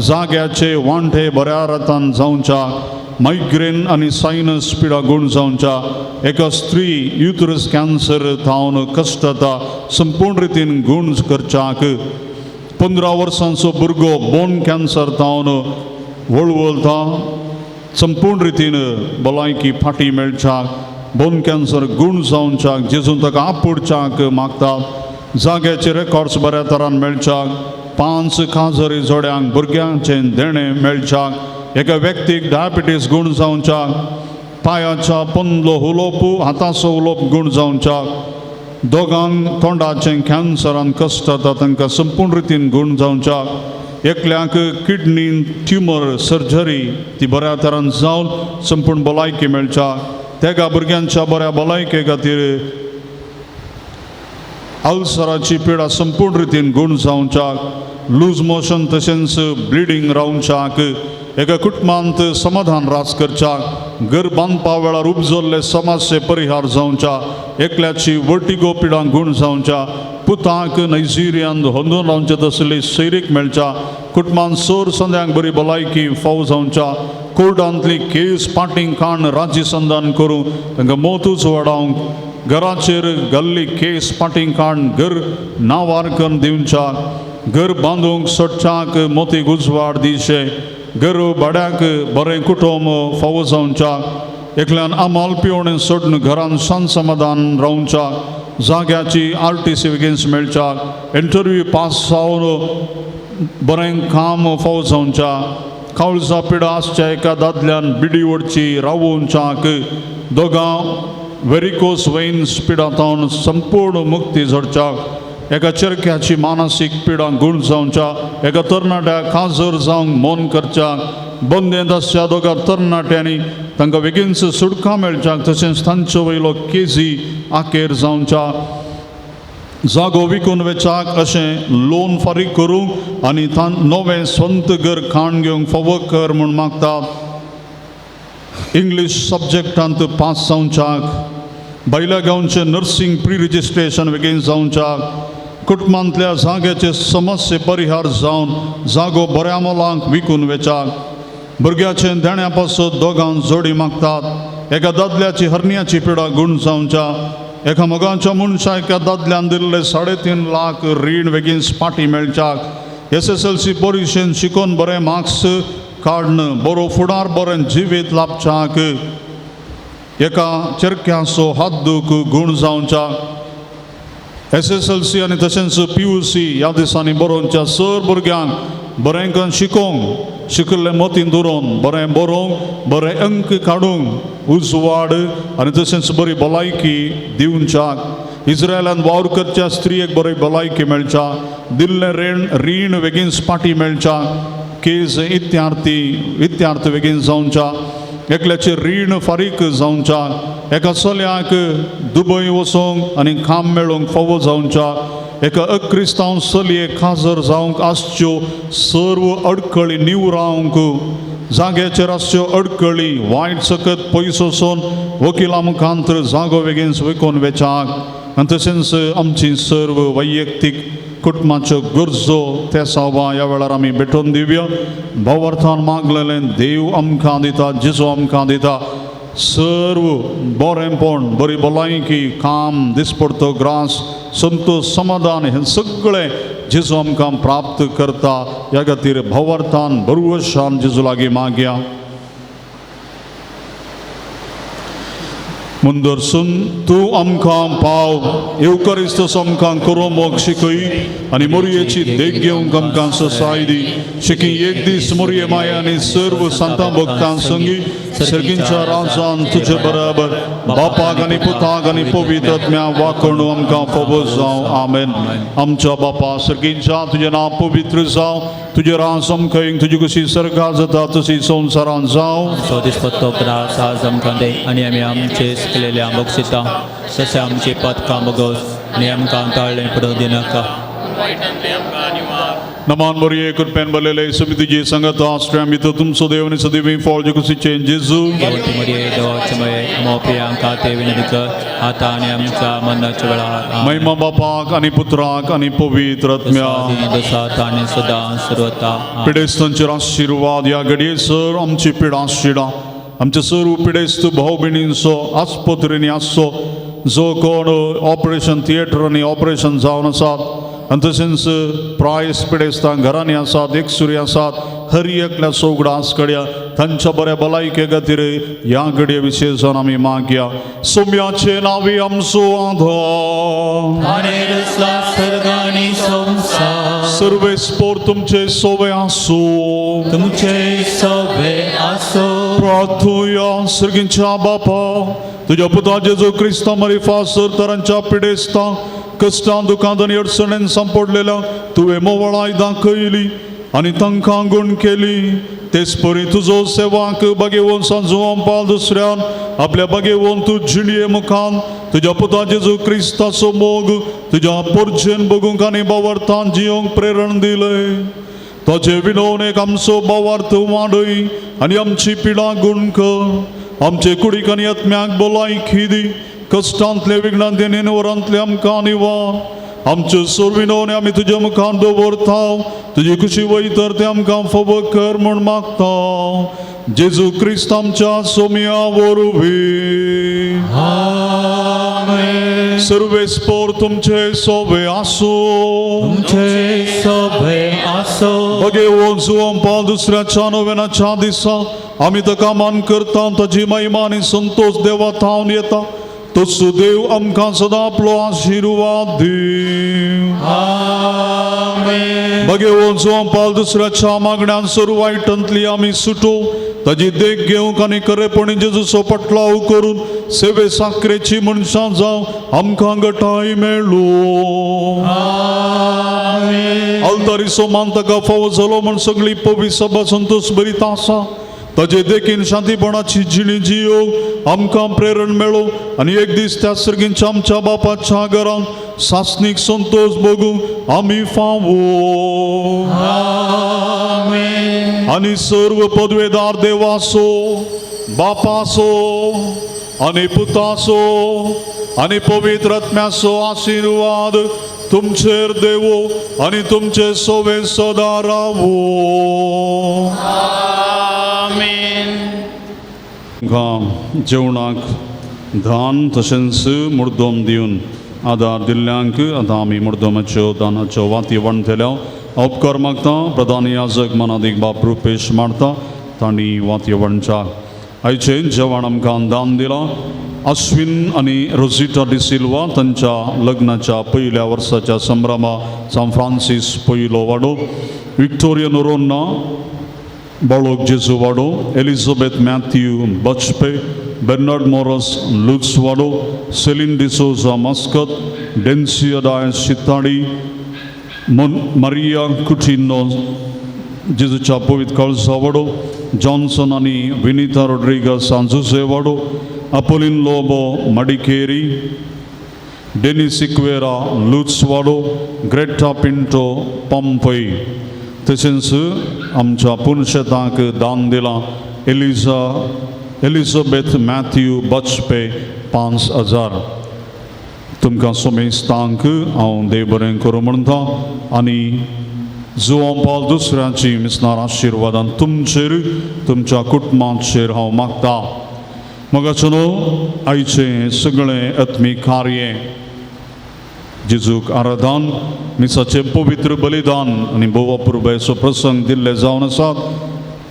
जाग्याचे वांठे बऱ्या रतान जावच्या. मायग्रेन आनी सायनस पिडा गूण जावच्या. एका स्त्री युटरस कॅन्सर जावन कश्ट जाता संपूर्ण रितीन गूण करच्याक. 15 वर्सांचो भुरगो बोन कॅन्सर जावन वळवळता संपूर्ण रितीन भलायकी फाटी मेळच्याक. बोन कॅन्सर गूण जावच्याक जेजून ताका आपुडच्याक मागतात. जाग्याचे रेकॉर्ड्स बऱ्या तरान मेळच्याक. 5 काजरी जोड्यांक भुरग्यांचें देणें मेळच्याक. एका व्यक्तीक डायबिटीस गूण जावच्याक. पांयाच्या पंदलो उलोप हाताचो उलोप गूण जावच्याक. दोगांक तोंडाचें कॅन्सरान कश्ट जाता तांकां संपूर्ण रितीन गुण जावच्याक एकल्याक किडनी ट्युमर सर्जरी ती बऱ्या तरान जावन संपूर्ण भलायकी मेळच्याक त्या भुरग्यांच्या बऱ्या भलायके खातीर अल्सराची पिडा संपूर्ण रितीन गुण जावच्याक लूज मोशन तशेंच ब्लिडींग रावच्याक एका कुटुंबांत समाधान रास करच्याक घर बांदपा वेळार उपजल्ले समस्ये परिहार जावच्या एकल्याची वर्टिगो पिडा गुण जावच्या पुताक नायजेरियान होंदून रावचे तसली सैरीक मेळच्या कुटुंबान सोर संद्यांक बरी भलायकी फाव जावच्या कोर्टांतली केस पाटींग काण राज्य संधान करूं तांकां मोतूच वाडावंक घराचेर घाल्ली केस पाटींग काण घर नावारकन दिवच्याक घर बांदूंक सोडच्याक मोती उजवाड दिशे घर भाड्याक बरें कुटुंब फावो जावच्याक एकल्यान आमाल पिवणें सोडून घरान शांत समाधान रावच्याक जाग्याची RTC बेगीन मेळच्याक इंटरव्यू पास जावन बरें काम फावो जावच्या कावळजा पिडा आसच्या एका दादल्यान बिडी ओडची रावोवच्याक दोगां वेरिकोस वेन्स पिडातावन संपूर्ण मुक्ती झडच्याक एका चरख्याची मानसीक पिडा गुण जावच्या एका तरणाट्या काजर जावंक मोन करच्याक बंदेंत आसच्या दोगां तरणाट्यांनी तांकां बेगीनच सुटका मेळच्याक तशेंच तांचो वयलो केजी आखेर जावच्या जागो विकून वेचाक अशें लोन फारीक करूंक आनी नवें स्वंत घर खाण घेवंक फावो कर म्हूण मागतात इंग्लीश सब्जेक्टांत पास जावच्याक भायल्या गांवचे नर्सिंग प्री रजिस्ट्रेशन बेगीन जावच्याक कुटुंबांतल्या जाग्याचे समस्ये परिहार जावन जागो बऱ्या मोलांक विकून वेचाक भुरग्याचे देण्या पासत दोगां जोडी मागतात एका दादल्याची हर्नियाची पिडा गुण जावच्या एका मोगाच्या मनशा एका दादल्यान दिल्ले 3.5 लाख रीण बेगीन पाटी मेळच्याक SSLC परीक्षेन शिकोवन बरे मार्क्स काडन बरो फुडार बरें जिवीत लाभच्याक एका चरख्याचो हात दूख गुण जावच्याक SSLC आनी तशेंच PUC ह्या दिसांनी बरोवच्या सर भुरग्यांक बरें करून शिकोवंक शिकल्ले मतीन दवरून बरें बरोवंक बरे अंक काडूंक उजवाड आनी तशेंच बरी भलायकी दिवच्याक इस्रायलान वावर करच्या स्त्रियेक बरी भलायकी मेळच्या दिल्ले रीण बेगीन पाटी मेळच्याक केस इत्यार्थ बेगीन जावच्या एकल्याचे रीण फारीक जावच्या एका चल्याक दुबय वचोंक आनी काम मेळोवंक फावो जावच्या एका अक्रिस्तांव चलयेक खाजर जावंक आसच्यो सर्व अडखळी निवरावंक जाग्याचेर आसच्यो अडखळी वायट सकत पयस वचोन वकिला मुखांतर जागो बेगीन विकून वेचाक आनी तशेंच आमची सर्व वैयक्तीक कुटुंबाच्यो गरजो त्या सावा ह्या वेळार आमी भेटोवन दिवया भावार्थान मागलेलें देव आमकां दिता जेजू आमकां दिता सर्व बरेंपण बरी भलायकी काम दिसपडतो ग्रास संतोष समाधान हे सगळें जेजू आमकां प्राप्त करता ह्या खातीर भावार्थान भरवशान जेजू लागीं मागया मुंदरसून तूं आमकां पाव येवकारिस्त आमकां करोवंक शिकय आनी मोरयेची देख घेवंक आमकां ससाय दी शिकी एक दीस मोरये माया आनी सर्व संतां भक्तां संगी सर्गींच्या राजान तुजे बराबर बापाक आनी पुताक आनी पवित्र आत्म्या वाकणू आमकां फावो जावं आमेन आमच्या बापा सर्गींच्या तुजें नांव पवित्र जावं तुजें राज आमकां तुजी कशी सर्गा जाता तशी संवसारांत जावं सोदिसपत्तो ग्रास आज आमकां दे आनी आमी आमचे केलेल्या बक्षिता तशें आमची पदकां बगोस आनी आमकां ताळ्ळें पडूं दिनाका नमान मरिये कृपेन बलेले समितीची संगत आश्रय मित्र तुमचो देवनी सदैव फळ जगुसीचे जेजू देवती मरिये देवाचे मये मोपयांक खाते विनंती आता आनी आमच्या मरणाच्या वेळार महिमा बापाक आनी पुत्राक आनी पवित्र आत्म्या दसात आनी सदां सर्वता पिडेस्तांचेर आशिर्वाद ह्या घडयेसर आमची पिडा शिडा आमचे सर्व पिडेस्त भाव भयणींचो आस्पत्रेनी आसचो जो कोण ऑपरेशन थिएटरांनी ऑपरेशन जावन आसात आनी तशेंच प्रायस पिडेस्तां घरांनी आसात एकसुरी आसात हर एकल्या सोगडास कड्या तांच्या बऱ्या भलायके खातीर ह्या घडये विशेशान आमी मागया सोम्याचे नांवे आमचो आधार सर्गानी संसार सर्वेस्पोर तुमचे सोवे आसूं तुमचे सवे आसो प्रार्थुया सर्गींच्या बापा तुझ्या पुता जेजू क्रिस्ता मरी फासर तरांच्या पिडेस्ता कष्टां दुखांत आनी अडचणेन सांपडलेल्या तुवें मोवळाय दाखयली आनी तांकां गूण केली तेच परी तुजो सेवाक बागेवून सांजून पाल दुसऱ्यान आपल्या बागेवून तूं जिणये मुखान तुझ्या पुता जेजू क्रिस्ताचो मोग तुझ्या पोरचेन बगूंक आनी बावर्तान जियोंक प्रेरण दिले ताचे विनोवन एक आमचो बावार्थ वाडय आनी आमची पिडा गूण कर आमचे कुडीक आनी आत्म्याक भलायकी दी कश्टांतले विघ्नांतले वरांतले आमकां निवार आमचे सोर्विनोवन आमी तुज्या मुखार दवरता तुजी खुशी वयतर ते आमकां फव कर म्हूण मागता जेजू क्रिस्त आमच्या सोम्या वरवीं आमेन. सर्वेस्पोर तुमचे सोबे आसो तुमचे सोबे आसो. बगेवून जुवां पाल दुसऱ्याच्या नोवेनाच्या दिसा आमी ताका मान करता ताची महिमा आनी संतोष देवा थावन येता तसो देव आमकां सदां आपलो आशिर्वाद दी आमेन. बगेवून जुवां पाल दुसऱ्याच्या मागण्यांत सरू वायटांतली आमी सुटो ताजी देख घेवंक आनी खरेपणी जेजूचो पटलाव करून सेवे साखरेची मनशां जावं आमकां गटाय मेळो आमेन. आलतारीचो मान ताका फावो जालो म्हण सगळी पवी सभा संतोष बरीत आसा ताजे देखीन शांतीपणाची जिणी जियो आमकां प्रेरण मेळो आनी एक दीस त्या सर्गींच्या आमच्या बापाच्या घरांत सासणीक संतोष बगूंक आमी फावो आमेन. आनी सर्व पदवेदार देवासो बापासो आनी पुतासो आनी पवित्र आत्म्याचो आशिर्वाद तुमचेर देवो आनी तुमचे सोबे सदा रावो जेवणाक धान तशेंच मुर्दोम दिवन आदार दिल्ल्यांक आतां आमी मुर्दोमाच्यो दानाच्यो वाती वणतल्या उपकार मागता प्रधान याजक मनादीक बाप रुपेश मारता तांणी वाती वणच्या आयचें जेवण आमकां दान दिलां अश्विन आनी रोजिटा डिसिल्वा तांच्या लग्नाच्या पयल्या वर्साच्या संभ्रमा सान फ्रांसीस पयलो वाडो विक्टोरिया नोरोन्ना बाळोक जेजू वाडो एलिझाबेथ मॅथ्यू बचपे बेर्नार्ड मोरस लुट्स वाडो सेलिन डिसोजा मस्कत डेन्सिया डायस चिताडी मारिया कुटिनो जेजूच्या पवित्र कळसा वाडो जॉन्सन आनी विनीता रोड्रिगस सांजुसे वाडो अपोलिन लोबो मडिकेरी डेनिस सिक्वेरा लुट्स वाडो ग्रेटा पिंटो पंपई तशेंच आमच्या पुनशेतांक दान दिलां एलिझाबेथ मॅथ्यू बचपे 5,000 तुमकां सोमेस्तांक हांव देव बरें करूं म्हणटा आनी जुवां पाल दुसऱ्याची मिसनार आशिर्वादान तुमचेर तुमच्या कुटुंबाचेर हांव मागता मगाचो आयचें सगळें आत्मीक कार्य जेजूक आराधन मिसाचें पवित्र बलिदान आनी बोवा पुरबेचो प्रसंग दिल्ले जावन आसात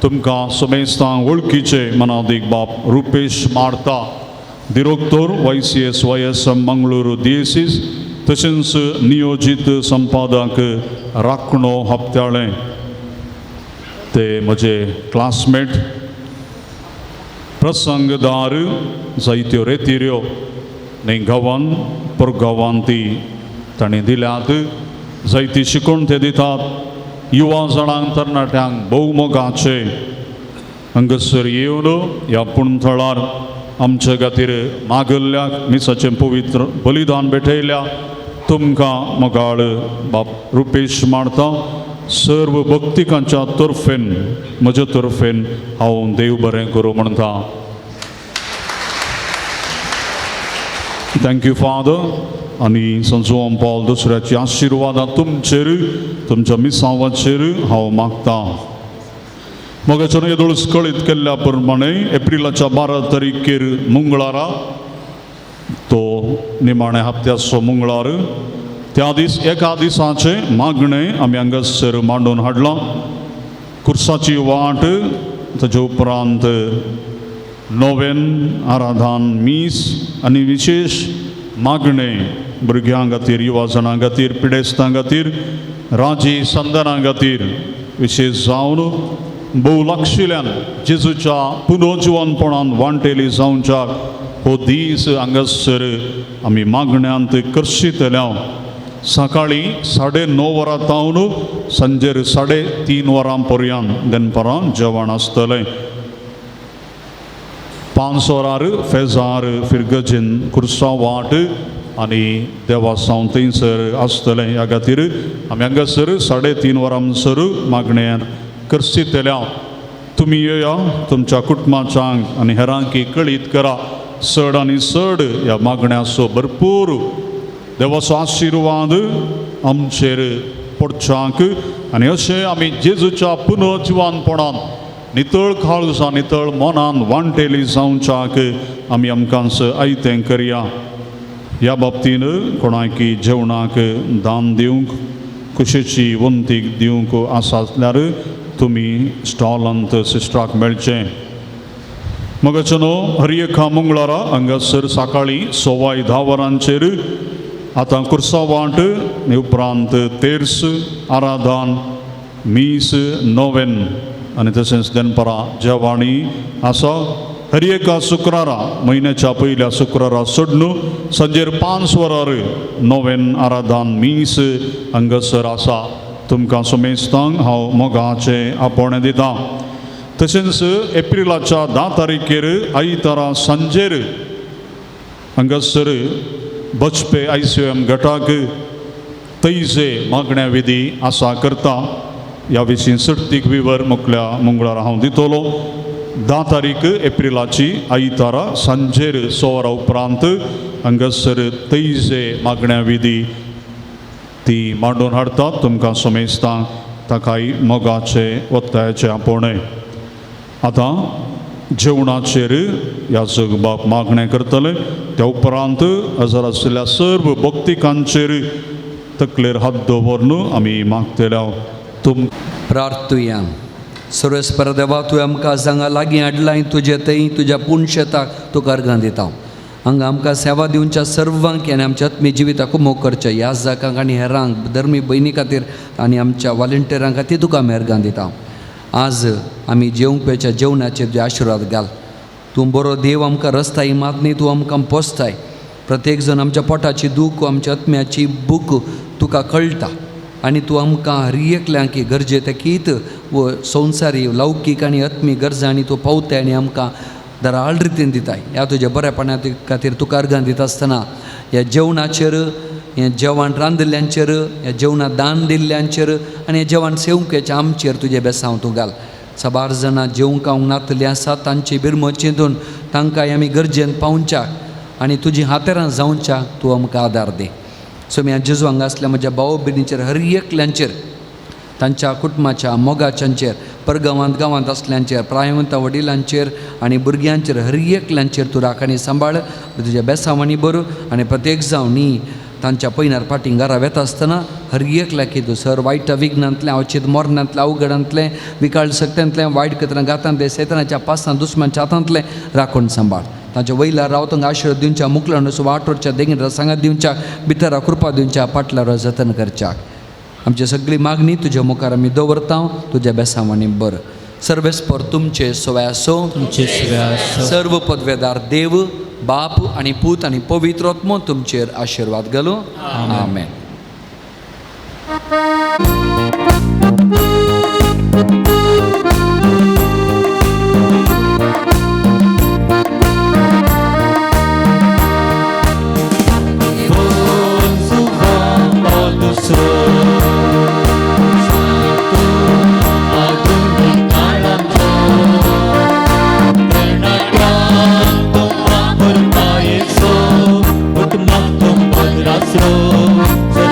तुमकां समेस्तांक वळखीचे मनादीक बाप रुपेश मारता डिरेक्टर YCS मंगळूरू दिएसीस तशेंच नियोजीत संपादक राखणो हप्त्याळे ते म्हजे क्लासमेट प्रसंगदार जायत्यो रेतिऱ्यो न्ही गांवान परगांवान ती तांणी दिल्यात जायती शिकवण ते दितात युवा जाणांक तरणाट्यांक भोवमोगाचे हांगासर येवन ह्या पुणथळार आमच्या खातीर मागल्ल्याक मिसाचें पवित्र बलिदान भेटयल्या तुमकां मोगाळ बाप रुपेश मारता सर्व भक्तिकांच्या तर्फेन म्हज्या तर्फेन हांव देव बरें करूं म्हणटा थँक्यू फादर आनी संजोवान पॉल दुसऱ्याची आशिर्वादां तुमचेर तुमच्या मिसांवाचेर हांव मागता मोगाचें येदोळ कळीत केल्ल्या प्रमाणे एप्रिलाच्या 12 तारीखेर मंगळारा तो निमाण्या हप्त्याचो मंगळार त्या दीस एका दिसाचे मागणें आमी हांगासर मांडून हाडलां खुर्साची वाट ताचे उपरांत नोवेन आराधन मीस आनी विशेष मागणें भुरग्यां खातीर युवा जाणां खातीर पिडेस्तां खातीर राजी संदनां खातीर विशेष जावन भोव लागशिल्ल्यान जेजूच्या पुनर्जिवनपणान वांटेली जावच्याक हो दीस हांगासर आमी मागण्यांत करशीतल्या सकाळी 9:30 वरां तावन सांजेर 3:30 वरां पर्यंत दनपारां जेवण आसतलें 5 वरार फेजार फिरगजीन कुर्सा वाट आनी देवासांव थंयसर आसतलें ह्या खातीर आमी हांगासर 3:30 वरांसर मागण्या करशीतल्या तुमी येया तुमच्या कुटुंबाच्यांक आनी हेरांकी कळीत करा चड आनी चड ह्या मागण्याचो भरपूर देवाचो आशिर्वाद आमचेर पडच्याक आनी अशें आमी जेजूच्या पुनर्जिवनपणान नितळ काळजां नितळ मनान वांटेली जावच्याक आमी आमकांच आयतें करया ह्या बाबतीन कोणाकी जेवणाक दान दिवंक कुशेची वंतीक दिवंक आसा आसल्यार तुमी स्टॉलांत सिस्टराक मेळचें मगचनो हर एका मंगळारा हांगासर सकाळी 10:15 वरांचेर आतां कुर्सा वाट उपरांत तेर्स आराधन मीस नोवेन आनी तशेंच दनपारां जेवणी आसा हर एका शुक्रारा म्हयन्याच्या पयल्या शुक्रारा सोडून सांजेर 5 वरार नोवेन आराधन मीस हांगासर आसा तुमकां समेस्तांक हांव मोगाचें आपोवणें दितां तशेंच एप्रिलाच्या 10 तारखेर आयतारा सांजेर हांगासर बचपे ICM गटाक तैजे मागण्या विधी आसा करता ह्या विशीं सर्तीक विवर मुखल्या मंगळार हांव दितलो 10 तारीख एप्रिलाची आयतारा सांजेर 6 वरां उपरांत हांगासर तैजे मागण्या विधी ती मांडून हाडटात तुमकां समेस्तांक ताकाय मोगाचे वत्तायाचे आपोवणें आतां जेवणाचेर ह्या जगबाब मागणें करतले त्या उपरांत हजर आशिल्ल्या सर्व भक्तिकांचेर तकलेर हात दवरून आमी मागतल्या तुम प्रार्थुया सर्वेस्पर देवा तुवें आमकां हांगा लागीं हाडलां तुजे थंय तुज्या पुणशेताक तुका अर्गां दिता हांगा आमकां सेवा दिवच्या सर्वांक आनी आमच्या आत्मी जिविताक मोग करचें ह्या जाकांक आनी हेरांक धर्मी भयणी खातीर आनी आमच्या वॉलंटियरां खातीर तुका आमी अर्गां दिता आज आमी जेवंक पेच्या जेवणाचेर तुजे आशिर्वाद घाल तूं बरो देव आमकां रस्ता इमात न्ही तूं आमकां पोसताय प्रत्येक जण आमच्या पोटाची दूख आमच्या आत्म्याची बूक तुका कळटा आनी तूं आमकां हर एकल्यांक गरजे ते कीत व संवसारी लौकीक आनी आत्मी गरजांनी तूं पावताय आनी आमकां दराळ रितीन दिताय ह्या तुज्या बऱ्यापणा खातीर तुका अर्गां दिता आसतना ह्या जेवणाचेर हें जेवण रांदिल्ल्यांचेर ह्या जेवणां दान दिल्ल्यांचेर आनी हें जेवण सेवकेच्या आमचेर तुजें बेसांव तूं घाल साबार जाणां जेवंक नातलीं आसात तांची बिरमो चिंतून तांकांय आमी गरजेन पावच्याक आनी तुजी हातेरां जावच्याक तूं आमकां आदार दे सो मी जेजू हांगा आसल्या म्हज्या भाव भयणीचेर हर एकल्यांचेर तांच्या कुटुंबाच्या मोगाच्यांचेर परगांवांत गांवांत आसल्यांचेर प्रायवंत वडिलांचेर आनी भुरग्यांचेर हर एकल्यांचेर तूं राख आनी सांबाळ तुज्या बेसांवांनी बर आनी प्रत्येक जावन न्ही तांच्या पयनार फाटीं घरा वेता आसतना हर एकल्याक तूं सर वायट विघ्नांतलें अवचित मोरणांतलें अवघडांतलें विकाळ सक्त्यांतलें वायट कतरां गातांतलें सेतनाच्या पासां दुस्मानच्या हातांतलें राखून सांबाळ तांच्या वयल्यार रावतंक आशिर्वाद दिवच्या मुखलां नुसो वाटोरच्या देगीन सांगात दिवच्या भितर कृपा दिवच्या पाटल्यार जतन करच्याक आमची सगळी मागणी तुज्या मुखार आमी दवरता तुज्या बेसांवांनी बर सर्वेस्पर तुमचे सोय आसो सर्व पदवेदार देव बाप आनी पूत आनी पवित्र आत्मो तुमचेर आशिर्वाद घालो आमेन. So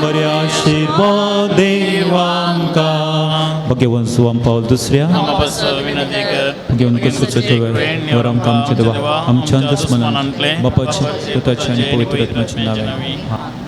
बरे आशीर्वाद देव आमकां भगवन सुवाम पावल दुसऱ्या विनंती कर घेवन कसोचो वर आमकां आमचे देवा आमच्या दुस्मनांतले बापाचे पुताचे आनी पवित्र आत्म्याचे नांवे